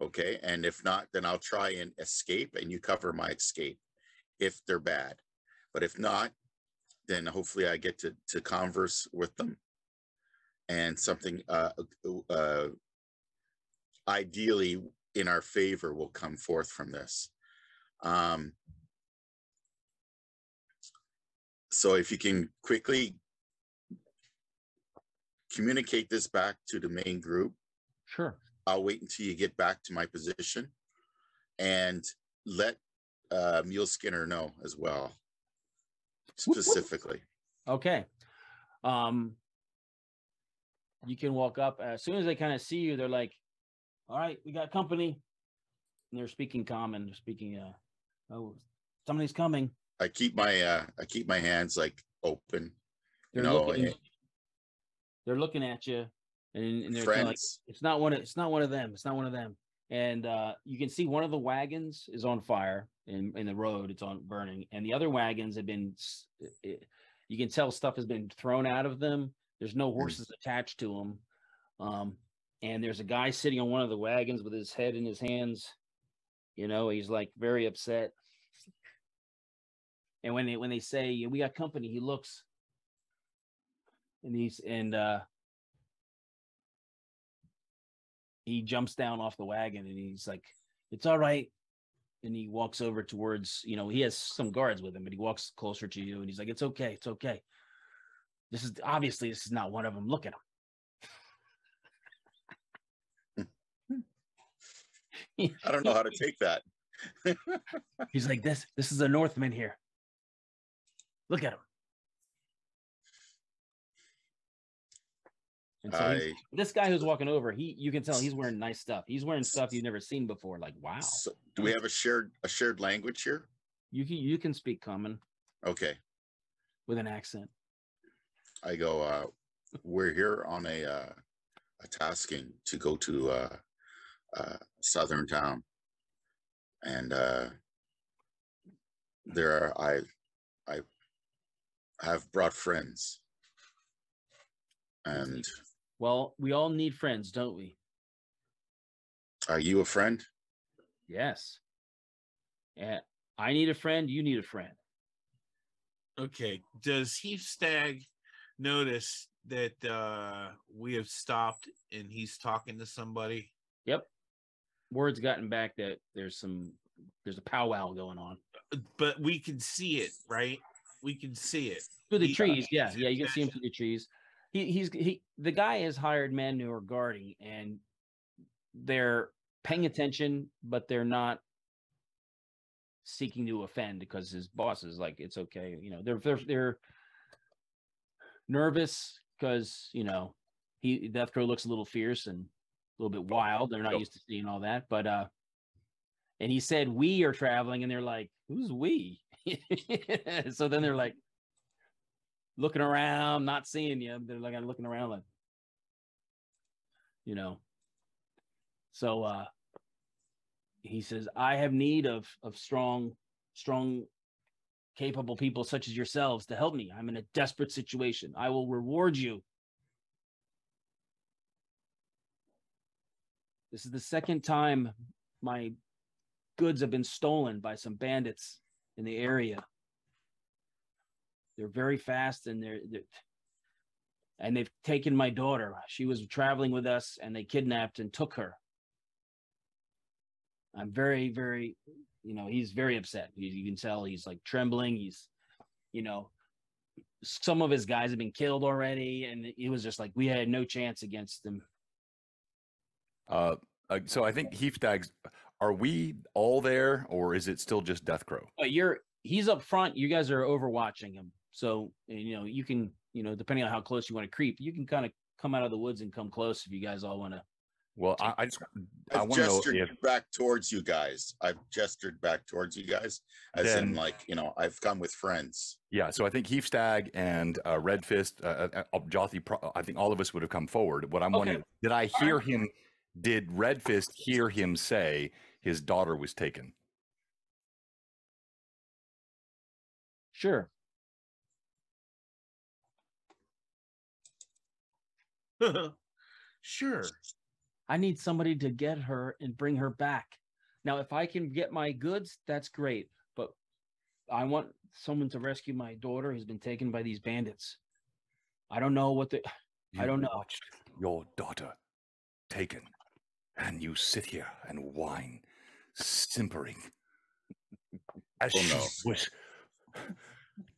Okay, and if not, then I'll try and escape and you cover my escape if they're bad. But if not, then hopefully I get to converse with them and something ideally in our favor will come forth from this. So if you can quickly communicate this back to the main group. Sure. I'll wait until you get back to my position and let Mule Skinner know as well, specifically. Okay. You can walk up as soon as they kind of see you. They're like, "All right, we got company." And they're speaking common. They're speaking. Oh, somebody's coming. I keep my hands like open. They're looking. They're looking at you, and they're kind of like, "It's not one of them. It's not one of them." And you can see one of the wagons is on fire in the road. It's on burning, and the other wagons have been. You can tell stuff has been thrown out of them. There's no horses attached to them, and there's a guy sitting on one of the wagons with his head in his hands. You know, he's like very upset. And when they say we got company, he looks, and he jumps down off the wagon, and he's like, "It's all right." And he walks over towards, he has some guards with him, but he walks closer to you, and he's like, "It's okay, it's okay. This is not one of them. Look at him." I don't know how to take that. He's like, this is a Northman here. Look at him. And so this guy who's walking over, you can tell he's wearing nice stuff. He's wearing stuff you've never seen before. Like, wow. So do we have a shared language here? You can speak common. Okay. With an accent. I go, we're here on a tasking to go to a southern town. And I have brought friends. And well, we all need friends, don't we? Are you a friend? Yes. Yeah. I need a friend, you need a friend. Okay. Does Heath Stag notice that we have stopped and he's talking to somebody? Yep. Word's gotten back that there's a powwow going on. But we can see it, right? We can see it. Through the trees, yeah, you can see him through the trees. The guy has hired men who are guarding, and they're paying attention, but they're not seeking to offend because his boss is like, it's okay. They're nervous because Death Crow looks a little fierce and a little bit wild. They're not used to seeing all that, but and he said we are traveling, and they're like, who's we? So then they're like looking around, not seeing you. They're like looking around like, So he says, I have need of strong, capable people such as yourselves to help me. I'm in a desperate situation. I will reward you. This is the second time my goods have been stolen by some bandits in the area. They're very fast, and they've taken my daughter. She was traveling with us, and they kidnapped and took her. I'm very, very, he's very upset. You can tell he's like trembling. He's, some of his guys have been killed already, and he was just like, we had no chance against them. So I think Heath Stags, are we all there, or is it still just Death Crow? He's up front. You guys are overwatching him. So, you can, depending on how close you want to creep, you can kind of come out of the woods and come close if you guys all want to Well, I I've want to know gestured if back towards you guys. I've gestured back towards you guys, as then, in, like, I've come with friends. yeah. So I think Heafstag and Red Fist, Jothi, I think all of us would have come forward. What I'm wondering, did I hear him? Did Red Fist hear him say his daughter was taken? Sure. Sure. I need somebody to get her and bring her back. Now, if I can get my goods, that's great. But I want someone to rescue my daughter who's been taken by these bandits. I don't know what I don't know. Watched your daughter taken, and you sit here and whine, simpering, as she was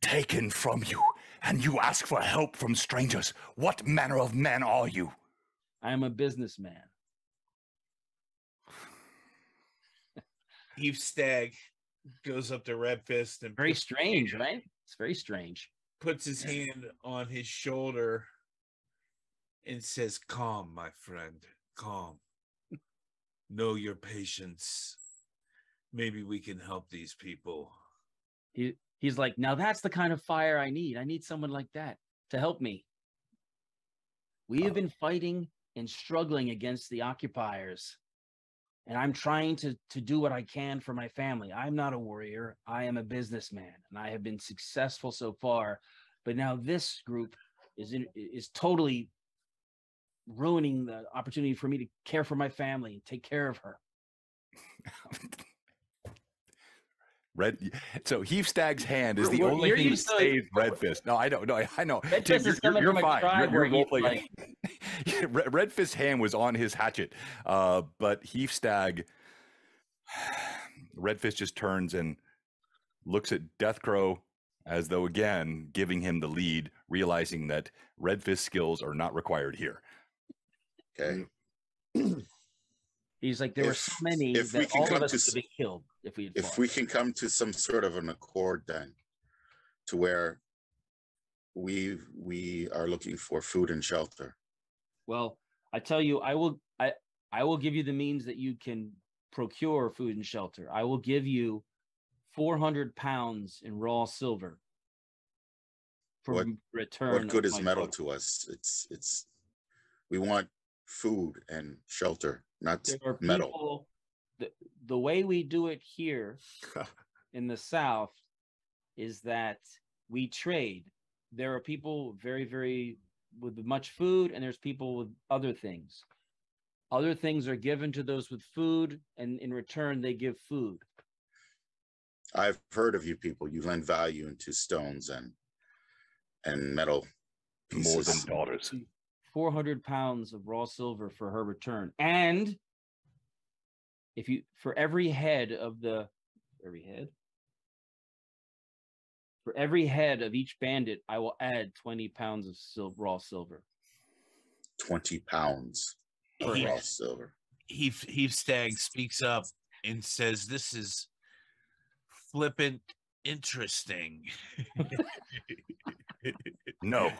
taken from you, and you ask for help from strangers. What manner of man are you? I am a businessman. Heafstag goes up to Red Fist and Very strange, right? It's very strange. Puts his hand on his shoulder and says, "Calm, my friend, calm. Know your patience. Maybe we can help these people." He's like, now that's the kind of fire I need. I need someone like that to help me. We have been fighting and struggling against the occupiers, and I'm trying to do what I can for my family. I'm not a warrior. I am a businessman, and I have been successful so far. But now this group is totally ruining the opportunity for me to care for my family and take care of her. So Heafstag's hand is the only thing that saves Red Fist. No, I don't. No, I know. Tim, you're fine. You're role playing. Red Fist's hand was on his hatchet, but Heafstag, Red Fist just turns and looks at Deathcrow as though again giving him the lead, realizing that Red Fist skills are not required here. Okay. He's like, there were so many that all of us could be killed if we had fought. If we can come to some sort of an accord, then, to where we are looking for food and shelter. Well, I tell you, I will give you the means that you can procure food and shelter. I will give you 400 pounds in raw silver for return. What good is metal to us? It's we want food and shelter, not metal. The way we do it here in the South is that we trade. There are people very, very with much food, and there's people with other things. Other things are given to those with food, and in return, they give food. I've heard of you people. You lend value into stones and metal pieces. More than daughters. 400 pounds of raw silver for her return. And if you, for every head of each bandit, I will add 20 pounds of raw silver. 20 pounds of raw silver. Heafstag speaks up and says, "This is flippant interesting." No, I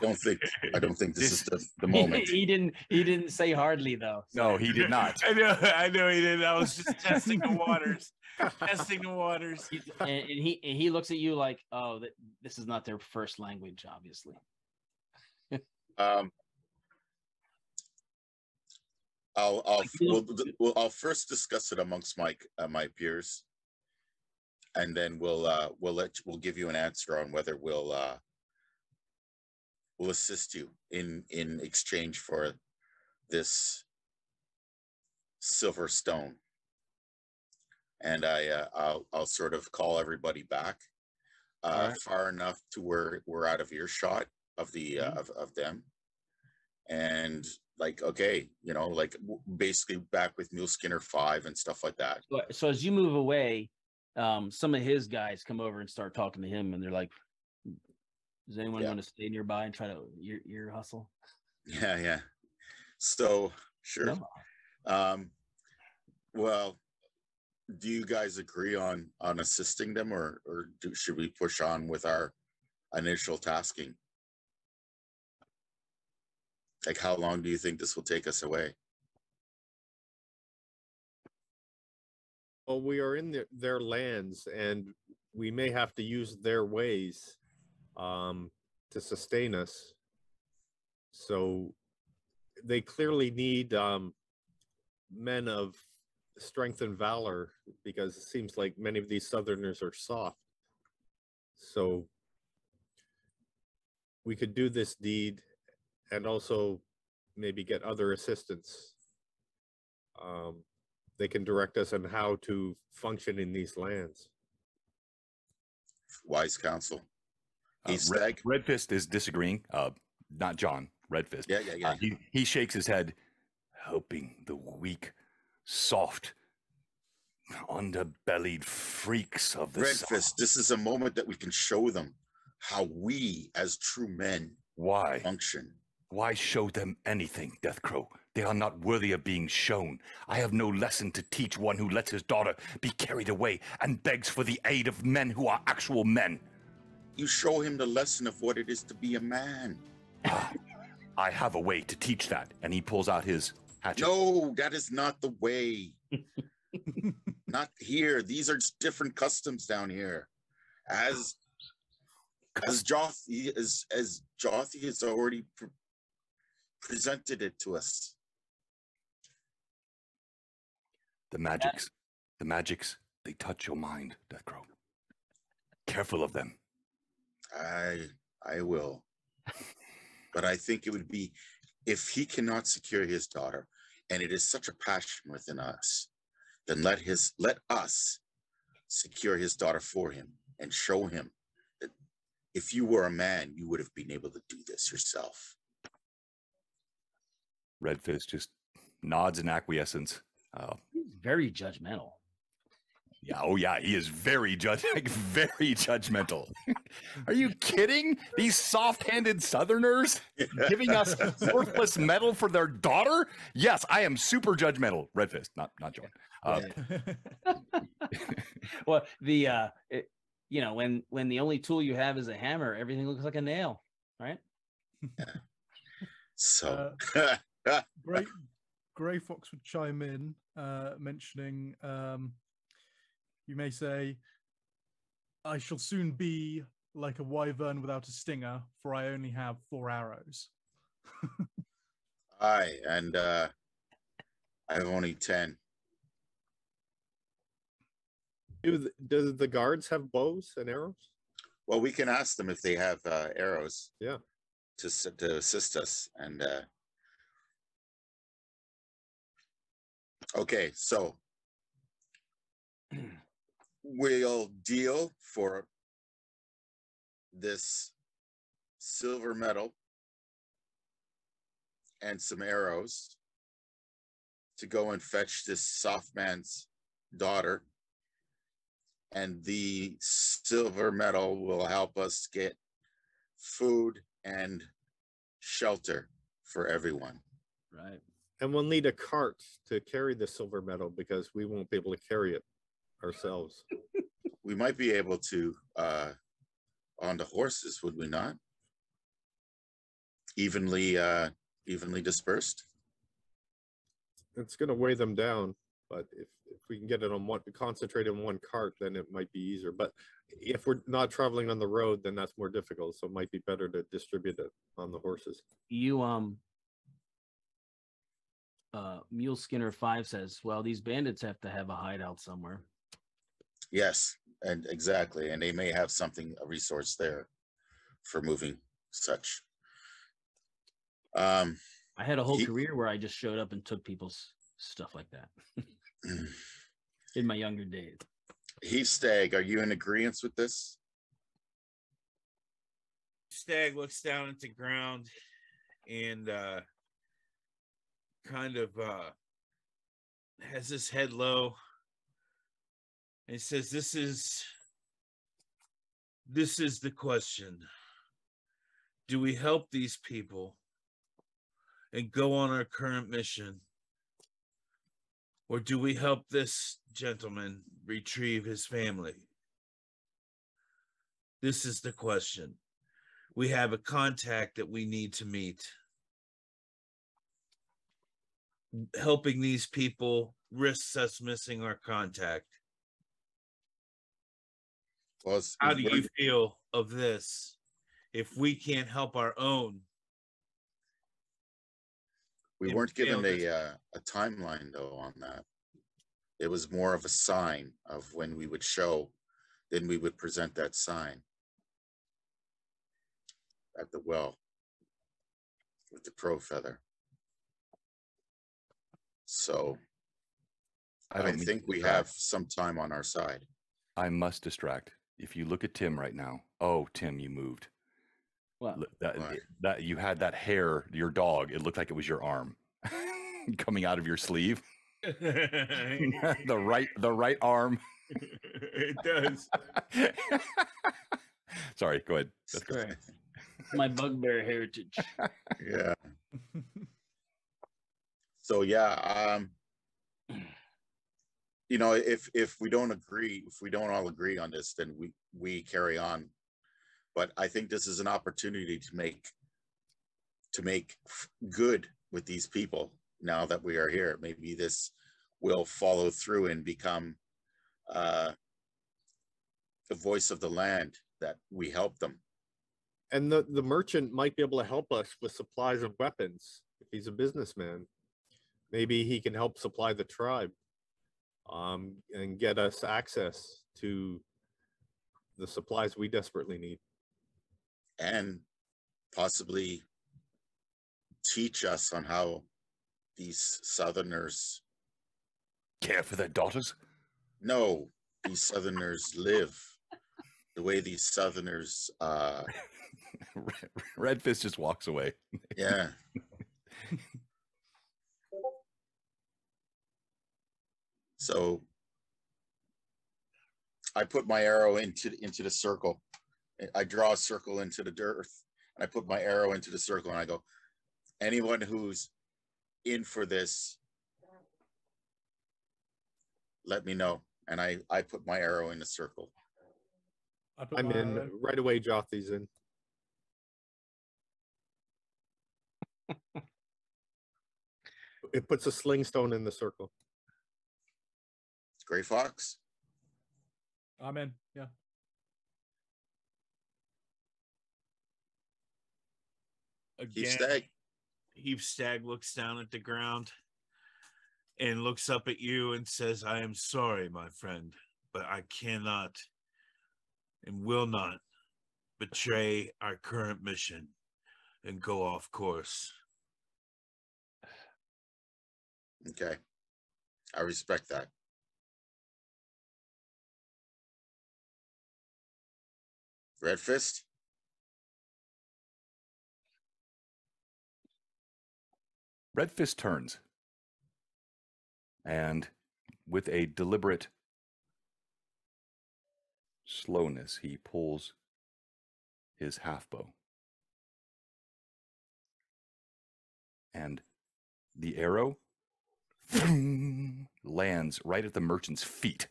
don't think this is the moment. He didn't say hardly though. So. No, he did not. I know he didn't. I was just testing the waters. Testing the waters. And he looks at you like, oh, this is not their first language, obviously. I'll first discuss it amongst my peers, and then we'll give you an answer on whether we'll assist you in exchange for this silver stone. And I'll sort of call everybody back far enough to where we're out of earshot of the of them, and like, okay, like basically back with Mule Skinner 5 and stuff like that. So as you move away, some of his guys come over and start talking to him, and they're like, does anyone want to stay nearby and try to ear hustle? Yeah. So sure. No. Well, do you guys agree on assisting them, or should we push on with our initial tasking? Like, how long do you think this will take us away? Well, we are in their lands, and we may have to use their ways to sustain us. So they clearly need men of strength and valor, because it seems like many of these Southerners are soft. So we could do this deed and also maybe get other assistance. They can direct us on how to function in these lands. Wise counsel. Red Fist is disagreeing. Not John. Red Fist. Yeah. He shakes his head, helping the weak, soft, underbellied freaks of the Red South. Fist, this is a moment that we can show them how we, as true men, function. Why show them anything, Deathcrow? They are not worthy of being shown. I have no lesson to teach one who lets his daughter be carried away and begs for the aid of men who are actual men. You show him the lesson of what it is to be a man. I have a way to teach that. And he pulls out his hatchet. No, that is not the way. Not here. These are different customs down here. As Jothi has already presented it to us. The magics, they touch your mind, Deathcrow. Careful of them. I will. But I think it would be, if he cannot secure his daughter, and it is such a passion within us, then let us secure his daughter for him and show him that if you were a man, you would have been able to do this yourself. Red Fist just nods in acquiescence. He's very judgmental. Yeah, oh yeah, he is very judgmental. Are you kidding? These soft-handed Southerners giving us worthless metal for their daughter? Yes, I am super judgmental. Red Fist, not John. Well, when the only tool you have is a hammer, everything looks like a nail, right? So Greyhawk would chime in, mentioning, you may say, I shall soon be like a wyvern without a stinger, for I only have 4 arrows. Aye, and I have only 10. Do the guards have bows and arrows? Well, we can ask them if they have arrows. Yeah. To assist us. And okay, so we'll deal for this silver medal and some arrows to go and fetch this soft man's daughter. And the silver medal will help us get food and shelter for everyone. Right. And we'll need a cart to carry the silver medal, because we won't be able to carry it ourselves. We might be able to on the horses, would we not? Evenly dispersed. It's going to weigh them down, but if we can get it on concentrate in one cart, then it might be easier. But if we're not traveling on the road, then that's more difficult. So it might be better to distribute it on the horses. Mule Skinner 5 says, well, these bandits have to have a hideout somewhere. Yes, and exactly. And they may have a resource there for moving such. I had a whole career where I just showed up and took people's stuff like that in my younger days. Heath Stag, are you in agreement with this? Stag looks down at the ground and kind of has his head low, and he says, this is the question. Do we help these people and go on our current mission, or do we help this gentleman retrieve his family? This is the question. We have a contact that we need to meet. Helping these people risks us missing our contact. Well, How do you feel of this? If we can't help our own, we and weren't given fail a timeline though on that. It was more of a sign of when we would show, then we would present that sign at the well with the crow feather. So I think we have some time on our side. I must distract. If you look at Tim right now, oh, Tim, you moved. What? That you had that hair, your dog. It looked like it was your arm coming out of your sleeve. the right arm. It does. Sorry, go ahead. Right. My bugbear heritage. Yeah. So yeah, you know, if we don't all agree on this, then we carry on. But I think this is an opportunity to make good with these people now that we are here. Maybe this will follow through and become the voice of the land, that we help them. And the merchant might be able to help us with supplies of weapons if he's a businessman. Maybe he can help supply the tribe, and get us access to the supplies we desperately need. And possibly teach us on how these Southerners care for their daughters. No, these Southerners live. The way these Southerners Red Fist just walks away. Yeah. So I put my arrow into the circle. I draw a circle into the dirt, and I put my arrow into the circle, and I go, anyone who's in for this, let me know. And I put my arrow in the circle. I'm in right away. Jothy's in. It puts a sling stone in the circle. Gray Fox? I'm in, yeah. Again, Heave Stag looks down at the ground and looks up at you and says, I am sorry, my friend, but I cannot and will not betray our current mission and go off course. Okay. I respect that. Red Fist? Red Fist turns, and with a deliberate slowness, he pulls his half bow. And the arrow lands right at the merchant's feet,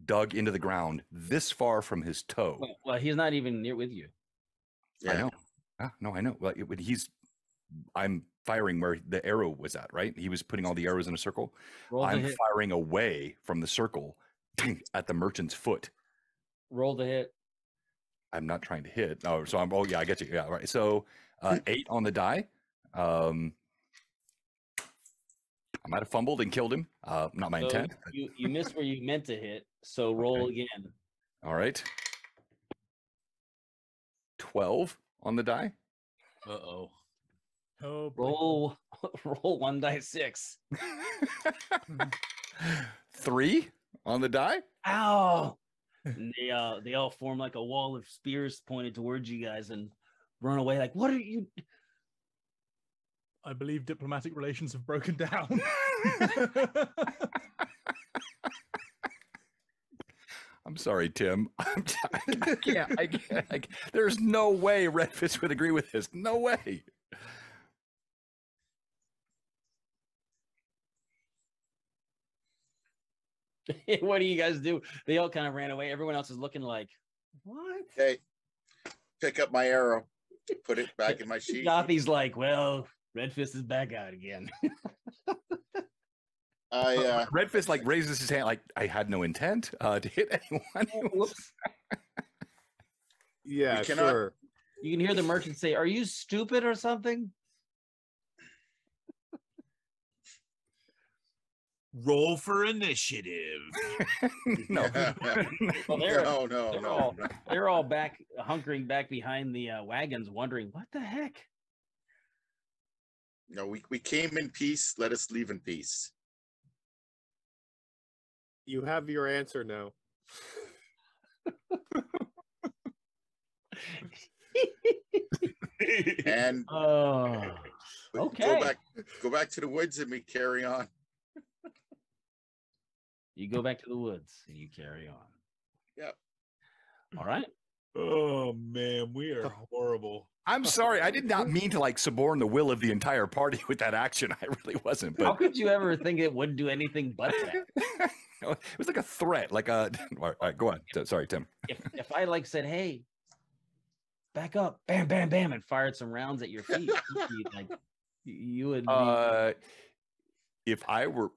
dug into the ground this far from his toe. Well, he's not even near with you. Yeah. I know. No, I know. Well, I'm firing where the arrow was at, right? He was putting all the arrows in a circle. I'm firing away from the circle at the merchant's foot. Roll the hit. I'm not trying to hit. Oh, so oh yeah, I get you. Yeah, right. So 8 on the die. I might have fumbled and killed him. Not my intent. You missed where you meant to hit, so roll again. All right. 12 on the die. Uh-oh. Oh, roll 1d6. 3 on the die. Ow! And they all form like a wall of spears pointed towards you guys and run away. Like, what are you? I believe diplomatic relations have broken down. I'm sorry, Tim. I can't. There's no way Red Fist would agree with this. No way. What do you guys do? They all kind of ran away. Everyone else is looking like, what? Okay. Pick up my arrow. Put it back in my sheath. Gothy's like, well, Red Fist is back out again. Red Fist like raises his hand like, I had no intent to hit anyone. Yeah, We cannot- sure. You can hear the merchant say, "Are you stupid or something?" Roll for initiative. No. Well, they're no. they're all back, hunkering back behind the wagons, wondering what the heck. No, we came in peace. Let us leave in peace. You have your answer now. And Oh, okay. Go back to the woods and we carry on. You go back to the woods and you carry on. Yep. All right. Oh man, we are horrible. I'm sorry. I did not mean to like suborn the will of the entire party with that action. I really wasn't. How But could you ever think it wouldn't do anything but that? it was like a threat. Like a. All right, go on. Sorry, Tim. If I like said, "Hey, back up," bam, bam, bam, and fired some rounds at your feet, like you would. If I were.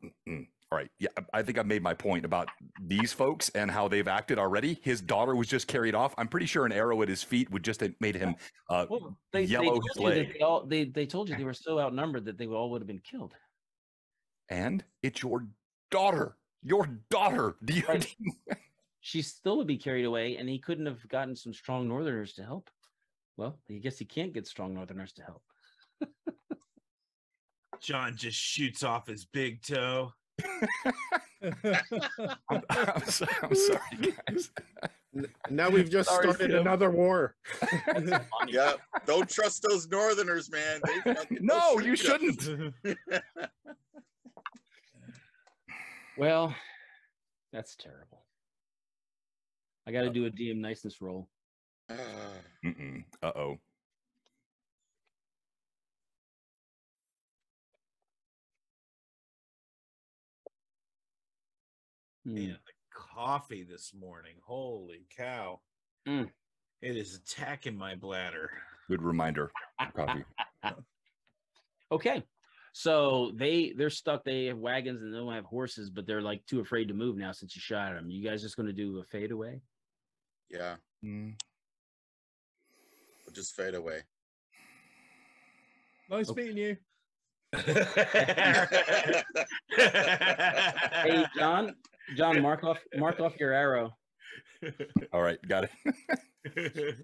All right. Yeah, I think I made my point about these folks and how they've acted already. His daughter was just carried off. I'm pretty sure an arrow at his feet would just have made him yellow his leg. They told you they were so outnumbered that they all would have been killed. And it's your daughter. Your daughter. Do you? Right. She still would be carried away, and he couldn't have gotten some strong Northerners to help. Well, I guess he can't get strong Northerners to help. John just shoots off his big toe. I'm sorry, guys. Now we've just started another war. Yeah, don't trust those Northerners, man. No, you shouldn't. Well, that's terrible. I got to do a DM niceness roll. Uh-oh. Man, the coffee this morning. Holy cow. Mm. It is attacking my bladder. Good reminder. Coffee. Okay. So they're stuck. They have wagons and they don't have horses, but they're like too afraid to move now since you shot at them. You guys just going to do a fade away? Yeah. We'll just fade away. Nice meeting you. Hey, John, mark off your arrow. All right, got it.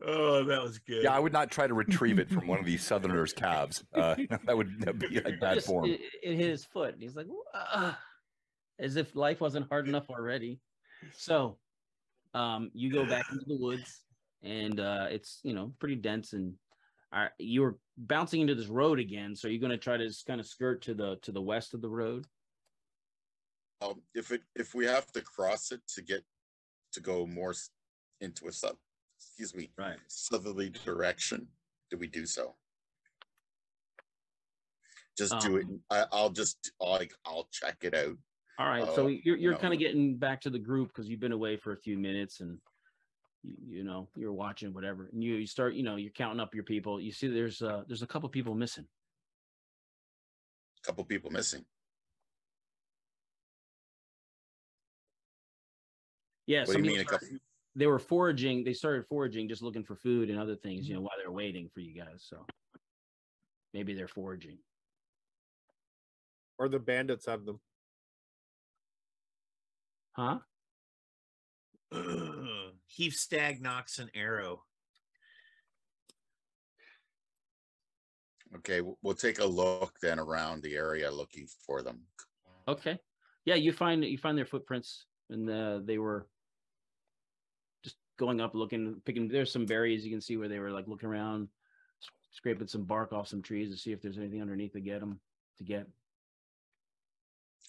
Oh, that was good. Yeah, I would not try to retrieve it from one of these Southerners' calves. That would be like bad form. It hit his foot. And he's like, as if life wasn't hard enough already. So, you go back into the woods, and it's pretty dense, and you're bouncing into this road again. So you're going to try to just kind of skirt to the west of the road. If we have to cross it to go more into a southerly direction, do we do so? Just do it. I'll check it out. All right. So you're kind of getting back to the group because you've been away for a few minutes, and you're watching whatever, and you start you're counting up your people. You see there's a couple people missing. Couple people missing. Yeah. What do you mean a couple? They were foraging. They started foraging, just looking for food and other things, while they're waiting for you guys. So maybe they're foraging. Or the bandits have them. Huh? Heave Stag knocks an arrow. Okay, we'll take a look then around the area looking for them. Okay. Yeah, you find their footprints, and they were just going up, looking, picking. There's some berries you can see where they were like looking around, scraping some bark off some trees to see if there's anything underneath to get.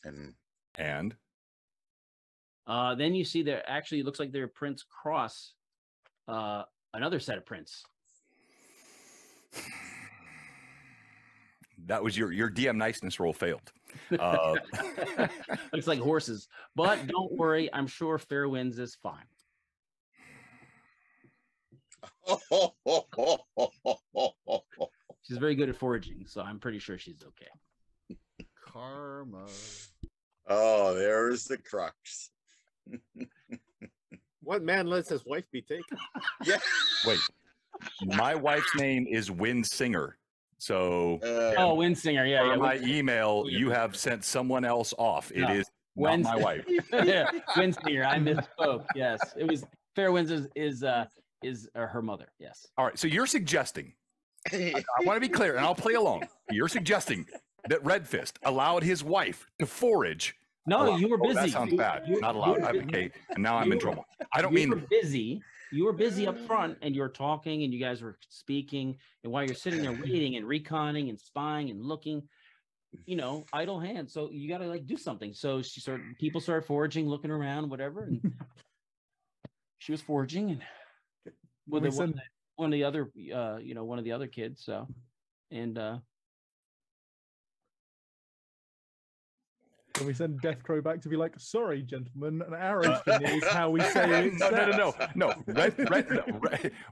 And then you see there actually looks like their prints cross another set of prints. that was your DM niceness roll failed. Looks like horses, but don't worry. I'm sure Fairwinds is fine. She's very good at foraging, so I'm pretty sure she's okay. Karma. Oh, there's the crux. What man lets his wife be taken? Yeah. Wait, my wife's name is Wind Singer. So Oh, Wind Singer. Yeah, per yeah. my email, you have sent someone else off. It is not my wife. Wind Singer. I misspoke. Yes, it was Fair Winds is her mother. Yes. All right. So you're suggesting, I want to be clear, and I'll play along. You're suggesting that Red Fist allowed his wife to forage. No, you were busy. That sounds bad. Not allowed. Okay. And now I'm in trouble. I don't mean. You were busy. You were busy up front, and you were talking, and you guys were speaking. And while you're sitting there waiting and reconning and spying and looking, idle hands. So you got to like do something. So people started foraging, looking around, whatever, and she was foraging, and one of the other, one of the other kids. So, and Can we send Death Crow back to be like, sorry, gentlemen, an arrow for me is how we say it. No.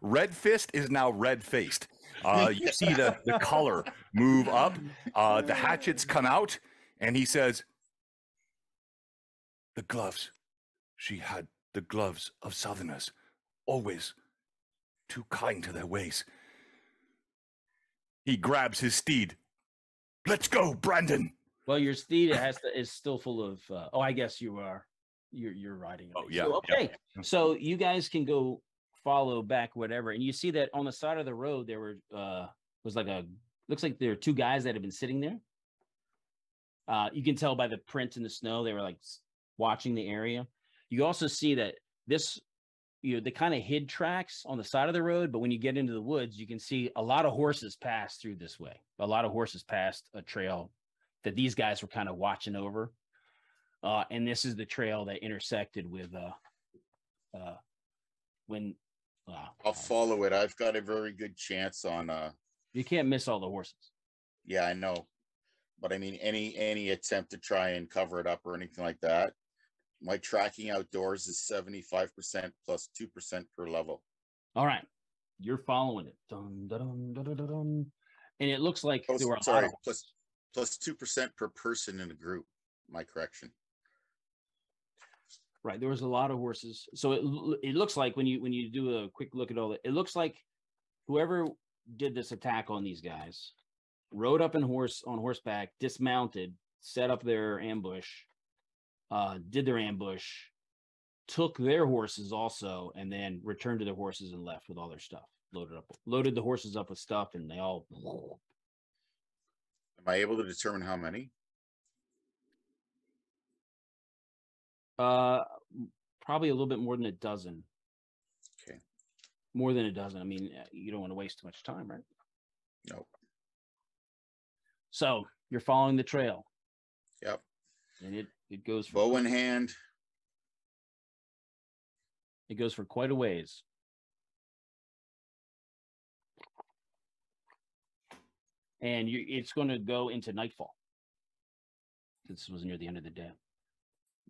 Red Fist is now red-faced. You see the color move up. The hatchets come out, and he says, the gloves. She had the gloves of Southerners, always too kind to their ways. He grabs his steed. Let's go, Brandon. Well, your steed is still full of. I guess you are. You're riding. Oh yeah. So, okay. Yeah. So you guys can go follow back, whatever, and you see that on the side of the road there looks like there are two guys that have been sitting there. You can tell by the print in the snow they were like watching the area. You also see that they kind of hid tracks on the side of the road, but when you get into the woods, you can see a lot of horses pass through this way. A lot of horses passed a trail that these guys were kind of watching over. And this is the trail that intersected with I'll follow it. I've got a very good chance on you can't miss all the horses. Yeah, I know. But I mean any attempt to try and cover it up or anything like that. My tracking outdoors is 75% plus 2% per level. All right. You're following it. Dun, dun, dun, dun, dun, dun. And it looks like plus 2% per person in a group. My correction. Right. There was a lot of horses. So it looks like when you do a quick look at all that, it looks like whoever did this attack on these guys rode up on horseback, dismounted, set up their ambush, did their ambush, took their horses also, and then returned to their horses and left with all their stuff loaded the horses up with stuff, and they all. Am I able to determine how many? Probably a little bit more than a dozen. Okay. More than a dozen. I mean, you don't want to waste too much time, right? Nope. So you're following the trail. Yep. And it goes for bow in hand. It goes for quite a ways. And it's going to go into nightfall. This was near the end of the day.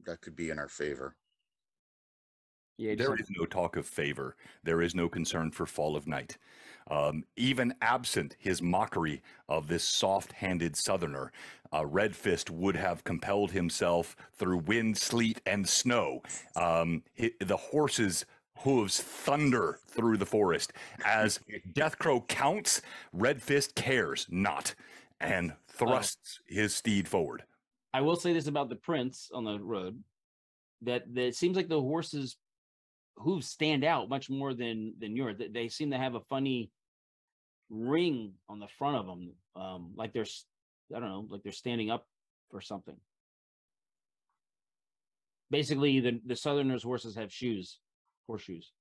That could be in our favor. Yeah, there is no talk of favor. There is no concern for fall of night. Even absent his mockery of this soft-handed Southerner, Red Fist would have compelled himself through wind, sleet, and snow. The horses' hooves thunder through the forest. As Death Crow counts, Red Fist cares not and thrusts his steed forward. I will say this about the prints on the road, that it seems like the horses' hooves stand out much more than yours. They seem to have a funny ring on the front of them, like they're, I don't know, like they're standing up or something. Basically, the Southerners' horses have horseshoes.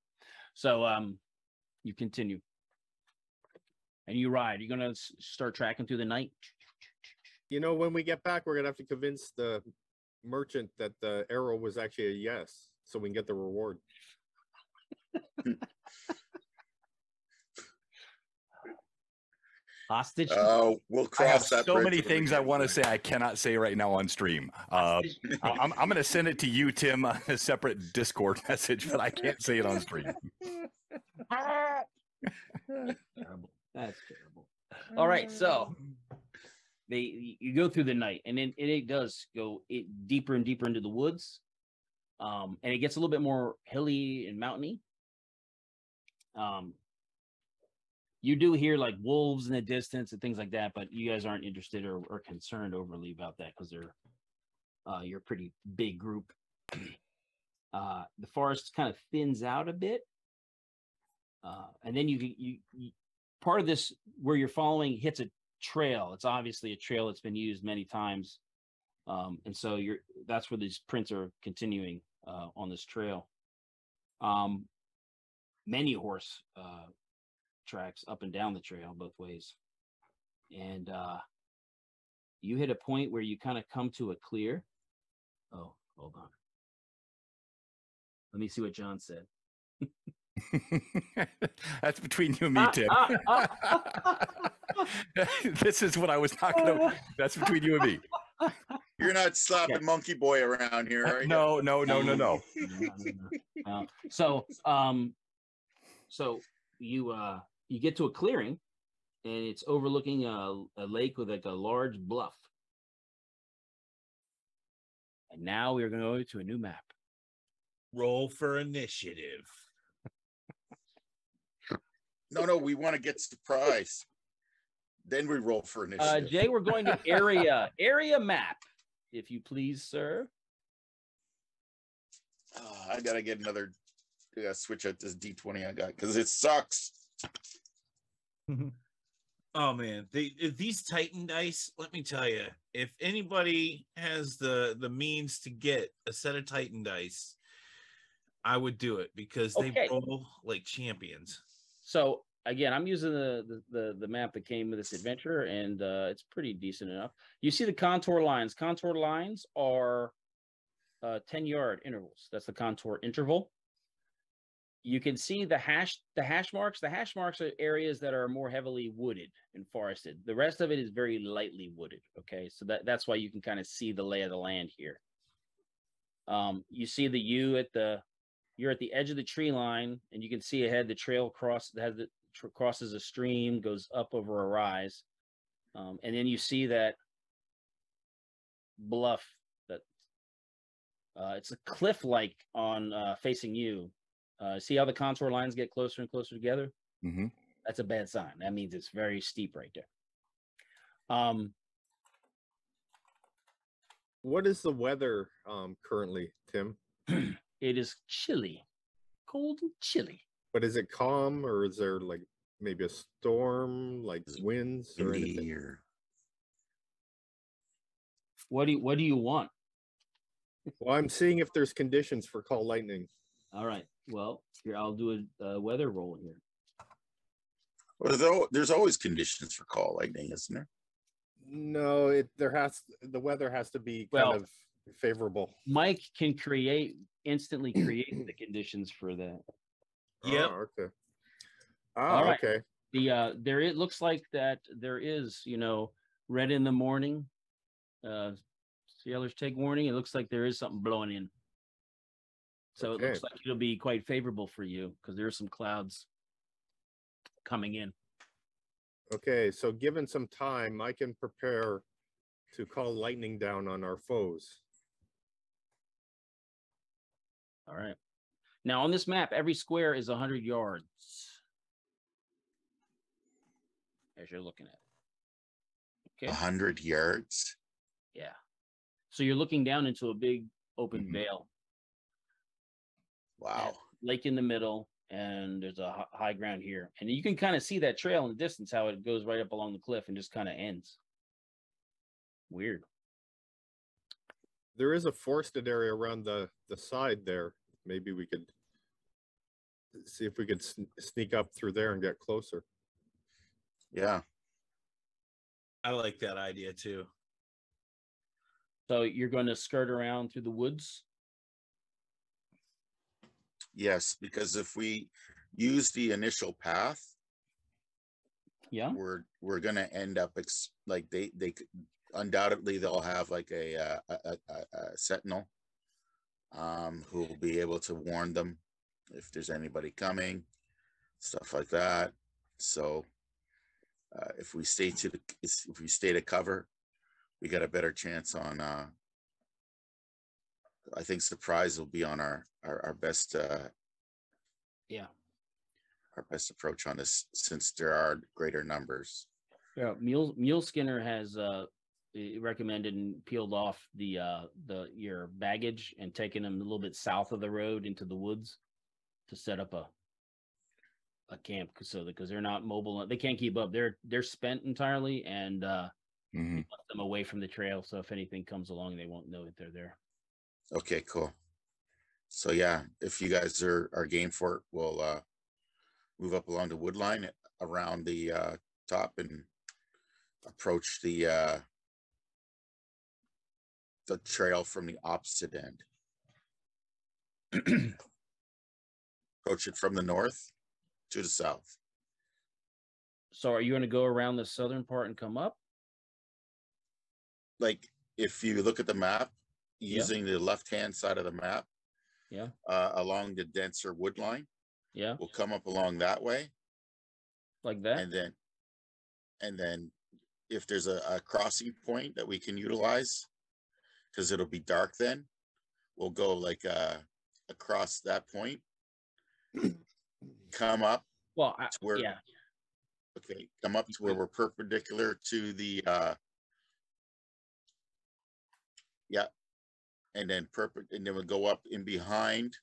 So you continue and you ride. You're gonna start tracking through the night. When we get back, we're gonna have to convince the merchant that the arrow was actually a yes, so we can get the reward. Hostage. We'll cross that. So many things I want to say I cannot say right now on stream. I'm going to send it to you, Tim, on a separate Discord message, but I can't say it on stream. Terrible. That's terrible. All right, so you go through the night, and then it does go deeper and deeper into the woods. And it gets a little bit more hilly and mountainy. You do hear like wolves in the distance and things like that, but you guys aren't interested or concerned overly about that because they're you're a pretty big group. The forest kind of thins out a bit, and then you part of this where you're following hits a trail. It's obviously a trail that's been used many times, and so that's where these prints are continuing on this trail. Many horse tracks up and down the trail both ways, and you hit a point where you kind of come to a clear. Oh, hold on. Let me see what John said. That's between you and me, Tim. This is what I was talking about. That's between you and me. You're not slapping Monkey Boy around here, are you? No. No. So you get to a clearing, and it's overlooking a lake with like a large bluff. And now we're going to go to a new map. Roll for initiative. No, we want to get surprised. Then we roll for initiative. Jay, we're going to area map, if you please, sir. I gotta get another. I gotta switch out this D20 I got because it sucks. Oh man, these Titan dice. Let me tell you, if anybody has the means to get a set of Titan dice, I would do it because they roll like champions. So again, I'm using the map that came with this adventure, and it's pretty decent enough. You see the contour lines. Contour lines are 10-yard intervals. That's the contour interval. You can see the hash marks. The hash marks are areas that are more heavily wooded and forested. The rest of it is very lightly wooded. Okay, so that's why you can kind of see the lay of the land here. You see the you're at the edge of the tree line, and you can see ahead the trail crosses a stream, goes up over a rise, and then you see that bluff that it's a cliff-like on facing you. See how the contour lines get closer and closer together? Mm-hmm. That's a bad sign. That means it's very steep right there. What is the weather currently, Tim? It is chilly, cold and chilly. But is it calm, or is there like maybe a storm, like winds or anything? Or... What do you want? Well, I'm seeing if there's conditions for call lightning. All right. Well, here I'll do a weather roll here. Well, there's always conditions for call lightning, isn't there? No, the weather has to be kind of favorable. Mike can instantly create the conditions for that. Yep. Oh, okay. All right. Okay. It looks like that there is, red in the morning. Sailors take warning. It looks like there is something blowing in. So It looks like it'll be quite favorable for you because there are some clouds coming in. Okay, so given some time, I can prepare to call lightning down on our foes. All right. Now on this map, every square is 100 yards. As you're looking at it. Okay. 100 yards? Yeah. So you're looking down into a big open vale. Wow. Lake in the middle, and there's a high ground here. And you can kind of see that trail in the distance, how it goes right up along the cliff and just kind of ends. Weird. There is a forested area around the side there. Maybe we could see if we could sneak up through there and get closer. Yeah. I like that idea too. So you're going to skirt around through the woods? Yes, because if we use the initial path, we're going to end up like they undoubtedly they'll have like a sentinel who will be able to warn them if there's anybody coming, stuff like that. So if we stay to cover, we got a better chance on I think surprise will be on our best Yeah. our best approach on this, since there are greater numbers. Yeah. Mule Skinner has recommended and peeled off the your baggage and taken them a little bit south of the road into the woods to set up a camp, because they're not mobile, they can't keep up. They're spent entirely, and Mhm. we left them away from the trail, so if anything comes along, they won't know that they're there. Okay, cool. So yeah, if you guys are game for it, we'll move up along the wood line around the top and approach the trail from the opposite end. Approach it from the north to the south. So are you going to go around the southern part and come up? Like, if you look at the map, Yeah. using the left-hand side of the map, Yeah. Along the denser wood line, Yeah. we'll come up along that way, Like that? and then if there's a crossing point that we can utilize, because it'll be dark then, we'll go like across that point, come up Well, to where, yeah. okay, come up to where we're perpendicular to the yeah, and then we'll go up in behind,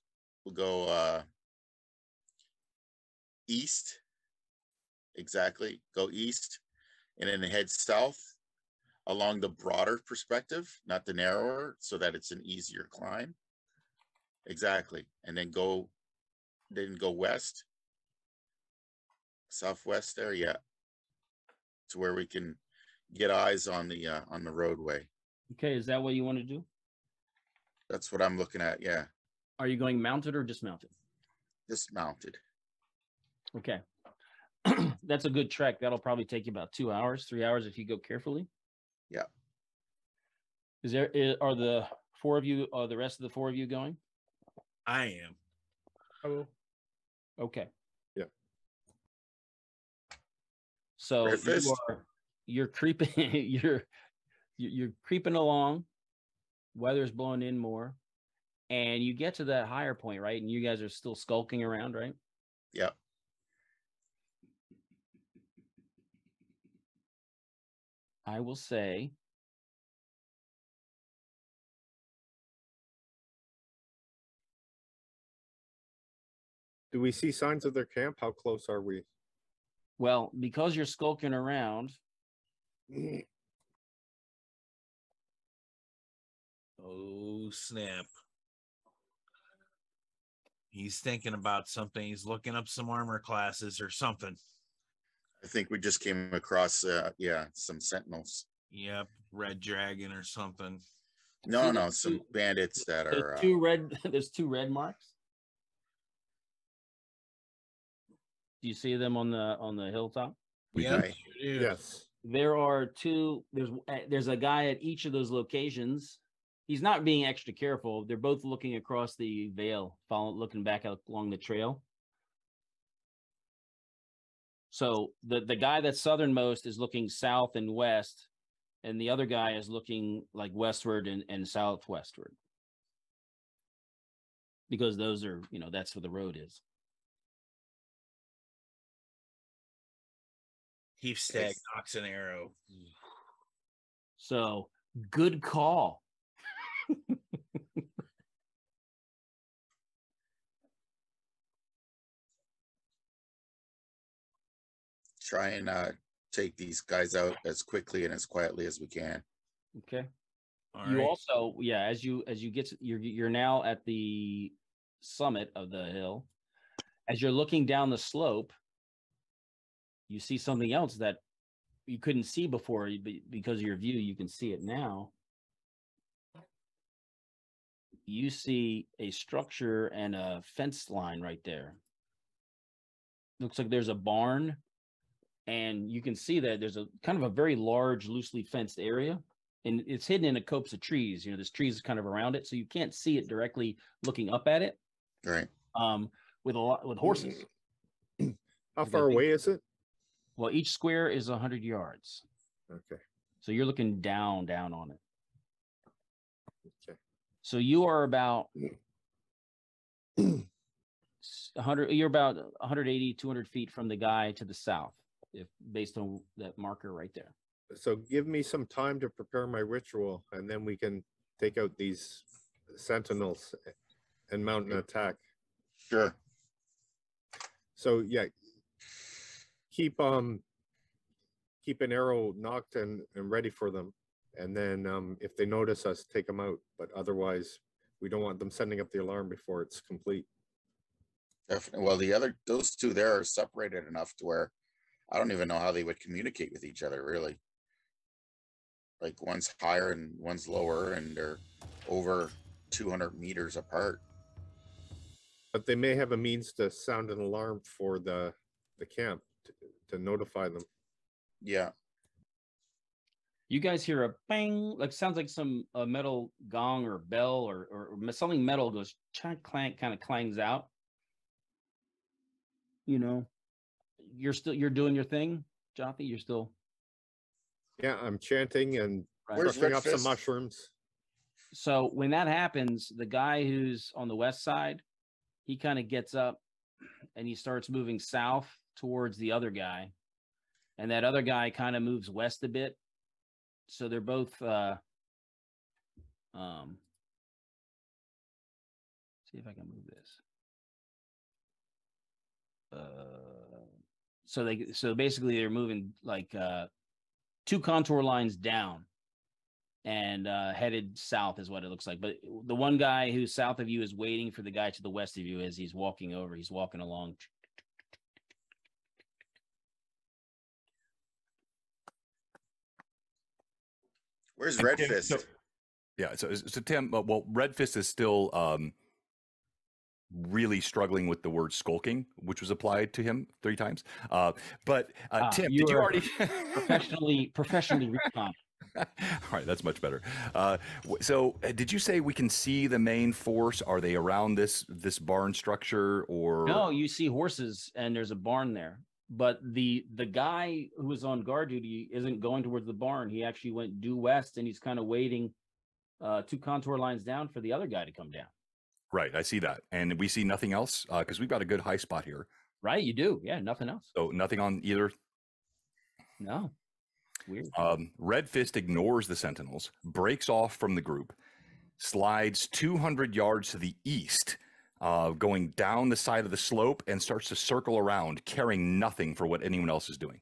we'll go east, exactly, go east, and then head south along the broader perspective, not the narrower, so that it's an easier climb. Exactly. And then go west, southwest there, yeah, to where we can get eyes on the roadway. Okay, is that what you want to do? That's what I'm looking at, yeah. Are you going mounted or dismounted? Dismounted. Okay. That's a good trek. That'll probably take you about 2 hours, 3 hours if you go carefully. Yeah. Are the four of you, the rest of the four of you going? I am. Hello. Okay. Yeah. Fair So fist. you're creeping you're creeping along. Weather's blowing in more, and you get to that higher point, right? And you guys are still skulking around, right? Yeah. I will say Do we see signs of their camp? How close are we? well, because you're skulking around, Oh, snap. He's thinking about something. He's looking up some armor classes or something. I think we just came across some sentinels. Yep, Red Dragon or something. No, some bandits that are there's two red marks. Do you see them on the hilltop? Yeah, Right. Yes. There are two. There's a guy at each of those locations. He's not being extra careful. They're both looking across the vale, looking back out along the trail. So the guy that's southernmost is looking south and west, and the other guy is looking like westward and southwestward. Because those are, that's where the road is. Heap stag knocks an arrow. So good call. Try and take these guys out as quickly and as quietly as we can. Okay. All You right. also, yeah, as you get to, you're now at the summit of the hill. As you're looking down the slope, you see something else that you couldn't see before because of your view. You can see it now. You see a structure and a fence line right there. Looks like there's a barn, and you can see that there's a kind of a very large, loosely fenced area, and it's hidden in a copse of trees. There's trees kind of around it, so you can't see it directly looking up at it. Right. With horses. How far away is it? Well, each square is 100 yards. Okay. So you're looking down on it. Okay. So you are about 100. You're about 180, 200 feet from the guy to the south, if based on that marker right there. So give me some time to prepare my ritual, and then we can take out these sentinels and mount an attack. Sure. So yeah, keep an arrow knocked and ready for them, and then if they notice us, take them out. But otherwise, we don't want them sending up the alarm before it's complete. Definitely. Well, those two there are separated enough to where I don't even know how they would communicate with each other, really. Like one's higher and one's lower, and they're over 200 meters apart. But they may have a means to sound an alarm for the camp to notify them. Yeah. You guys hear a bang, like sounds like some metal gong or bell or something metal goes clank, kind of clangs out. You know, you're doing your thing, Jothy. You're still. Yeah, I'm chanting and Where's brushing Red up some Fist? mushrooms. So when that happens, the guy who's on the west side, he kind of gets up and he starts moving south towards the other guy. And that other guy kind of moves west a bit. So they're both see if I can move this. So basically they're moving like 2 contour lines down and headed south is what it looks like. But the one guy who's south of you is waiting for the guy to the west of you as he's walking over. He's walking along. Where's Red Fist? So Tim, well, Red Fist is still really struggling with the word skulking, which was applied to him 3 times. But Tim, did you already professionally recon? All right, that's much better. So did you say we can see the main force? Are they around this barn structure, or no? You see horses, and there's a barn there. But the guy who was on guard duty isn't going towards the barn. He actually went due west, and he's kind of waiting 2 contour lines down for the other guy to come down. Right, I see that. And we see nothing else because we've got a good high spot here. Right, you do. Yeah, nothing else. So nothing on either. No. Weird. Red Fist ignores the sentinels, breaks off from the group, slides 200 yards to the east, going down the side of the slope, and starts to circle around, caring nothing for what anyone else is doing.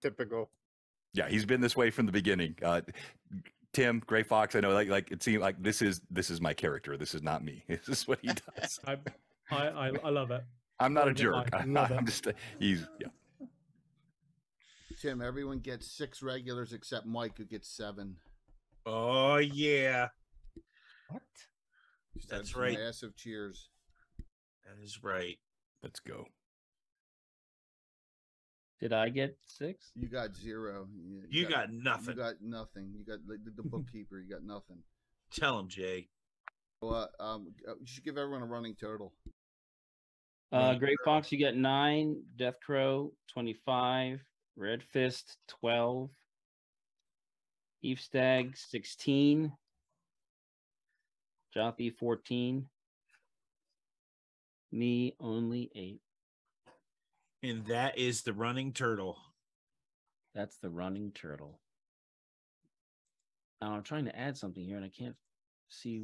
Typical. Yeah, he's been this way from the beginning. Tim, Gray Fox, I know, like it seems like this is my character. This is not me. This is what he does. I love it. I'm not a jerk. I love I'm it. just yeah. Tim, everyone gets 6 regulars except Mike, who gets 7. Oh yeah, What? that's right. Massive cheers. That is right. Let's go. Did I get 6? You got 0. You got nothing. You got nothing. You got the bookkeeper. You got nothing. Tell him, Jay. Well, you should give everyone a running total. Gray Fox, you got 9. Death Crow, 25. Red Fist, 12. Eve Stag, 16. Jothy, 14. Me, only 8. And that is the running turtle. That's the running turtle. Now I'm trying to add something here, and I can't see.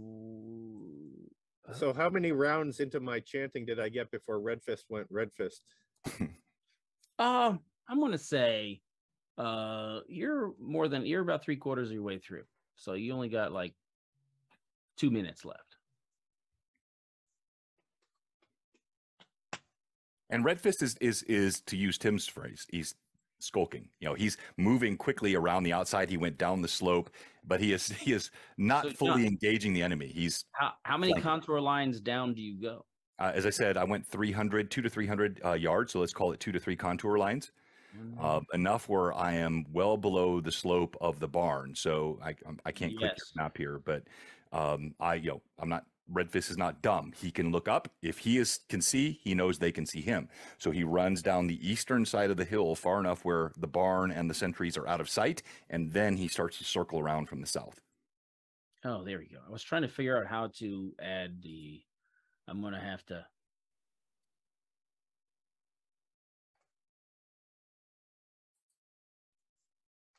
So how many rounds into my chanting did I get before Red Fist went Red Fist? I'm gonna say you're about 3/4 of your way through. So you only got like 2 minutes left. And Red Fist is to use Tim's phrase, he's skulking. You know, he's moving quickly around the outside. He went down the slope, but he is not fully engaging the enemy. He's how many contour lines down do you go? As I said, I went 200 to 300 yards. So let's call it 2 to 3 contour lines. Enough where I am well below the slope of the barn. So I can't click your map here, but I'm not Redfist is not dumb. He can look up. If he can see, he knows they can see him. So he runs down the eastern side of the hill far enough where the barn and the sentries are out of sight, and then he starts to circle around from the south. Oh, there we go. I was trying to figure out how to add the. I'm going to have to.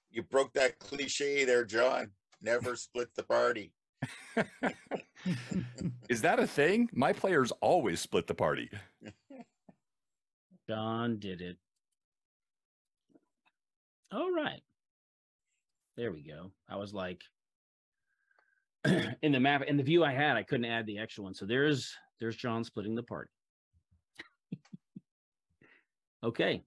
You broke that cliche there, John. Never split the party. Is that a thing? My players always split the party. John did it. All right. There we go. I was like, in the map, in the view I had, I couldn't add the extra one. So there's John splitting the party. Okay.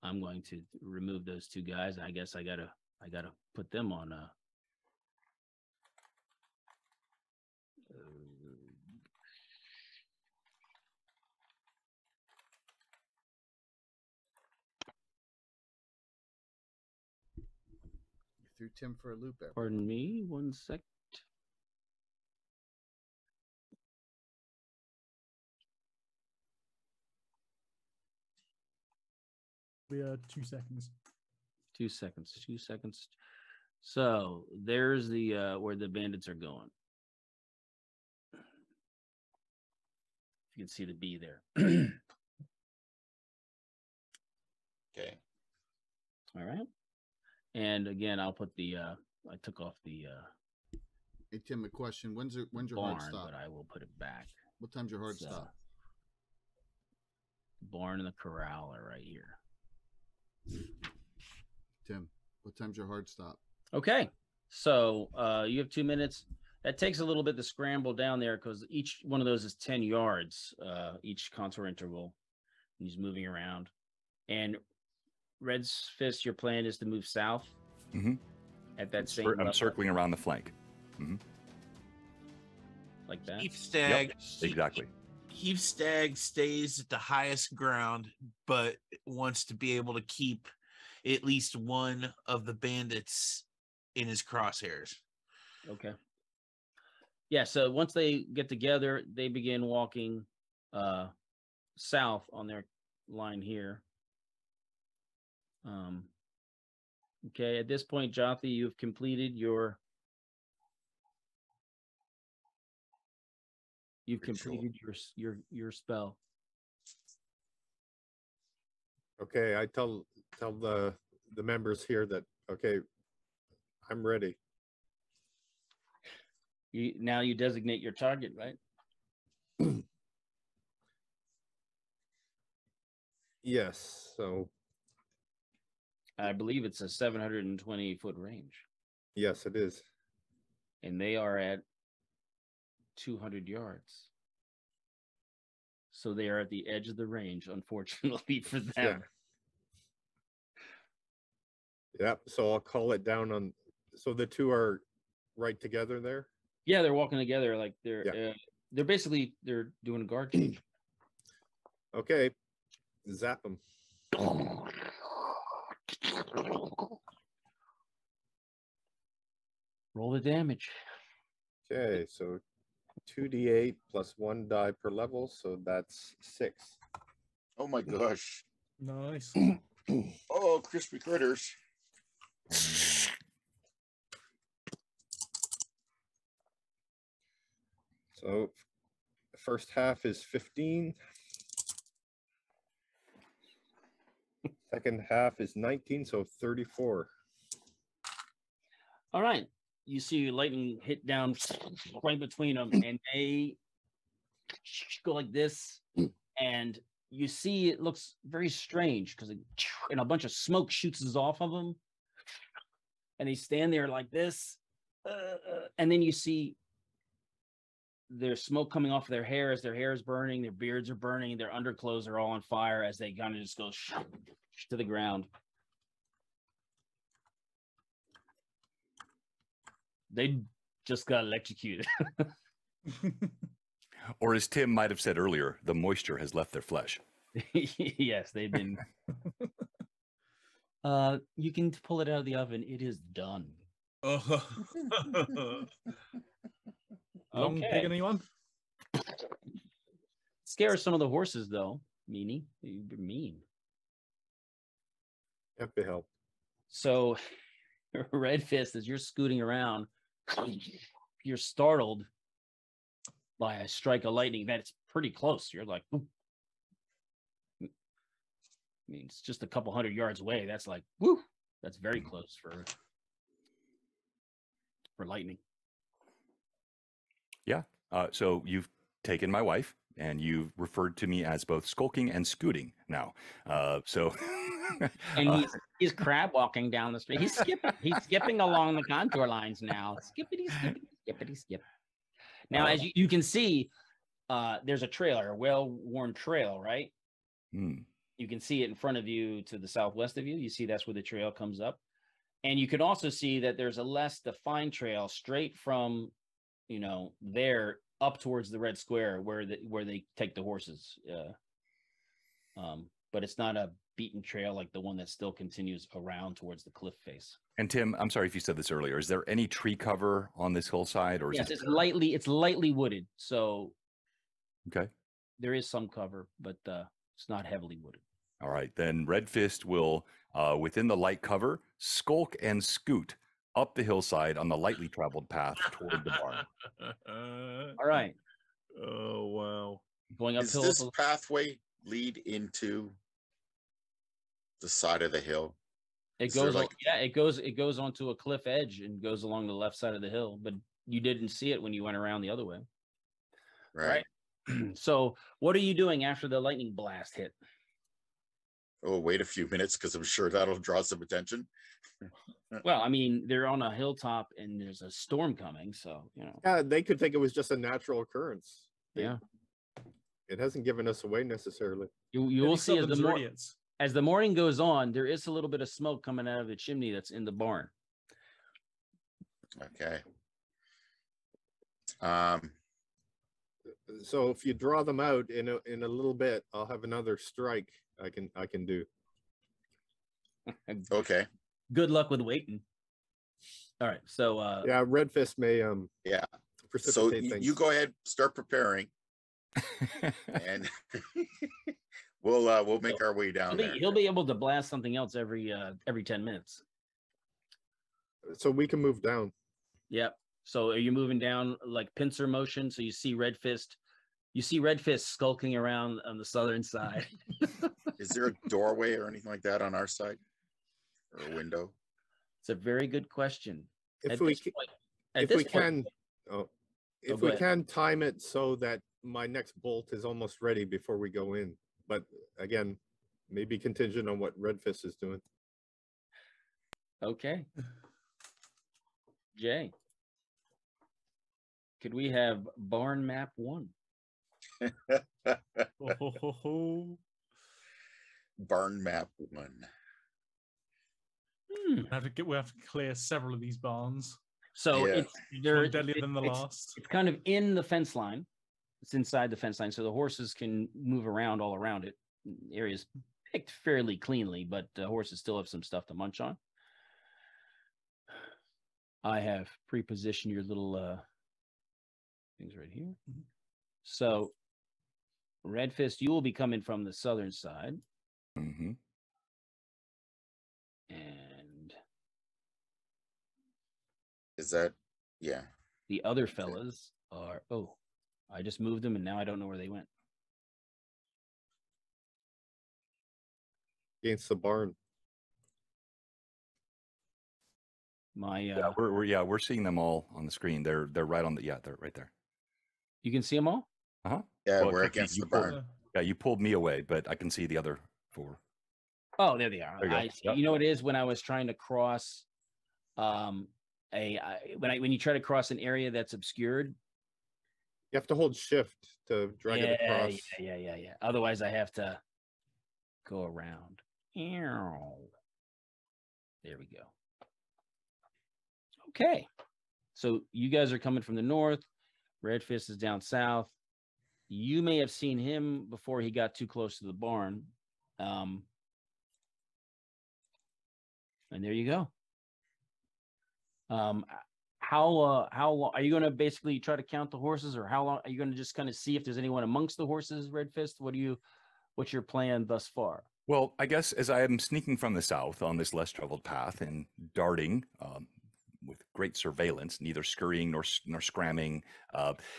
I'm going to remove those two guys. I guess I gotta put them on You threw Tim for a loop. Pardon me, 1 sec. We are 2 seconds. 2 seconds. 2 seconds. So there's the where the bandits are going. You can see the B there. Okay. All right. And again, I'll put the I took off the Hey Tim, a question. When's your barn, hard stop? but I will put it back. What time's your hard So, stop? Barn and the corral are right here. Tim, what time's your hard stop? Okay. So you have 2 minutes. That takes a little bit to scramble down there because each one of those is 10 yards, each contour interval. He's moving around. And Red's Fist, your plan is to move south at that same level. I'm circling around the flank. Like that? Heath Stag. Yep, exactly. Heath Stag stays at the highest ground, but wants to be able to keep at least one of the bandits in his crosshairs. Okay. Yeah, so once they get together, they begin walking south on their line here. Okay, at this point, Jothi, you've completed your spell. Okay, I tell the members here that okay, I'm ready. Now you designate your target, right? Yes. So I believe it's a 720-foot range. Yes, it is. And they are at 200 yards. So they are at the edge of the range, unfortunately for them. Yeah. Yep. So I'll call it down on. So the two are right together there. Yeah, they're walking together like they're basically they're doing a guard change. Okay, zap them. Roll the damage. Okay, so 2d8 plus 1 die per level, so that's 6. Oh my gosh. Nice. Oh, crispy critters. So the first half is 15. Second half is 19, so 34. All right. You see lightning hit down right between them, and they go like this. And you see it looks very strange because and a bunch of smoke shoots off of them. And they stand there like this. And then you see there's smoke coming off of their hair as their hair is burning, their beards are burning, their underclothes are all on fire as they kind of just go to the ground. They just got electrocuted. Or as Tim might have said earlier, the moisture has left their flesh. Yes, they've been You can pull it out of the oven. It is done. Oh. Long pig, Okay. anyone? Scare some of the horses, though. Meanie, you're mean. Have to help. So, Red Fist, as you're scooting around, you're startled by a strike of lightning that's pretty close. You're like, "Ooh." I mean, it's just a couple 100 yards away. That's like, woo, that's very close for lightning. Yeah. So you've taken my wife and you've referred to me as both skulking and scooting now. So And he's crab walking down the street. He's skipping along the contour lines now. Skippity, skippity, skippity, skip. Now, as you can see, there's a trailer, a well-worn trail, right? You can see it in front of you to the southwest of you. You see that's where the trail comes up. And you can also see that there's a less defined trail straight from, there up towards the red square where they take the horses. But it's not a beaten trail like the one that still continues around towards the cliff face. And Tim, I'm sorry if you said this earlier. Is there any tree cover on this hillside, or is yes, it it's lightly wooded. So okay? There is some cover, but it's not heavily wooded. All right, then Red Fist will, within the light cover, skulk and scoot up the hillside on the lightly traveled path toward the barn. All right. Oh, wow. Going uphill. Does this pathway lead into the side of the hill? It goes it goes onto a cliff edge and goes along the left side of the hill, but you didn't see it when you went around the other way. Right. So what are you doing after the lightning blast hit? Oh, wait a few minutes because I'm sure that'll draw some attention. Well, I mean, they're on a hilltop and there's a storm coming, so Yeah, they could think it was just a natural occurrence. Yeah. It hasn't given us away necessarily. You will see as the morning goes on, there is a little bit of smoke coming out of the chimney that's in the barn. Okay. So if you draw them out in a little bit, I'll have another strike I can do. Okay. Good luck with waiting. All right. So yeah, Red Fist may yeah. precipitate So things. you go ahead, start preparing. And we'll make our way down there. He'll be able to blast something else every 10 minutes. So we can move down. Yep. So are you moving down like pincer motion? So you see Red Fist skulking around on the southern side. Is there a doorway or anything like that on our side? Or a window? It's a very good question. If we can time it so that my next bolt is almost ready before we go in. But again, maybe contingent on what Red Fist is doing. Okay. Jay, could we have barn map 1? Barn map 1. We have to clear several of these barns. So it's deadlier than the last. It's kind of in the fence line. It's inside the fence line, so the horses can move around all around it. The area's picked fairly cleanly, but the horses still have some stuff to munch on. I have pre-positioned your little things right here. So, Red Fist, you will be coming from the southern side. Mm-hmm. And is that, yeah. The other fellas are, I just moved them and now I don't know where they went. Against the barn. We're seeing them all on the screen. They're right on they're right there. You can see them all? Uh-huh. Yeah, we're against the barn. Yeah, you pulled me away, but I can see the other 4. Oh, there they are. There you go. You know what it is when I was trying to cross when you try to cross an area that's obscured. You have to hold shift to drag it across. Yeah. Otherwise I have to go around. There we go. Okay. So you guys are coming from the north. Red Fist is down south. You may have seen him before he got too close to the barn. And there you go. How are you going to basically try to count the horses, or how long are you going to just kind of see if there's anyone amongst the horses, Red Fist? What's your plan thus far? Well, I guess as I am sneaking from the south on this less traveled path and darting with great surveillance, neither scurrying nor scramming,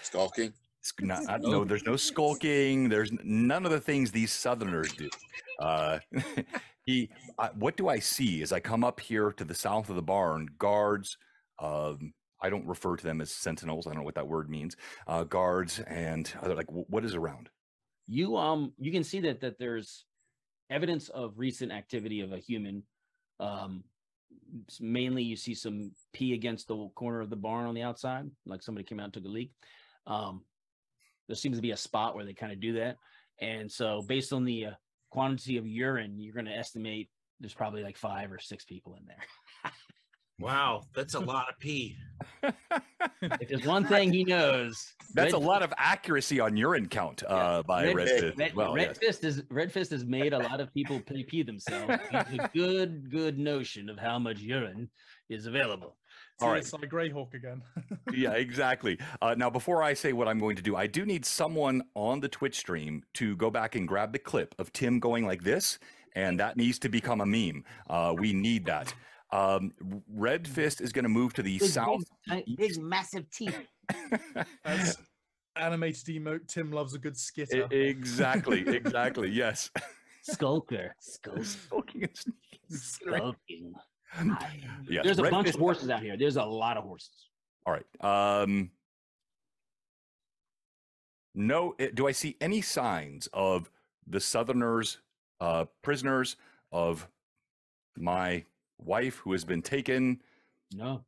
Skulking. No, there's no skulking. There's none of the things these Southerners do. What do I see as I come up here to the south of the barn? Guards. I don't refer to them as sentinels. I don't know what that word means. Guards and other, like, what is around? You can see that there's evidence of recent activity of a human. Mainly, you see some pee against the corner of the barn on the outside, like somebody came out and took a leak. There seems to be a spot where they kind of do that, and so based on the quantity of urine, you're going to estimate there's probably like 5 or 6 people in there. Wow, that's a lot of pee. If there's one thing he knows, that's a lot of accuracy on urine count by Red Fist. Red Fist has made a lot of people pee themselves. He has a good notion of how much urine is available. So all right, it's like Greyhawk again. Yeah, exactly. Now, before I say what I'm going to do, I do need someone on the Twitch stream to go back and grab the clip of Tim going like this, and that needs to become a meme. We need that. Red Fist is going to move to the south. Big, massive teeth. That's animated emote. Tim loves a good skitter. Exactly. Yes. Skulker. Skulking and skulking. Yes. There's a bunch of horses out here. There's a lot of horses. All right. No. Do I see any signs of the Southerners, prisoners of my wife who has been taken? No.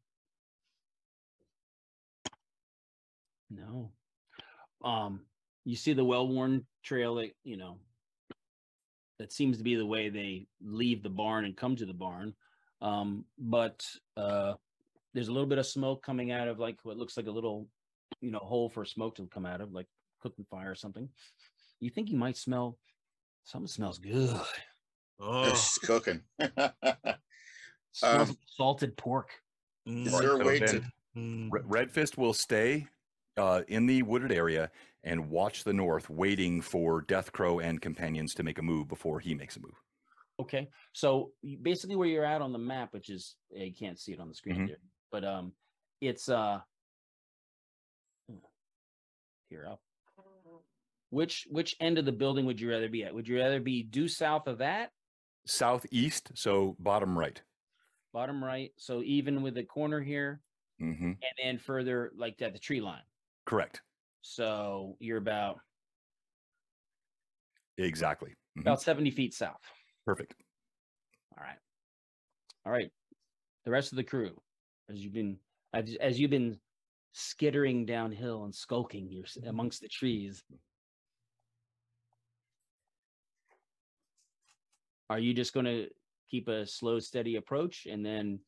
You see the well-worn trail that, that seems to be the way they leave the barn and come to the barn. But there's a little bit of smoke coming out of like what looks like a little, hole for smoke to come out of, like cooking fire or something. You think you might smell, something smells good. Oh, she's cooking. Smells like salted pork. Is there a way to? Red Fist will stay in the wooded area and watch the north, waiting for Death Crow and companions to make a move before he makes a move. Okay, so basically where you're at on the map, which is, you can't see it on the screen there, but it's here up. Which end of the building would you rather be at? Would you rather be due south of that? Southeast, so bottom right. Bottom right, so even with the corner here, and then further like at the tree line. Correct. So you're about exactly about 70 feet south. Perfect. All right. The rest of the crew, as you've been skittering downhill and skulking amongst the trees, are you just going to keep a slow, steady approach and then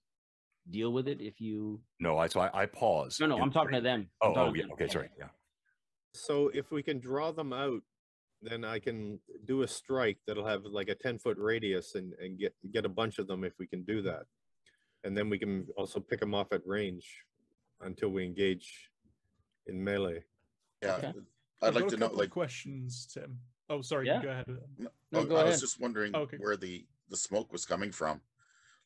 deal with it if you? No, I pause. No, I'm talking to them. Oh, yeah. Okay, sorry. Yeah. So if we can draw them out, then I can do a strike that'll have like a 10-foot radius and get a bunch of them if we can do that. And then we can also pick them off at range until we engage in melee. Yeah, Okay. I'd like to know, like, questions, Tim. Oh, sorry. Yeah. Go ahead. No, go I ahead. was just wondering where the smoke was coming from.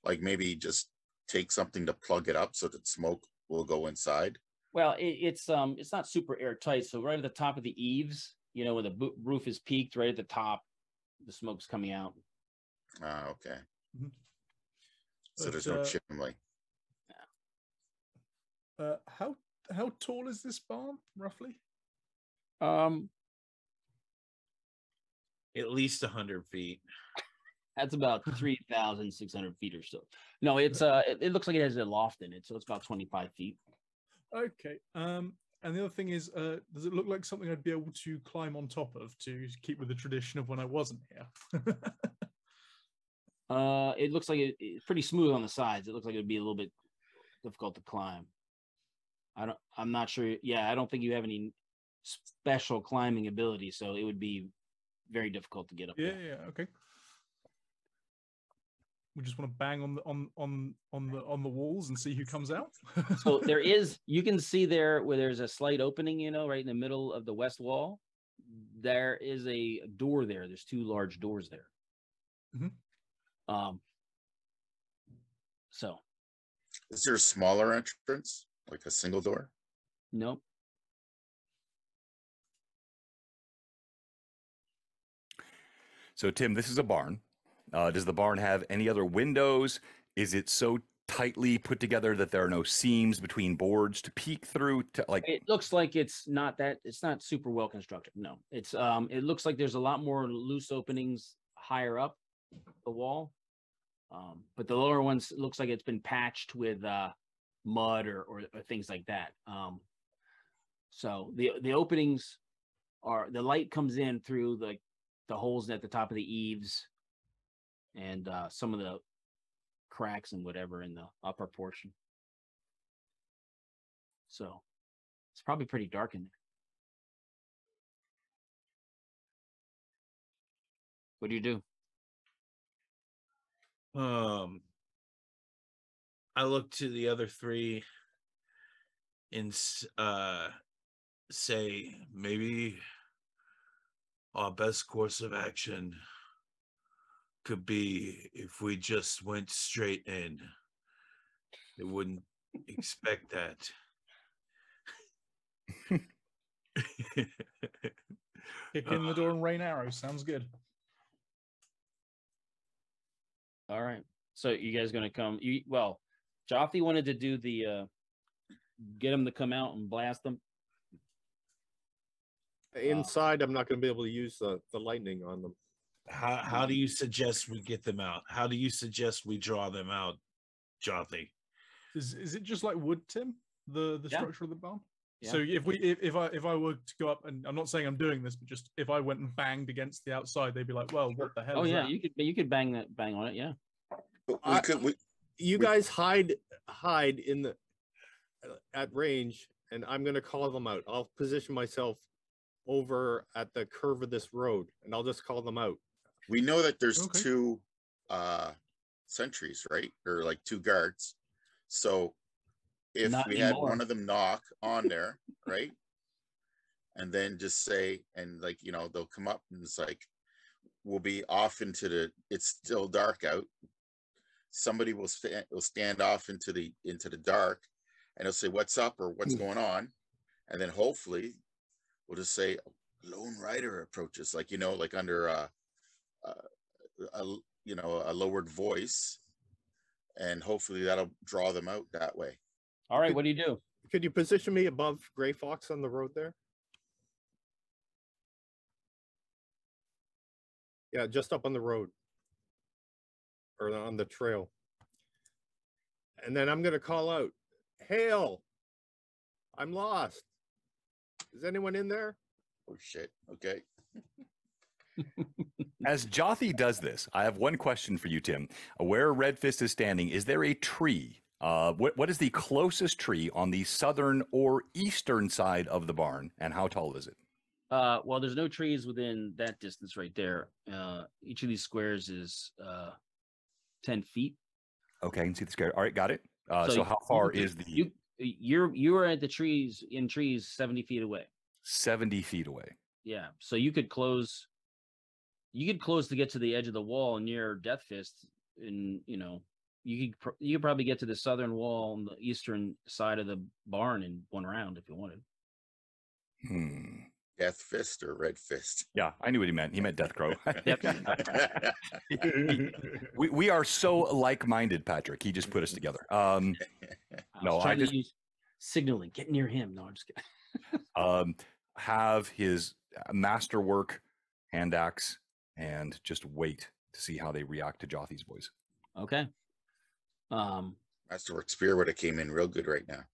Like maybe just take something to plug it up so that smoke will go inside. Well, it's not super airtight. So right at the top of the eaves, when the roof is peaked, right at the top, the smoke's coming out. Okay. So But, there's no chimney. How tall is this barn roughly? At least 100 feet. That's about 3,600 feet or so. No, it's it looks like it has a loft in it, so it's about 25 feet. Okay. And the other thing is, does it look like something I'd be able to climb on top of to keep with the tradition of when I wasn't here? It looks like it's pretty smooth on the sides. It looks like it'd be a little bit difficult to climb. I'm not sure. Yeah, I don't think you have any special climbing ability, so it would be very difficult to get up there. Yeah, okay. We just want to bang on the walls and see who comes out. So you can see there where there's a slight opening, right in the middle of the west wall. There is a door there. There's 2 large doors there. Mm-hmm. So. Is there a smaller entrance, like a single door? Nope. So, Tim, this is a barn. Does the barn have any other windows? Is it so tightly put together that there are no seams between boards to peek through? It looks like it's not super well constructed. No, it looks like there's a lot more loose openings higher up the wall. But the lower ones looks like it's been patched with mud or things like that. So the openings the light comes in through the holes at the top of the eaves and some of the cracks and whatever in the upper portion. So it's probably pretty dark in there. What do you do? I look to the other 3 and say maybe our best course of action could be if we just went straight in. They wouldn't expect that. Kick in the door and rain arrows. Sounds good. All right. So you guys gonna come? Joffy wanted to do the get them to come out and blast them. Inside, I'm not going to be able to use the lightning on them. How do you suggest we get them out? How do you suggest we draw them out, Joffy? Is it just like wood, Tim? The structure of the barn? Yeah. So if I were to go up, and I'm not saying I'm doing this, but just if I went and banged against the outside, they'd be like, "Well, what the hell?" Oh is yeah, that? you could bang on it. Yeah. You guys hide in the at range, and I'm going to call them out. I'll position myself over at the curve of this road, and I'll just call them out. We know that there's 2 sentries, right? Or like 2 guards. So if Not we anymore. had one of them knock on there, right? And then just say, and like, they'll come up and it's like, we'll be off into it's still dark out. Somebody will stand off into the dark, and they'll say, "What's up?" or "What's going on?" And then hopefully we'll just say, "Lone Rider approaches," like like under a lowered voice, and hopefully that'll draw them out that way. All right, what do you do? Could you position me above Gray Fox on the road there? Yeah, just up on the road or on the trail. And then I'm going to call out, "Hail, I'm lost. Is anyone in there?" Oh, shit. Okay. As Jothi does this, I have one question for you, Tim. Where Red Fist is standing, is there a tree? What is the closest tree on the southern or eastern side of the barn, and how tall is it? Well, there's no trees within that distance right there. Each of these squares is 10 feet. Okay, I can see the square. All right, got it. So how far is the... You are at the trees 70 feet away. 70 feet away. Yeah, so you could close to get to the edge of the wall near Death Fist, and you could probably get to the southern wall on the eastern side of the barn in one round if you wanted. Death Fist or Red Fist? Yeah, I knew what he meant. He meant Death Crow. we are so like-minded, Patrick. He just put us together. I just use signaling. Get near him. No, I'm just kidding. Have his masterwork hand axe and just wait to see how they react to Jothi's voice. Okay. Masterwork spear would have came in real good right now.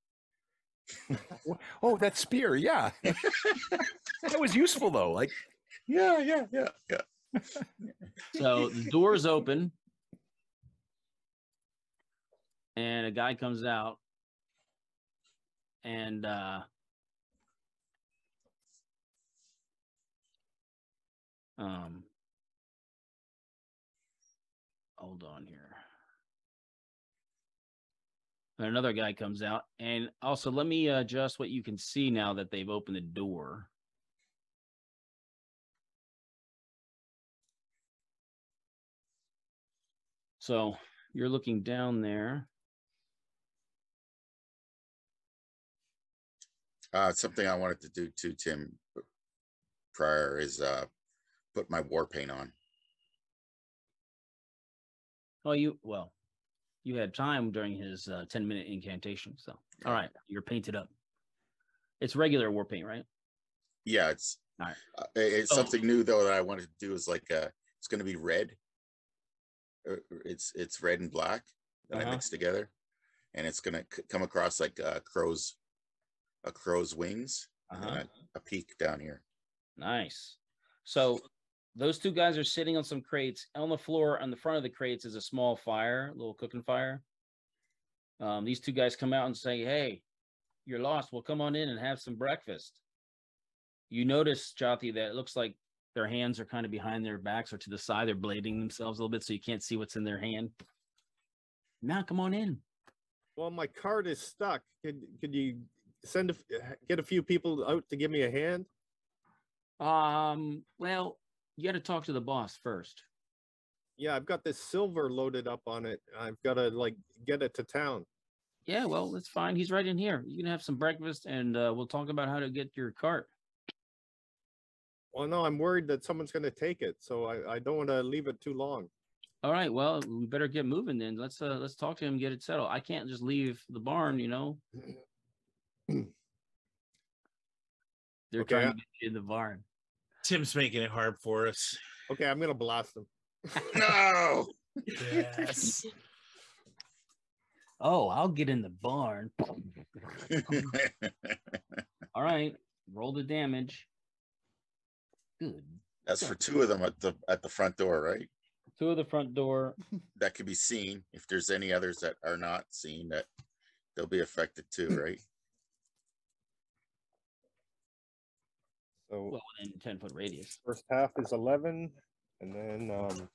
Oh, that spear, yeah. That was useful though. Like, yeah. So the doors open, and a guy comes out, and hold on here. And another guy comes out. And also, let me adjust what you can see now that they've opened the door. So you're looking down there. Something I wanted to do too, Tim, prior is put my war paint on. Oh, you had time during his 10-minute incantation. So, all right, you're painted up. It's regular war paint, right? Yeah, it's all right. It's something new though that I wanted to do is like it's going to be red. It's red and black that I mix together, and it's going to come across like a crow's wings and a peak down here. Nice. So those two guys are sitting on some crates. On the floor on the front of the crates is a small fire, a little cooking fire. These two guys come out and say, "Hey, you're lost. Well, come on in and have some breakfast." You notice, Jothy, that it looks like their hands are kind of behind their backs or to the side. They're blading themselves a little bit, so you can't see what's in their hand. Now, come on in. Well, my cart is stuck. Could you get a few people out to give me a hand? Well, you got to talk to the boss first. Yeah, I've got this silver loaded up on it. I've got to like get it to town. Yeah, well, that's fine. He's right in here. You can have some breakfast, and we'll talk about how to get your cart. Well, no, I'm worried that someone's going to take it, so I don't want to leave it too long. All right, well, we better get moving then. Let's talk to him and get it settled. I can't just leave the barn, you know. They're trying to get you in the barn. Tim's making it hard for us. Okay, I'm going to blast them. No. Yes. Oh, I'll get in the barn. All right, roll the damage. Good. That's for two of them at the front door, right? Two of the front door. That could be seen. If there's any others that are not seen, that they'll be affected too, right? So well, within 10-foot radius. First half is 11, and then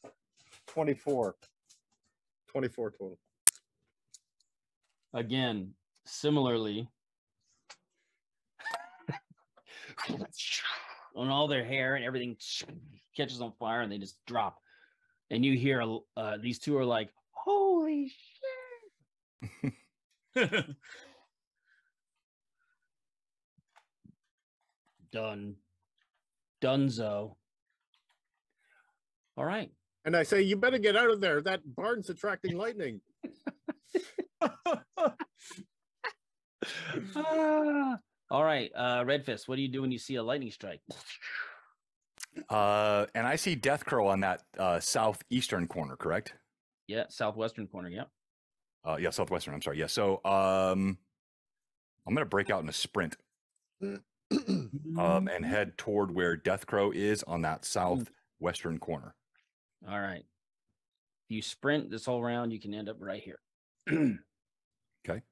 24. 24 total. Again, similarly, on all their hair and everything catches on fire and they just drop. And you hear these two are like, "Holy shit!" Dunzo. All right. And I say, you better get out of there. That barn's attracting lightning. All right, Red Fist, what do you do when you see a lightning strike? And I see Death Crow on that southeastern corner, correct? Yeah, southwestern corner. Yeah. Yeah, southwestern. I'm sorry. Yeah. So I'm gonna break out in a sprint, and head toward where Death Crow is on that southwestern corner. All right. If you sprint this whole round, you can end up right here. Okay.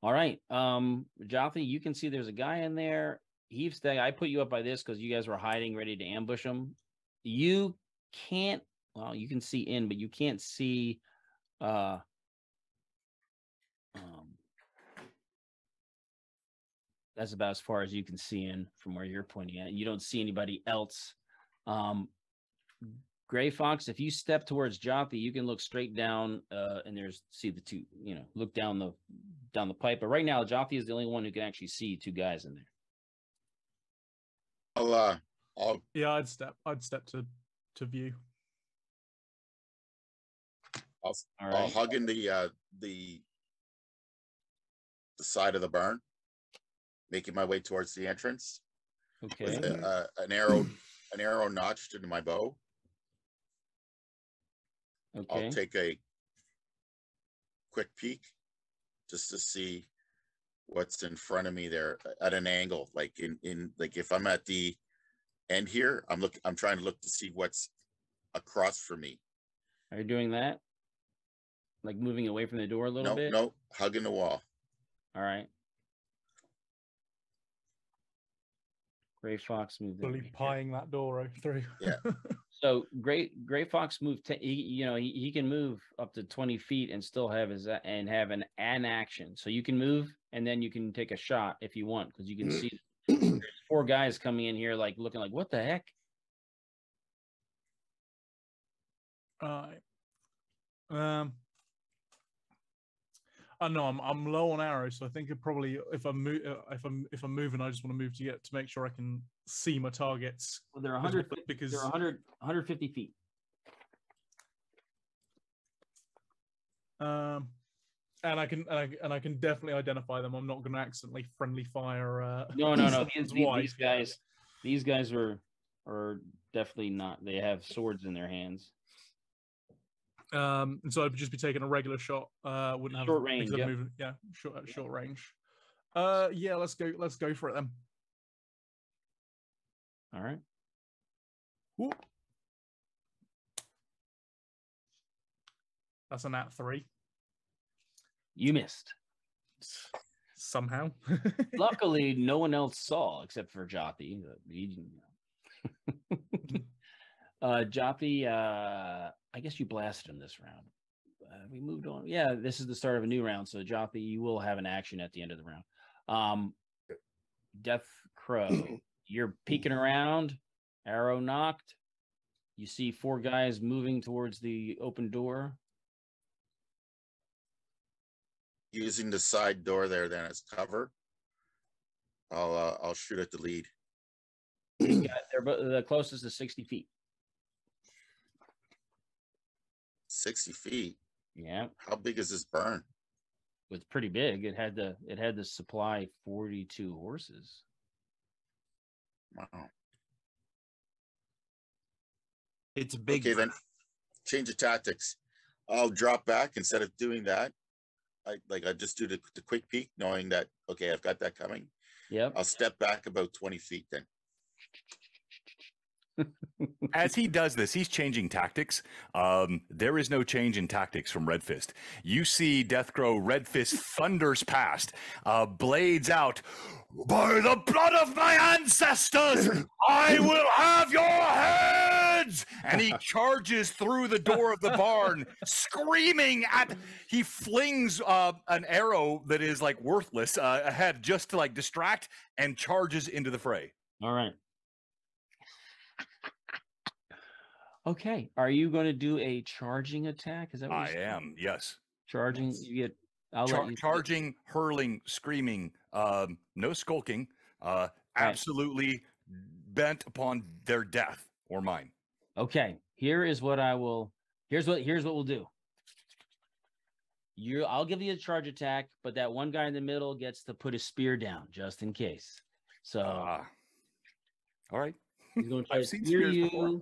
All right. Jothy, you can see there's a guy in there. I put you up by this because you guys were hiding, ready to ambush him. You can't, well, you can see in, but you can't see that's about as far as you can see in from where you're pointing at. You don't see anybody else. Gray Fox, if you step towards Jothy, you can look straight down and see the two, look down the pipe. But right now, Jothy is the only one who can actually see two guys in there. I'd step to view. I'll hug in the side of the barn, making my way towards the entrance. Okay. With an arrow notched into my bow. Okay. I'll take a quick peek just to see what's in front of me there at an angle. Like like if I'm at the end here, I'm trying to look to see what's across from me. Are you doing that? Like moving away from the door a little bit? No, hugging the wall. All right. Gray Fox moved Fully pieing that door through. Yeah. So Gray Fox moved. He can move up to 20 feet and still have an action. So you can move and then you can take a shot if you want, because you can see there's 4 guys coming in here like looking like, what the heck? I know I'm low on arrows, so I think probably if I'm moving, I just want to move to make sure I can see my targets. Well, they're 100 because they're 150 feet. And I can definitely identify them. I'm not going to accidentally friendly fire. No. These guys are definitely not. They have swords in their hands. And so I'd just be taking a regular shot. Wouldn't have short range. Yep. Short range. Yeah, let's go for it then. All right. Ooh. That's a nat 3. You missed. Somehow. Luckily, no one else saw except for Jothi. Jothi, I guess you blasted him this round. We moved on. Yeah, this is the start of a new round. So, Jothi, you will have an action at the end of the round. Death Crow, you're peeking around, arrow knocked. You see 4 guys moving towards the open door. Using the side door there then as cover. I'll shoot at the lead. They're the closest is 60 feet. 60 feet. Yeah. How big is this burn? It's pretty big. It had to supply 42 horses. Wow. It's a big. Okay, then change of tactics. I'll drop back instead of doing that. I just do the quick peek, knowing that okay, I've got that coming. Yep. I'll step back about 20 feet then. As he does this, he's changing tactics. There is no change in tactics from Red Fist. You see Death Crow, Red Fist thunders past, blades out. By the blood of my ancestors, I will have your heads! And he charges through the door of the barn, screaming he flings an arrow that is like worthless ahead just to like distract and charges into the fray. All right. Okay. Are you going to do a charging attack? Is that what I am, yes. Charging, Yes. you get Charging, hurling, screaming, no skulking, absolutely bent upon their death or mine. Okay. Here's what we'll do. I'll give you a charge attack, but that one guy in the middle gets to put his spear down just in case. So all right. He's going to try I've to seen spear spears you. before.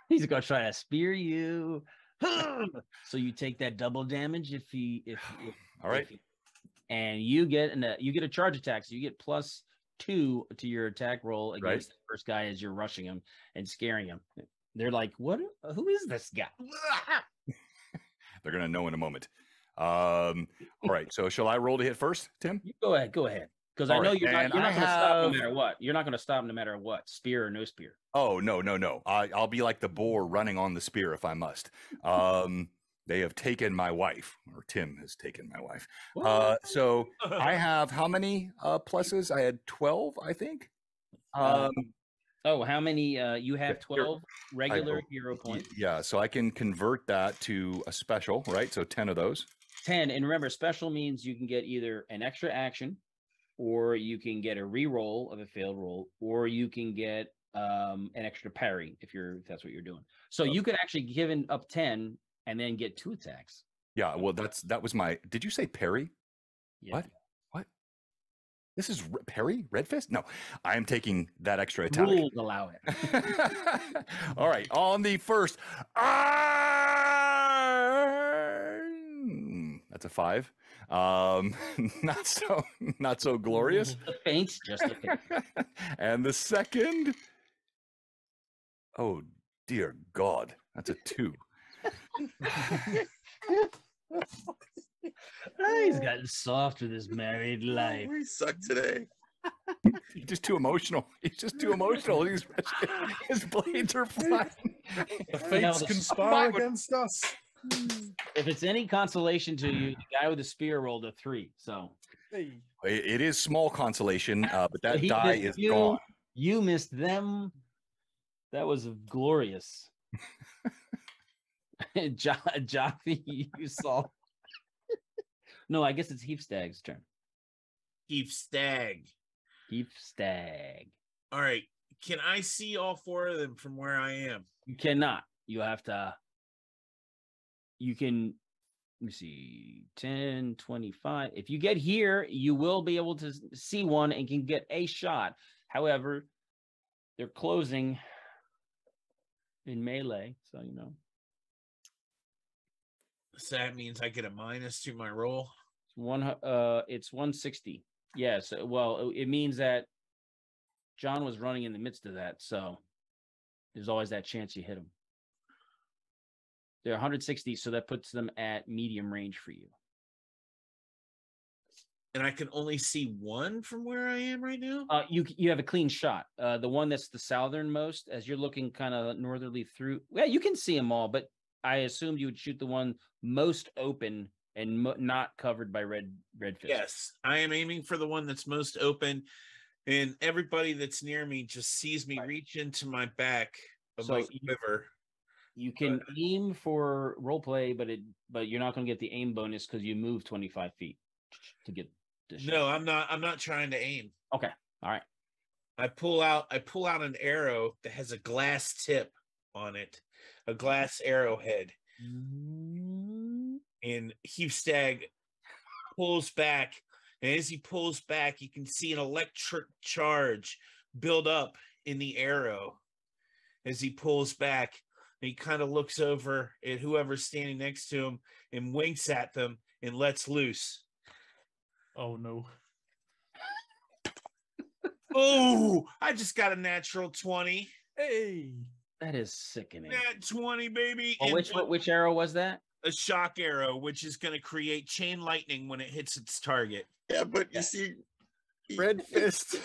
He's going to try to spear you. So you take that double damage if all right. And you get a charge attack. So you get +2 to your attack roll against the first guy as you're rushing him and scaring him. They're like, "What? Who is this guy?" They're gonna know in a moment. All right. So shall I roll to hit first, Tim? You go ahead. Because I know you're not going to stop no matter what. You're not going to stop no matter what, spear or no spear. Oh, no. I'll be like the boar running on the spear if I must. They have taken my wife, or Tim has taken my wife. So I have how many pluses? I had 12, I think. How many? You have 12 regular hero points. Yeah, so I can convert that to a special, right? So 10 of those. 10, and remember, special means you can get either an extra action, or you can get a re-roll of a failed roll, or you can get an extra parry if that's what you're doing. So you could actually give up 10 and then get 2 attacks. Yeah, well, that was my. Did you say parry? Yeah. What? This is parry? Red Fist? No, I am taking that extra attack. Rules allow it. All right, on the first. That's a 5. Not so glorious. A feint, just a feint. And the second, oh dear God, that's a 2. He's gotten soft with his married life. We suck today. He's just too emotional. He's just too emotional. His blades are flying. The fates conspire against us. If it's any consolation to you, the guy with the spear rolled a 3. So it is small consolation, but that die is you, gone. You missed them. That was glorious. Joffy, you saw. No, I guess it's Heapstag's turn. Heapstag. Heapstag. All right. Can I see all 4 of them from where I am? You cannot. You have to. You can. Let me see. 10, 25. If you get here, you will be able to see one and can get a shot. However, they're closing in melee, so you know. So that means I get a minus to my roll. It's 160. Yes. Well, it means that John was running in the midst of that, so there's always that chance you hit him. They're 160, so that puts them at medium range for you. And I can only see one from where I am right now? You have a clean shot. The one that's the southernmost, as you're looking kind of northerly through. Well, you can see them all, but I assumed you would shoot the one most open and not covered by red fist. Yes, I am aiming for the one that's most open, and everybody that's near me just sees me reach into my back of my quiver. You can aim for role play, but you're not going to get the aim bonus because you move 25 feet to get the shot. No, I'm not trying to aim. Okay, all right. I pull out an arrow that has a glass tip on it, a glass arrowhead. And Heapstag pulls back, and as he pulls back, you can see an electric charge build up in the arrow as he pulls back. And he kind of looks over at whoever's standing next to him and winks at them and lets loose. Oh no. Oh, I just got a natural 20. Hey. That is sickening. Nat 20, baby. Oh, which arrow was that? A shock arrow, which is going to create chain lightning when it hits its target. Yeah, but you see, Red Fist.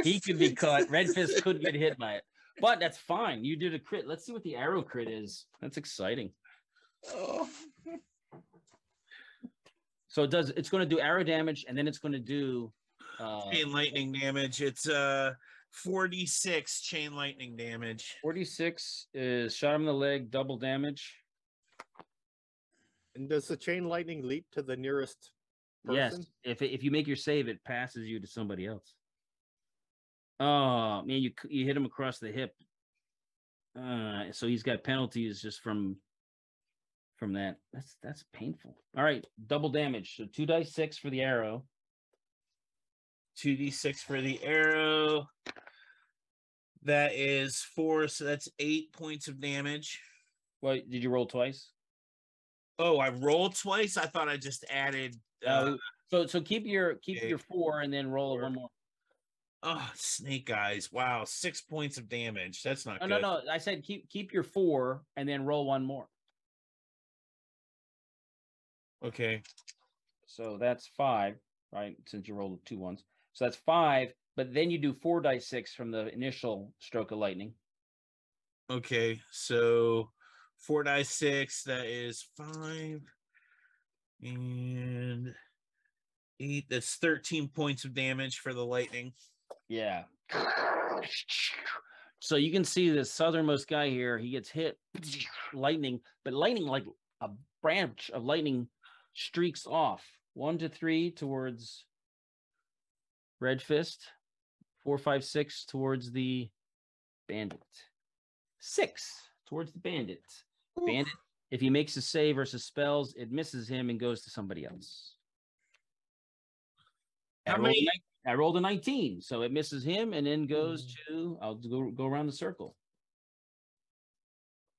He could be caught. Red Fist could get hit by it, but that's fine. You did a crit. Let's see what the arrow crit is. That's exciting. Oh. So it's going to do arrow damage, and then it's going to do chain lightning damage. It's 46 chain lightning damage. 46 is shot him in the leg, double damage. And does the chain lightning leap to the nearest person? Yes. If you make your save, it passes you to somebody else. Oh man, you hit him across the hip. So he's got penalties just from that. That's painful. All right, double damage. So 2d6 for the arrow. 2d6 for the arrow. That is 4, so that's 8 points of damage. Well, did you roll twice? Oh, I rolled twice. I thought I just added. So keep your 4 and then roll one more. Oh, snake eyes! Wow, 6 points of damage. That's not good. No. I said keep your 4 and then roll one more. Okay. So that's 5, right? Since you rolled 2 ones, so that's 5. But then you do 4d6 from the initial stroke of lightning. Okay, so 4d6, that is 5 and 8. That's 13 points of damage for the lightning. Yeah. So you can see the southernmost guy here. He gets hit, lightning, but lightning, like a branch of lightning, streaks off 1 to 3 towards Red Fist, 4, 5, 6 towards the bandit, 6 towards the bandit. Bandit, if he makes a save versus spells, it misses him and goes to somebody else. I rolled a 19, so it misses him and then goes to, I'll go around the circle.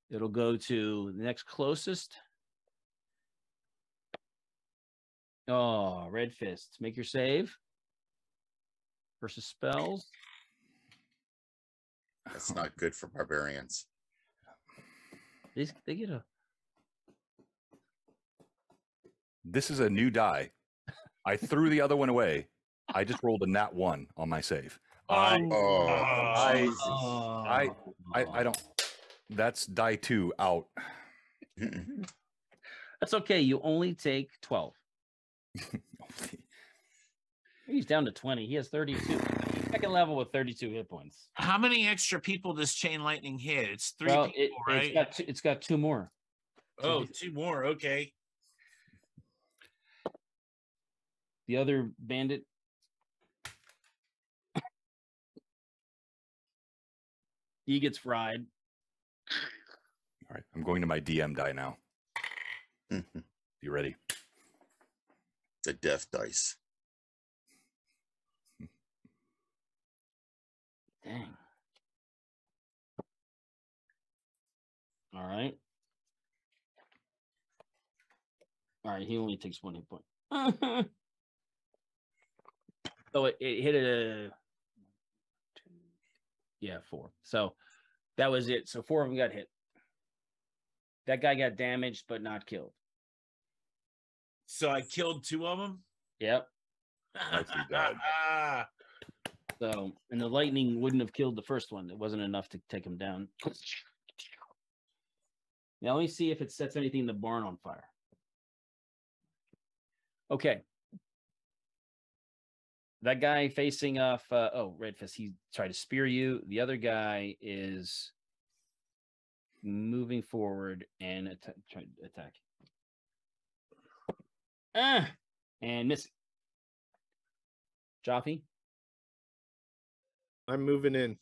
It'll go to the next closest. Oh, Red Fist. Make your save versus spells. That's not good for barbarians. They get a... This is a new die. I threw the other one away, I just rolled a nat 1 on my save. Oh, I- Jesus. I don't. That's die 2 out. That's okay. You only take 12. He's down to 20. He has 32. Second level with 32 hit points. How many extra people does chain lightning hit? It's 3 Well, people, right? It's got 2 more. Oh, 2 more. Okay. The other bandit. He gets fried. All right, I'm going to my DM die now. You ready? The death dice. Dang. All right. All right, he only takes 1 hit point. So it hit a 4. So that was it. So 4 of them got hit. That guy got damaged but not killed. So I killed 2 of them? Yep. Nicely done. So, and the lightning wouldn't have killed the first one. It wasn't enough to take him down. Now let me see if it sets anything in the barn on fire. Okay. That guy facing off, Red Fist, he tried to spear you. The other guy is moving forward and trying to attack. And missing. Jaffe? I'm moving in.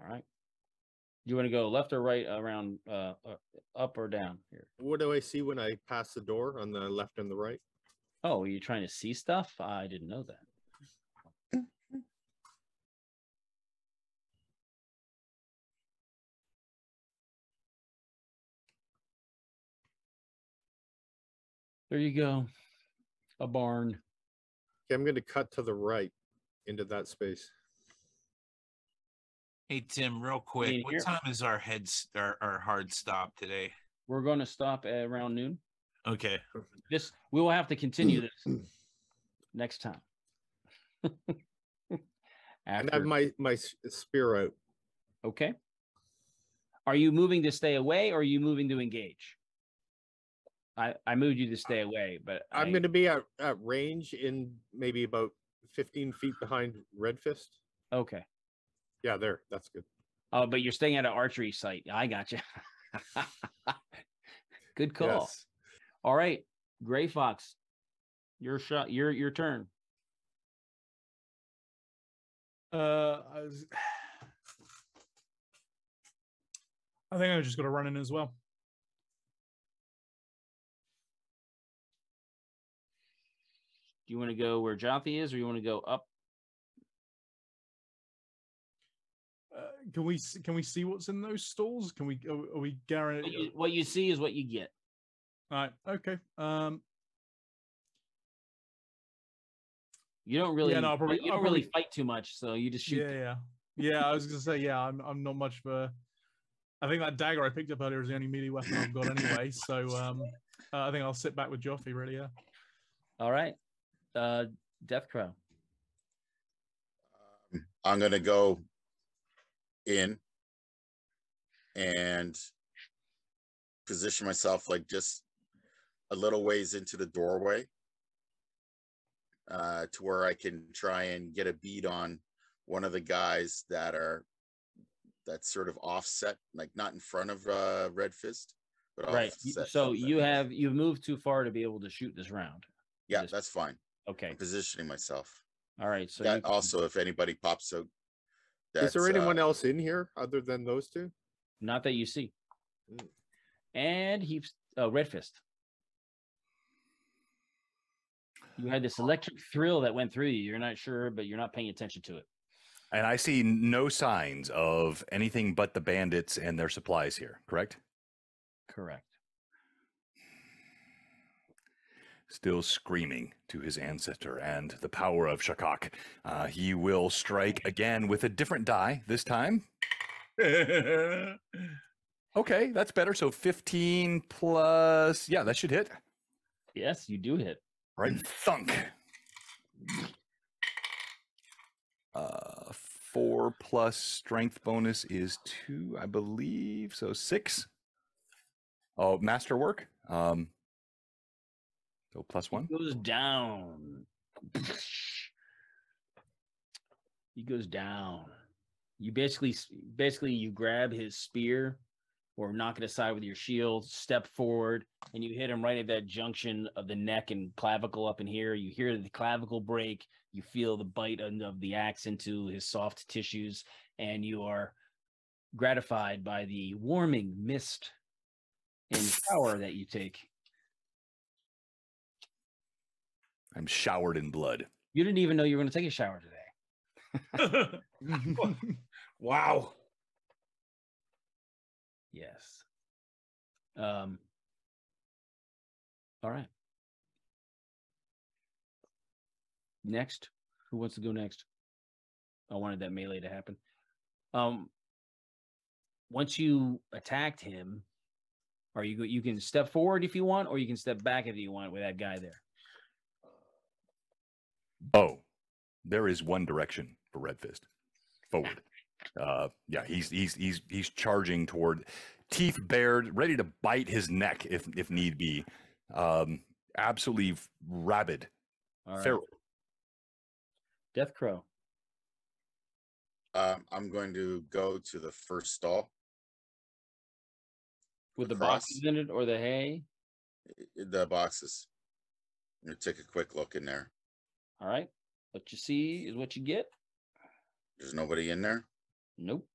All right. You want to go left or right around, up or down here? What do I see when I pass the door on the left and the right? Oh, are you trying to see stuff? I didn't know that. There you go. A barn. Okay, I'm going to cut to the right into that space. Hey, Tim, real quick. In What here? time is our hard stop today? We're going to stop at around noon. Okay. We will have to continue this next time. And I have my spear out. Okay. Are you moving to stay away or are you moving to engage? I moved you to stay away, but I'm going to be at range in maybe about 15 feet behind Red Fist. Okay. Yeah, there. That's good. Oh, but you're staying at an archery site. I got you. Good call. Yes. All right, Gray Fox, your shot. Your turn. I think I just got to run in as well. Do you want to go where Jaffe is, or you want to go up? Can we see what's in those stalls? Can we? Are we guaranteed? What you see is what you get. All right. Okay. You don't really. Yeah, no, you don't really fight too much, so you just shoot. Yeah. I was gonna say, yeah, I'm not much for. I think that dagger I picked up earlier is the only melee weapon I've got anyway. So I think I'll sit back with Jaffe. Really, yeah. All right. Death Crow. I'm gonna go in and position myself like just a little ways into the doorway to where I can try and get a bead on one of the guys that's sort of offset, like not in front of Red Fist, but Right. offset. So you've moved too far to be able to shoot this round. Yeah, that's fine. Okay. I'm positioning myself. All right. So that also, if anybody pops out, is there anyone else in here other than those two? Not that you see. And he's Red Fist. You had this electric thrill that went through you. You're not sure, but you're not paying attention to it. And I see no signs of anything but the bandits and their supplies here, correct? Correct. Still screaming to his ancestor and the power of Shakak. He will strike again with a different die this time. Okay, that's better. So 15 plus, yeah, that should hit. Yes, you do hit. Right, thunk. 4 plus strength bonus is 2, I believe. So 6. Oh, masterwork. So +1. He goes down. He goes down. You basically you grab his spear or knock it aside with your shield, step forward, and you hit him right at that junction of the neck and clavicle up in here. You hear the clavicle break. You feel the bite of the axe into his soft tissues, and you are gratified by the warming mist and shower that you take. I'm showered in blood. You didn't even know you were going to take a shower today. Wow. Yes. All right. Next. Who wants to go next? I wanted that melee to happen. Once you attacked him, or you can step forward if you want, or you can step back if you want with that guy there. Oh, there is one direction for Red Fist. Forward. Yeah, he's charging toward, teeth bared, ready to bite his neck if need be. Absolutely rabid. All right. Feral. Death Crow. I'm going to go to the first stall. With the Cross. boxes in it or the hay? The boxes. I'm going to take a quick look in there. All right. What you see is what you get. There's nobody in there. Nope.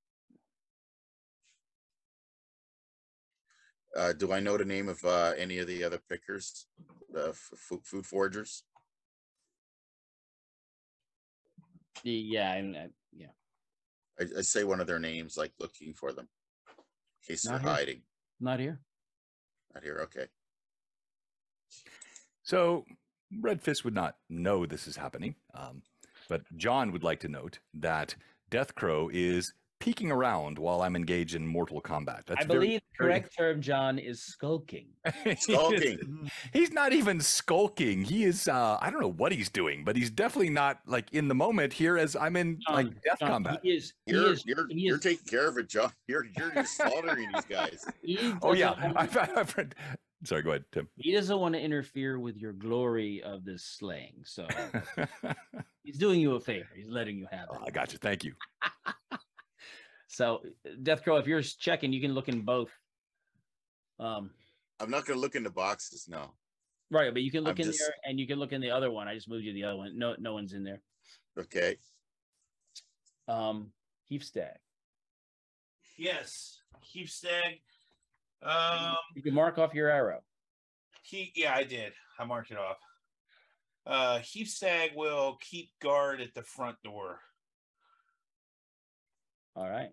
Do I know the name of any of the other pickers, the food foragers? Yeah, yeah. I say one of their names, like looking for them, in case Not they're here. hiding. Not here. Not here. Okay. So Red Fist would not know this is happening, but John would like to note that Death Crow is peeking around while I'm engaged in mortal combat. That's I believe the correct term, John, is skulking. Skulking. He's not even skulking. He is, I don't know what he's doing, but he's definitely not like in the moment here as I'm in like death combat. You're taking care of it, John. You're just slaughtering these guys. Oh yeah. I've read. Sorry, go ahead, Tim. He doesn't want to interfere with your glory of this slaying, so he's doing you a favor. He's letting you have it. I got you. Thank you. So, Death Crow, if you're checking, you can look in both. I'm not going to look in the boxes, no. Right, but you can look in there, and you can look in the other one. I just moved you to the other one. No one's in there. Okay. Heap Stag. Yes, Heap Stag. You can mark off your arrow. Yeah, I did. I marked it off. Heap Stag will keep guard at the front door. All right.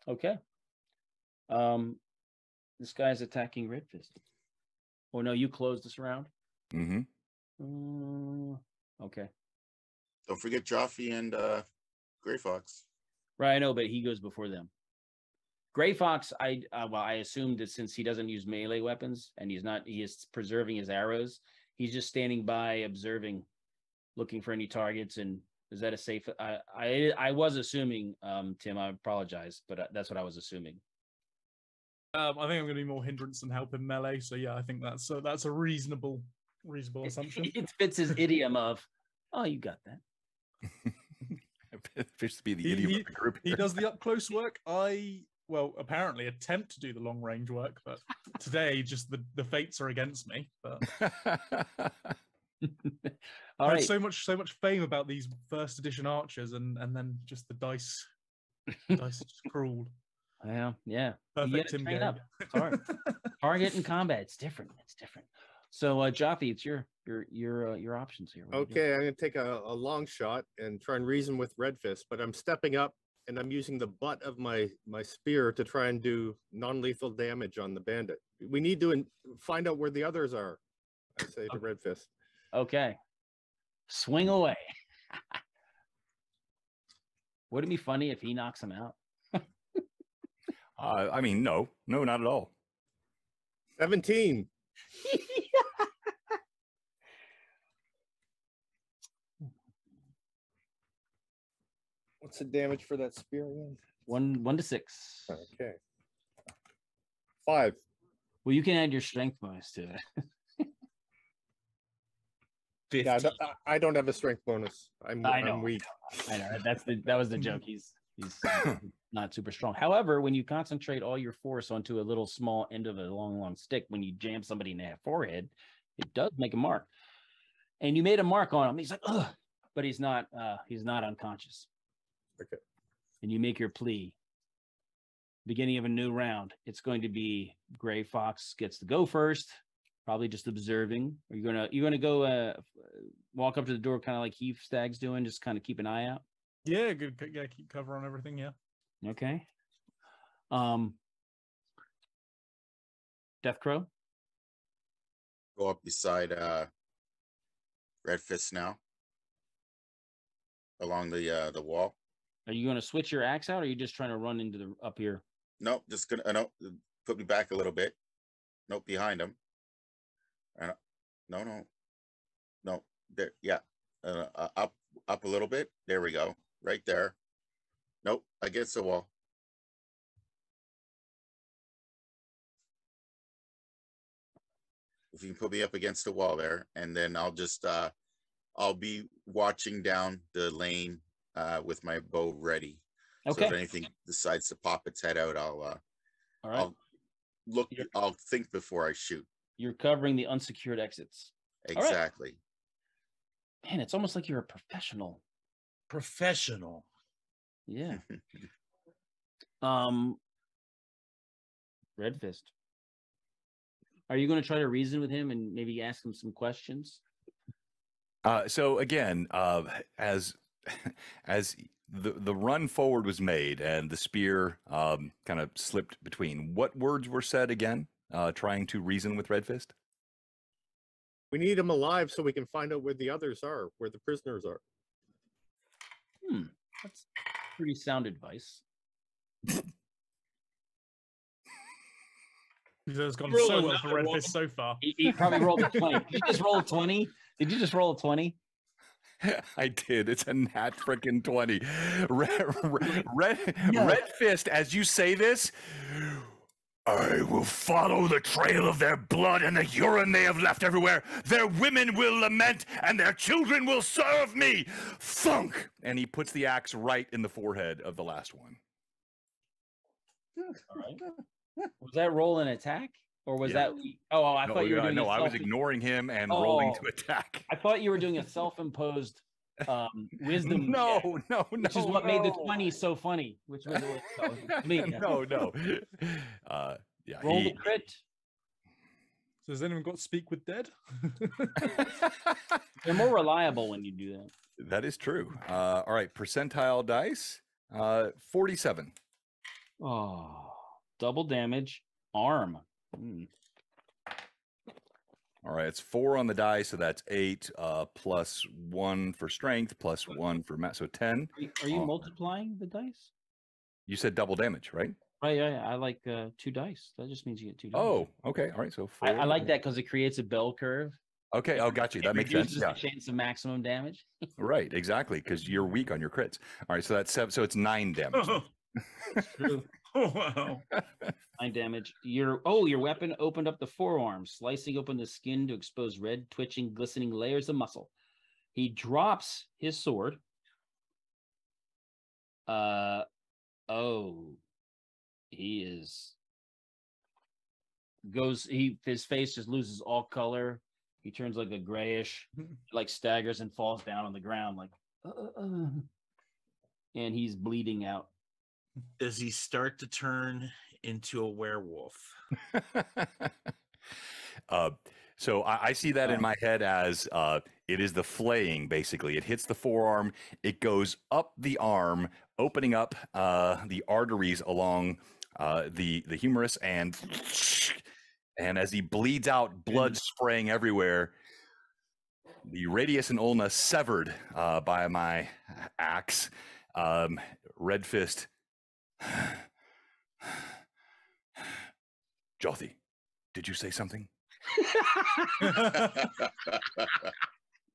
Okay. This guy's attacking Red Fist. Oh no, you closed this round? Mm-hmm. Okay. Don't forget Joffrey and Greyhawk. Right, I know, but he goes before them. Greyhawk, I assumed that since he doesn't use melee weapons and he is preserving his arrows, he's just standing by, observing, looking for any targets. And is that a safe? I was assuming, Tim. I apologize, but that's what I was assuming. I think I'm going to be more hindrance than help in melee. So yeah, I think that's a reasonable assumption. It fits his idiom of, "Oh, you got that." Fish to be the idiom of the group. He does the up close work. Apparently attempt to do the long range work, but today just the fates are against me. But All right. So much fame about these first edition archers, and then just the dice are just cruel. Yeah. Perfect Tim game. It's hard. Target and combat. It's different. So, Jaffe, it's your options here. Okay, I'm going to take a long shot and try and reason with Red Fist, but I'm stepping up and I'm using the butt of my spear to try and do non-lethal damage on the bandit. We need to find out where the others are, I say to Red Fist. Okay. Swing away. Would it be funny if he knocks him out? I mean, no, not at all. 17. What's the damage for that spear again? 1 to 6. Okay. 5. Well, you can add your strength bonus to it. Yeah, I don't have a strength bonus. I know. I'm weak. I know. That was the joke. He's not super strong. However, when you concentrate all your force onto a little small end of a long stick, when you jam somebody in the forehead, it does make a mark. And you made a mark on him. He's like, ugh, but he's not unconscious. Okay. And you make your plea. Beginning of a new round. It's going to be Gray Fox gets to go first. Probably just observing. Are you gonna go walk up to the door, kind of like Heath Stag's doing, just kind of keep an eye out? Yeah, good. Yeah, keep cover on everything. Yeah. Okay. Death Crow. Go up beside Red Fist now, along the wall. Are you going to switch your axe out, or are you just trying to run into the up here? Nope, just gonna no, put me back a little bit. Nope, behind him. No. There, yeah. Up a little bit. There we go. Right there. Nope, against the wall. If you can put me up against the wall there, and then I'll just I'll be watching down the lane with my bow ready. Okay. So if anything decides to pop its head out, All right. I'll look. I'll think before I shoot. You're covering the unsecured exits. Exactly. Right. Man, it's almost like you're a professional. Professional. Yeah. Red Fist. Are you going to try to reason with him and maybe ask him some questions? So again, as the run forward was made and the spear kind of slipped between, what words were said again? Trying to reason with Red Fist. We need him alive so we can find out where the others are, where the prisoners are. That's pretty sound advice. It's gone so well for Red Fist so far. He probably rolled a 20. Did you just roll a 20? Did you just roll a 20? I did. It's a nat freaking 20. Red Fist, as you say this, I will follow the trail of their blood and the urine they have left everywhere. Their women will lament and their children will serve me. Thunk! And he puts the axe right in the forehead of the last one. All right. Was that roll an attack? Or was that... Oh, I thought you were doing I was ignoring him and rolling to attack. I thought you were doing a self-imposed wisdom. No. Which is what made the 20 so funny. Which was me. No. Yeah. Roll the crit. So has anyone got Speak with Dead? They're more reliable when you do that. That is true. All right, percentile dice. 47. Oh, double damage. Arm. All right, it's 4 on the die, so that's 8 plus 1 for strength, plus 1 for math, so 10. Are you multiplying the dice? You said double damage, right? Right, I like 2 dice. That just means you get 2 dice. Oh, okay. All right, so 4. I like that because it creates a bell curve. Okay, got you. That makes sense. Yeah. The chance of maximum damage. Right, exactly, because you're weak on your crits. All right, so that's 7. So it's 9 damage. Oh, wow. 9 damage. Your weapon opened up the forearm, slicing open the skin to expose red, twitching, glistening layers of muscle. He drops his sword. His face just loses all color. He turns like a grayish, like staggers and falls down on the ground, like, and he's bleeding out. Does he start to turn into a werewolf? So I see that in my head as it is the flaying, basically. It hits the forearm, it goes up the arm, opening up the arteries along the humerus, and as he bleeds out, blood spraying everywhere, the radius and ulna severed by my axe. Red Fist. Jothy, did you say something?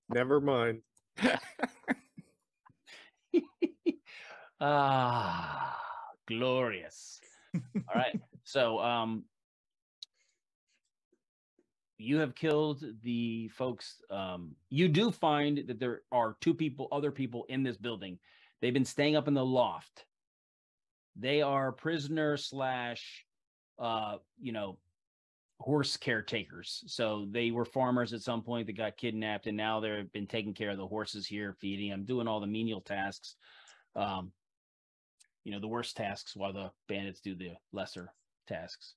Never mind. Ah, glorious. All right. So, you have killed the folks. You do find that there are other people in this building. They've been staying up in the loft. They are prisoner slash, horse caretakers. So they were farmers at some point that got kidnapped, and now they've been taking care of the horses here, feeding them, doing all the menial tasks. The worst tasks, while the bandits do the lesser tasks.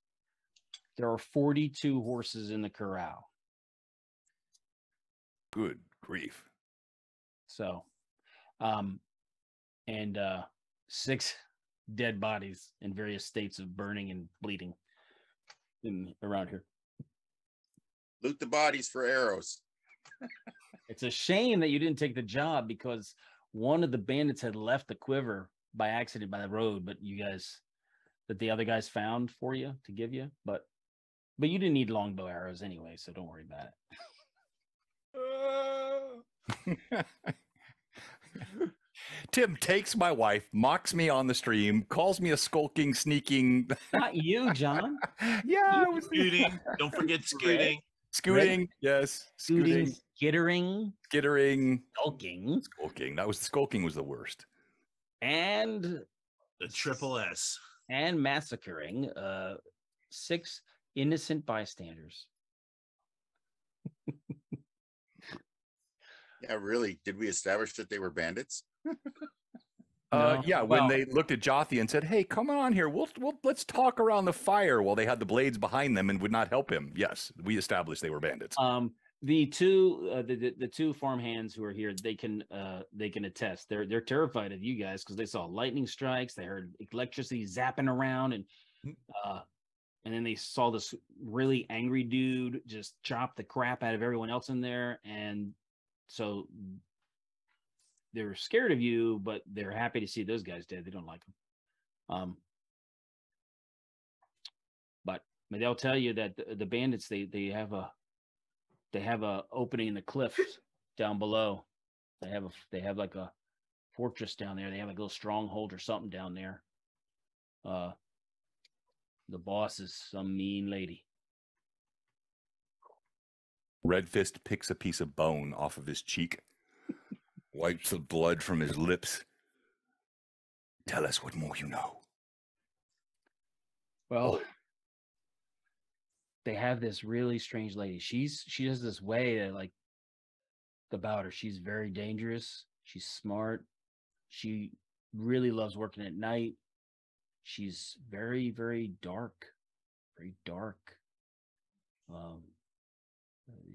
There are 42 horses in the corral. Good grief. So, and 6 dead bodies in various states of burning and bleeding around here. Loot the bodies for arrows. It's a shame that you didn't take the job, because one of the bandits had left the quiver by accident by the road, but the other guys found for you to give you, but you didn't need longbow arrows anyway, so don't worry about it. Tim takes my wife, mocks me on the stream, calls me a skulking, sneaking. Not you, John. Yeah, I was Scooting. Don't forget scooting. Scooting, yes. Scooting, skittering, skulking. Skulking was the worst. And The triple S. And massacring 6 innocent bystanders. Yeah, really. Did we establish that they were bandits? No. Yeah, when they looked at Jothy and said, "Hey, come on here. We'll let's talk around the fire," while they had the blades behind them and would not help him. Yes, we established they were bandits. The two farmhands who are here, they can attest. They're terrified of you guys because they saw lightning strikes, they heard electricity zapping around, and then they saw this really angry dude just chop the crap out of everyone else in there, and so they're scared of you, but they're happy to see those guys dead. They don't like them. But they'll tell you that the bandits, they have a opening in the cliffs down below. They have like a fortress down there. They have like a little stronghold or something down there. The boss is some mean lady. Red Fist picks a piece of bone off of his cheek, wipes the blood from his lips. Tell us what more you know. Well, they have this really strange lady. She has this way that, like, about her. She's very dangerous. She's smart. She really loves working at night. She's very, very dark. Very dark.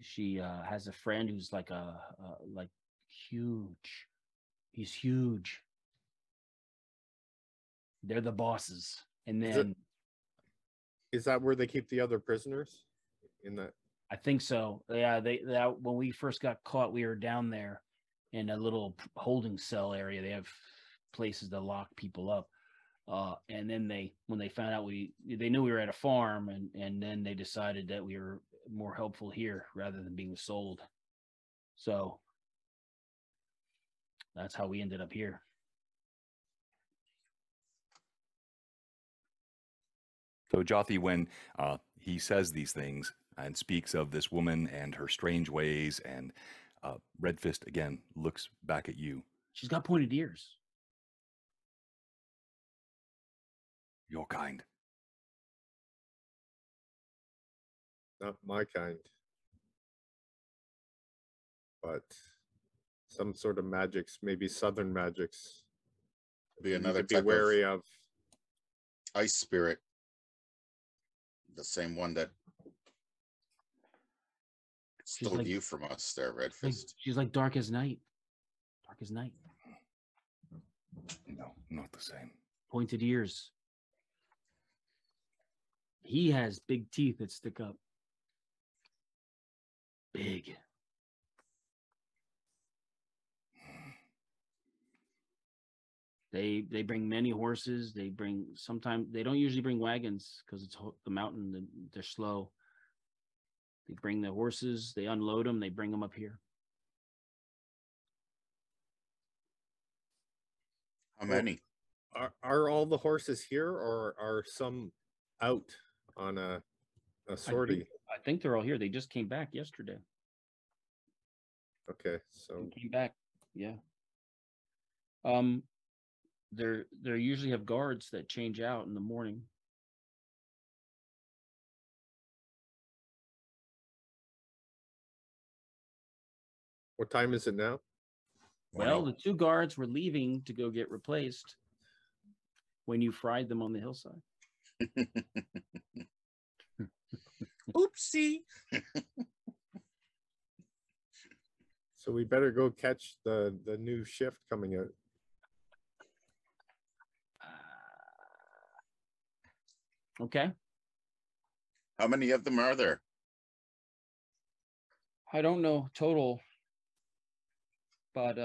She has a friend who's like huge. He's huge. They're the bosses. And then is that where they keep the other prisoners? In that, I think so. Yeah, when we first got caught, we were down there in a little holding cell area. They have places to lock people up. And then when they found out they knew we were at a farm, and then they decided that we were more helpful here rather than being sold. So that's how we ended up here. So Jothy, when he says these things and speaks of this woman and her strange ways, and Red Fist again looks back at you. She's got pointed ears. Your kind. not my kind, but some sort of magics, maybe southern magics. Be another to be type wary of ice spirit. The same one that stole like- you from us there, Red Fist. She's like dark as night. Dark as night. No, not the same. Pointed ears. He has big teeth that stick up. Big. They bring many horses. They bring sometimes they don't usually bring wagons because it's the mountain. They're slow. They bring the horses. They unload them. They bring them up here. How many? Are all the horses here, or are some out on a sortie? I think they're all here. They just came back yesterday. Okay, so They came back. Yeah. They usually have guards that change out in the morning. what time is it now? Well, the 2 guards were leaving to go get replaced when you fried them on the hillside. Oopsie. So we better go catch the new shift coming out. Okay. How many of them are there? I don't know total, but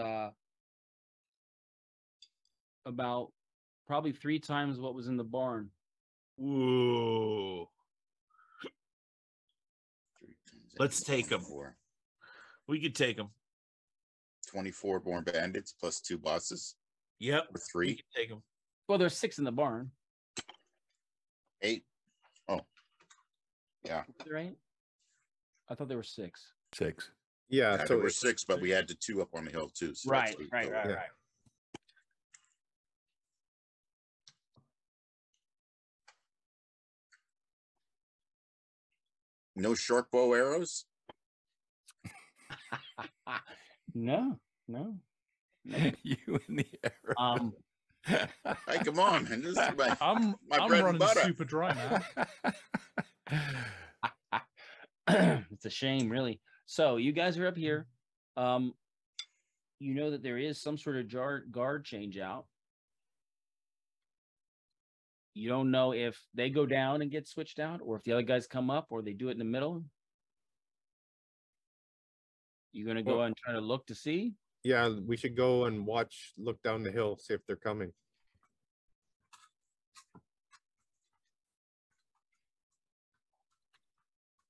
about probably 3 times what was in the barn. Whoa. Let's take 'em. We could take them. 24 more bandits plus 2 bosses. Yep. Or 3. We could take them. Well, there's 6 in the barn. 8. Oh. Yeah. Was there 8? I thought there were 6. 6. Yeah, So so there were 6, but we had the 2 up on the hill too. So Right. Yeah. No short bow arrows. No. You in the arrow. Hey, come on, man. This is my I'm bread and running butter. super dry now. It's a shame, really. So you guys are up here. You know that there is some sort of guard change out. You don't know if they go down and get switched out, or if the other guys come up, or they do it in the middle. You're gonna go and try to look to see. yeah, we should go and look down the hill, see if they're coming.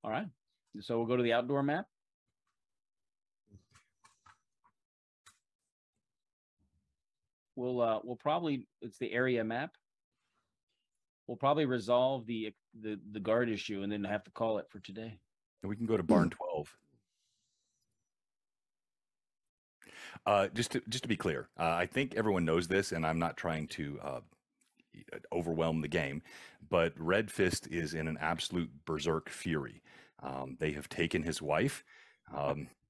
All right. So we'll go to the outdoor map. We'll probably, it's the area map. We'll probably resolve the guard issue and then have to call it for today. We can go to barn 12. Just to be clear, I think everyone knows this, and I'm not trying to overwhelm the game, but Red Fist is in an absolute berserk fury. They have taken his wife,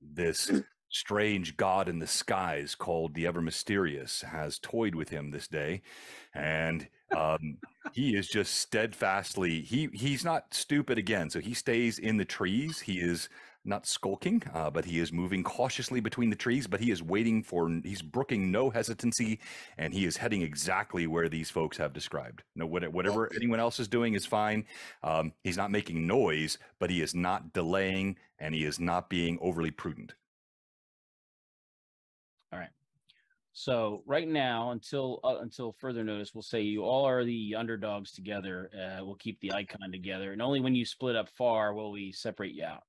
this strange god in the skies called the Ever Mysterious has toyed with him this day, and he is just steadfastly, he's not stupid again, so he stays in the trees. He is not skulking, but he is moving cautiously between the trees, but he is he's brooking no hesitancy, and he is heading exactly where these folks have described. No, whatever anyone else is doing is fine. He's not making noise, but he is not delaying, and he is not being overly prudent. All right. So right now, until further notice, we'll say you all are the underdogs together. We'll keep the icon together, and only when you split up far will we separate you out.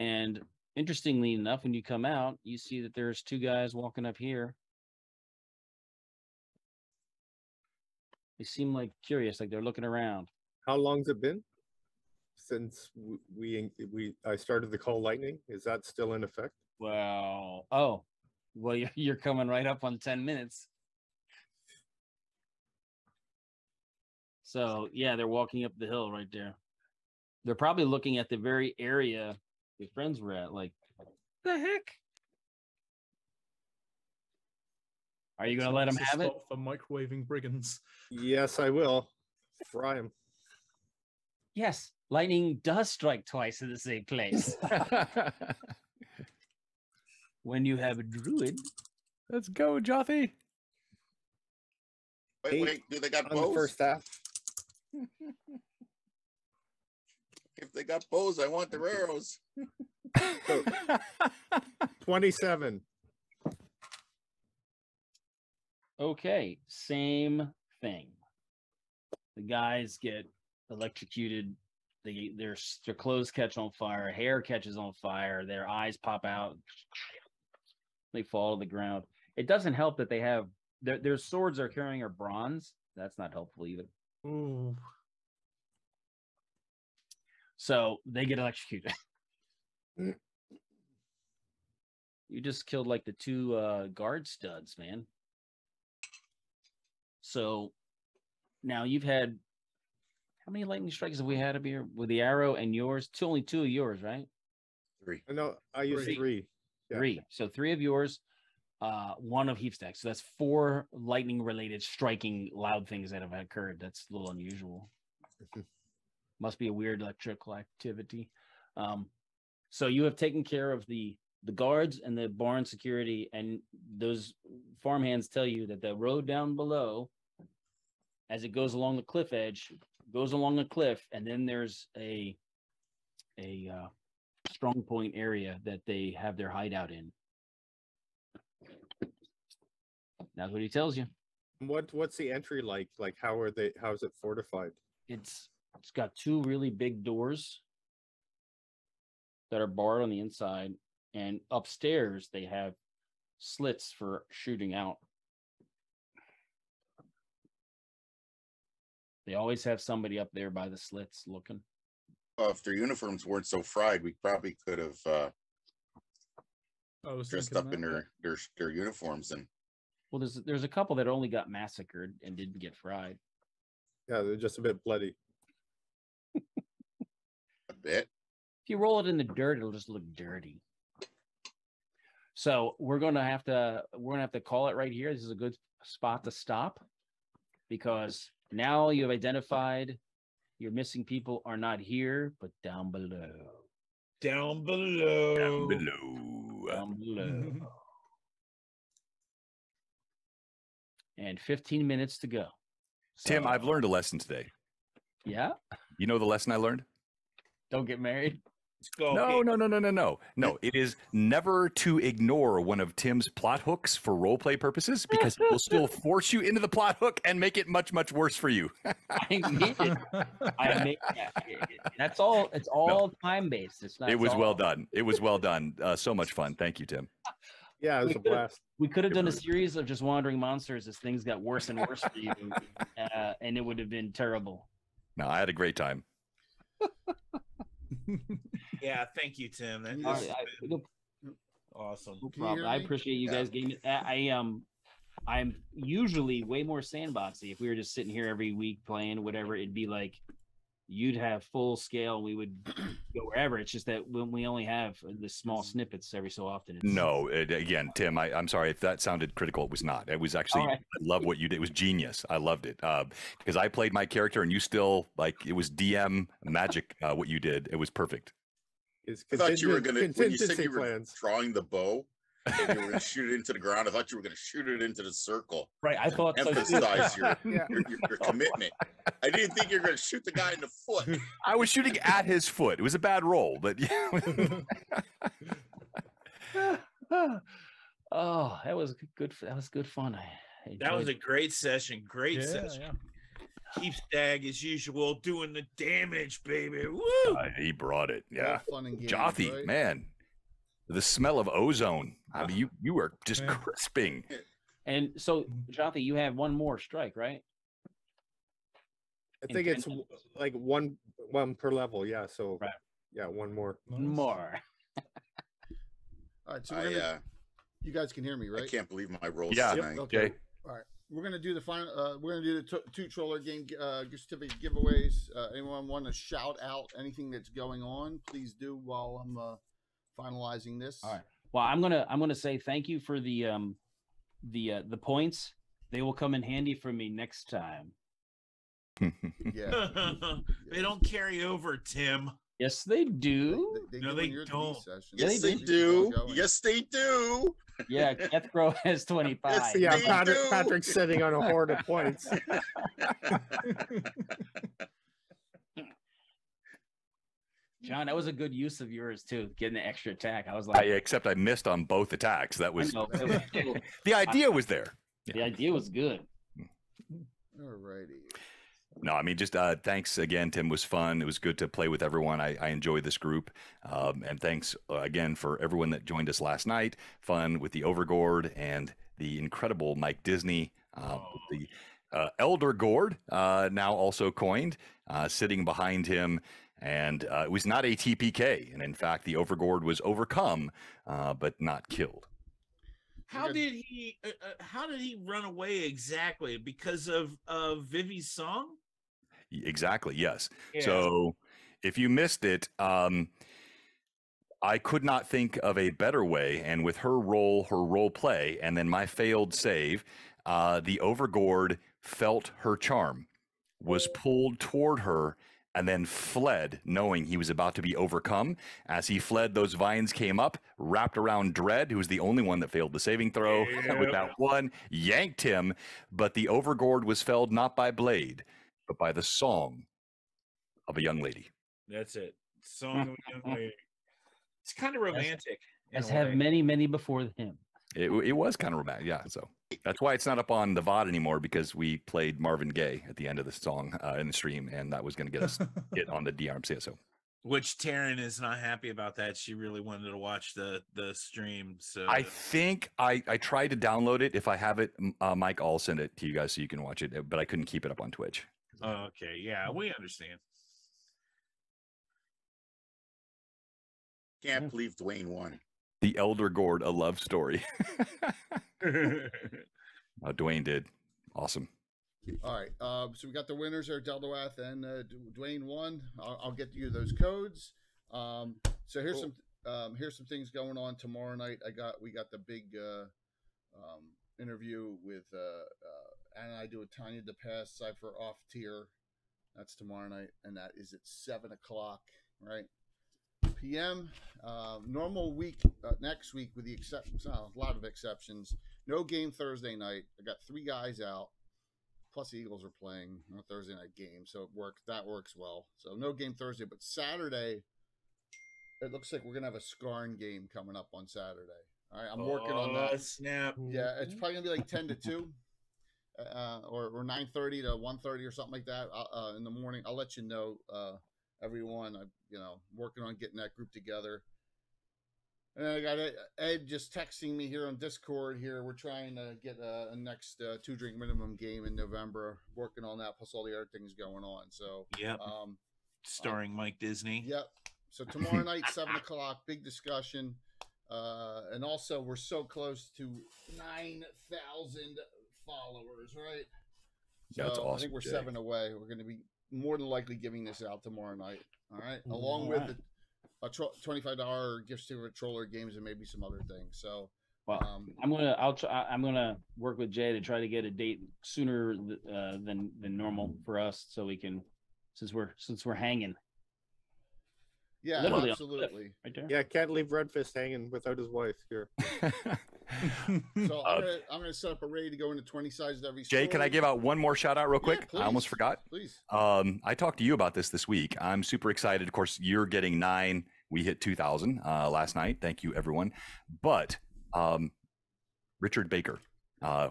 And interestingly enough, when you come out, you see that there's 2 guys walking up here. They seem like curious, like they're looking around. How long's it been since I started the call lightning? Is that still in effect? Well, you're coming right up on 10 minutes. So yeah, they're walking up the hill right there. They're probably looking at the very area your friends were at, like, what the heck? Are you going to let them have it? For microwaving brigands. Yes, I will. Fry him. Yes, lightning does strike twice in the same place. When you have a druid. Let's go, Jothy. Wait, do they got On the bows? first half. If they got bows, I want their arrows. 27. Okay, same thing. The guys get electrocuted. Their clothes catch on fire. Hair catches on fire. Their eyes pop out. They fall to the ground. It doesn't help that they have their swords they're carrying are bronze. That's not helpful either. Ooh. So they get electrocuted. You just killed like the two guard studs, man. So now you've had how many lightning strikes have we had up here with the arrow and yours? Only two of yours, right? 3. No, I used 3. Yeah. 3. So 3 of yours, 1 of Heapstack. So that's 4 lightning related striking loud things that have occurred. That's a little unusual. Must be a weird electrical activity. So you have taken care of the guards and the barn security, and those farmhands tell you that the road down below, as it goes along the cliff edge, goes along a cliff, and then there's a strong point area that they have their hideout in. That's what he tells you. What's the entry like? Like how is it fortified? It's got 2 really big doors that are barred on the inside, and upstairs they have slits for shooting out. They always have somebody up there by the slits looking. Well, if their uniforms weren't so fried, we probably could have dressed up in their uniforms. And well, there's a couple that only got massacred and didn't get fried. Yeah, they're just a bit bloody. A bit. If you roll it in the dirt, it'll just look dirty. So we're gonna have to call it right here. This is a good spot to stop, because now you have identified your missing people are not here, but down below. Down below. Down below. Down below. And 15 minutes to go. Tim, I've learned a lesson today. Yeah? You know the lesson I learned? Don't get married. Let's go. No. It is never to ignore one of Tim's plot hooks for roleplay purposes, because it will still force you into the plot hook and make it much, much worse for you. That's all. It's all time based. It's not. It was well done. It was well done. So much fun. Thank you, Tim. Yeah, it was a blast. We could have done a series of just wandering monsters as things got worse and worse for you, and it would have been terrible. No, I had a great time. Yeah, thank you, Tim. That awesome. No problem. I appreciate you guys getting it. I'm usually way more sandboxy. If we were just sitting here every week playing whatever, it'd be like you'd have full scale. We would go wherever. It's just that when we only have the small snippets every so often. Again, Tim, I'm sorry if that sounded critical. It was not. It was actually, right. I love what you did. It was genius. I loved it because I played my character and you still it was DM magic. What you did, it was perfect. I thought you were going to, when you said you were drawing the bow, and you were going to shoot it into the ground. I thought you were going to shoot it into the circle. Right. I thought emphasize your commitment. I didn't think you were going to shoot the guy in the foot. I was shooting at his foot. It was a bad roll, but yeah. Oh, that was good. That was good fun. That was a great session. Great session. Yeah. Keep Stag as usual doing the damage, baby. Woo! He brought it. Yeah. Fun and games, Jothy, right? Man. The smell of ozone. I mean, you were just crisping. And so, Jothy, you have one more strike, right? I think it's like one per level. Yeah. So, right. Yeah, one more. More. All right. So you guys can hear me, right? I can't believe my rolls tonight. Yep. Okay. All right. We're gonna do the final. We're gonna do the 2 Troller game certificate giveaways. Anyone want to shout out anything that's going on? Please do while I'm finalizing this. All right. Well, I'm gonna say thank you for the points. They will come in handy for me next time. Yeah. They don't carry over, Tim. Yes, they do. No, they don't. Yes, they do. Yes, they do. Yeah, Kethcrow has 25. Yes, yeah, Patrick's sitting on a hoard of points. John, that was a good use of yours too, getting the extra attack. I was like, except I missed on both attacks. That was the idea was there. The idea was good. All righty. No, I mean, just thanks again, Tim. Was fun. It was good to play with everyone. I enjoyed this group. And thanks again for everyone that joined us last night. Fun with the Overgord and the incredible Mike Disney, the Elder Gord, now also coined, sitting behind him. And it was not a TPK. And in fact, the Overgord was overcome, but not killed. How did he run away exactly? Because of Vivi's song? Exactly. Yes. Yeah. So if you missed it, I could not think of a better way. And with her role play, and then my failed save, the Overgord felt her charm, was pulled toward her, and then fled, knowing he was about to be overcome. As he fled, those vines came up, wrapped around Dread, who was the only one that failed the saving throw with that one, yanked him. But the Overgord was felled not by blade, but by the song of a young lady. That's it. Song of a young lady. It's kind of romantic. As have many before him. It was kind of romantic, yeah. So that's why it's not up on the VOD anymore, because we played Marvin Gaye at the end of the song in the stream, and that was going to get us hit on the DRMC. So, which Taryn is not happy about that. She really wanted to watch the stream. So I think I tried to download it. If I have it, Mike, I'll send it to you guys so you can watch it. But I couldn't keep it up on Twitch. Oh, okay, yeah, we understand. Can't believe Dwayne won. The Elder Gord, a love story. Dwayne did. Awesome. All right. So we got the winners there, Deldawath and Dwayne won. I'll get you those codes. So here's some things going on tomorrow night. We got the big interview with Anna and I do a Tanya DePass Cypher off tier. That's tomorrow night, and that is at 7:00, right? PM. Normal week next week, with the exceptions, a lot of exceptions. No game Thursday night. I got 3 guys out. Plus the Eagles are playing on a Thursday night game, so that works well. So no game Thursday, but Saturday, it looks like we're gonna have a Scarn game coming up on Saturday. All right, I'm working on that. Snap. Yeah, it's probably gonna be like 10 to 2. Or 9:30 to 1:30 or something like that in the morning. I'll let you know, everyone. Working on getting that group together. And I got Ed just texting me here on Discord. Here we're trying to get a next 2 drink minimum game in November. Working on that, plus all the other things going on. So yep. Starring Mike Disney. Yep. So tomorrow night, 7:00, big discussion. And also we're so close to 9,000 followers, right? So that's awesome. I think we're 7 away. We're going to be more than likely giving this out tomorrow night. All right, along with a $25 gift certificate, Troller Games, and maybe some other things. So, well, I'm gonna work with Jay to try to get a date sooner than normal for us, so we can, since we're hanging. Yeah, literally absolutely. Right there. Yeah, can't leave Redfist hanging without his wife here. So I'm gonna set up a raid to go into 20 sizes every store. Jay, can I give out one more shout out real quick? Please, I almost forgot. Please. I talked to you about this week. I'm super excited. Of course, you're getting 9. We hit 2,000 last night. Thank you, everyone. But Richard Baker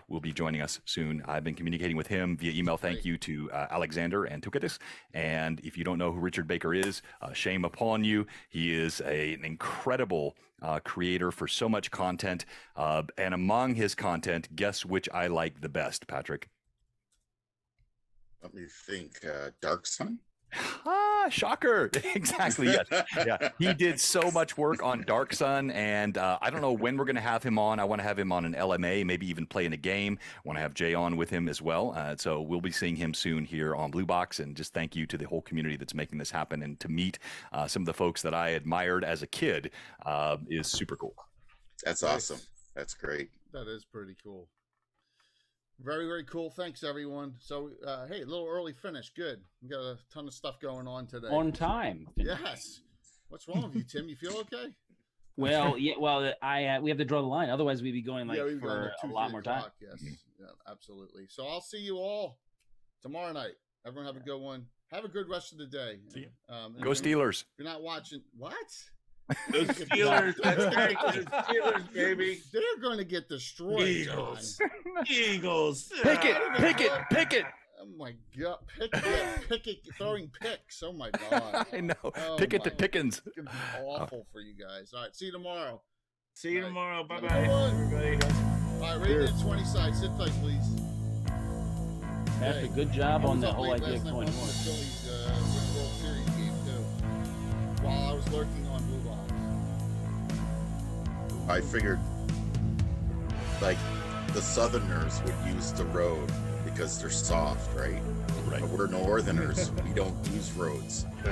will be joining us soon. I've been communicating with him via email. Thank you to Alexander and Tukitis. And if you don't know who Richard Baker is, shame upon you. He is an incredible creator for so much content. And among his content, guess which I like the best, Patrick? Let me think. Dark Sun? Shocker. Exactly. Yes. Yeah. He did so much work on Dark Sun, and I don't know when we're going to have him on. I want to have him on an LMA, maybe even play in a game. I want to have Jay on with him as well. So we'll be seeing him soon here on Blue Box, and just thank you to the whole community that's making this happen, and to meet some of the folks that I admired as a kid is super cool. That's awesome. That's great. That is pretty cool. Very, very cool. Thanks, everyone. So, hey, a little early finish. Good. We got a ton of stuff going on today. On time. Yes. What's wrong with you, Tim? You feel okay? Well, yeah. Well, we have to draw the line. Otherwise, we'd be going we'd for a lot more time. Yes. Yeah, absolutely. So I'll see you all tomorrow night. Everyone have a good one. Have a good rest of the day. Go Steelers. If you're not watching, what? Those Steelers, that's right. Those Steelers, baby. They're going to get destroyed. Eagles. Eagles. Pick it, pick it, pick it. Oh my God! Pick it, throwing picks. Oh my God! I know. Oh Pick it to my- Pickens. It's gonna be awful for you guys. All right, see you tomorrow. See you Right. tomorrow. Bye Have bye, a good one. everybody. All right, Radiant 20 side. Sit tight, please. That's Hey, a good job I on was the up whole late idea last of night going watching the north. Phillies World Series game too, while I was lurking on Blue Box. I figured like the Southerners would use the road because they're soft, right? Right. But we're Northerners. We don't use roads. We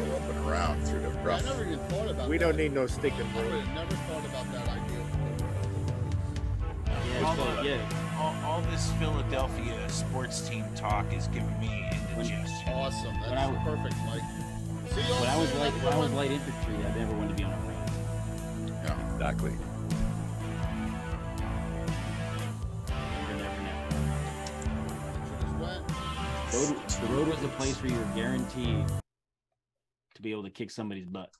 go up and around through the I rough. never even thought about We that. don't need no stinking I road. never thought about that idea. Yeah, so, yeah. All this Philadelphia sports team talk is giving me indigestion. Awesome. When That's I- perfect, Mike. See you all When I was soon. light, Have a when I good was one. light infantry, I never wanted to be on a road. Yeah. Exactly. Never. Just went. The road was the place where you were guaranteed to be able to kick somebody's butt.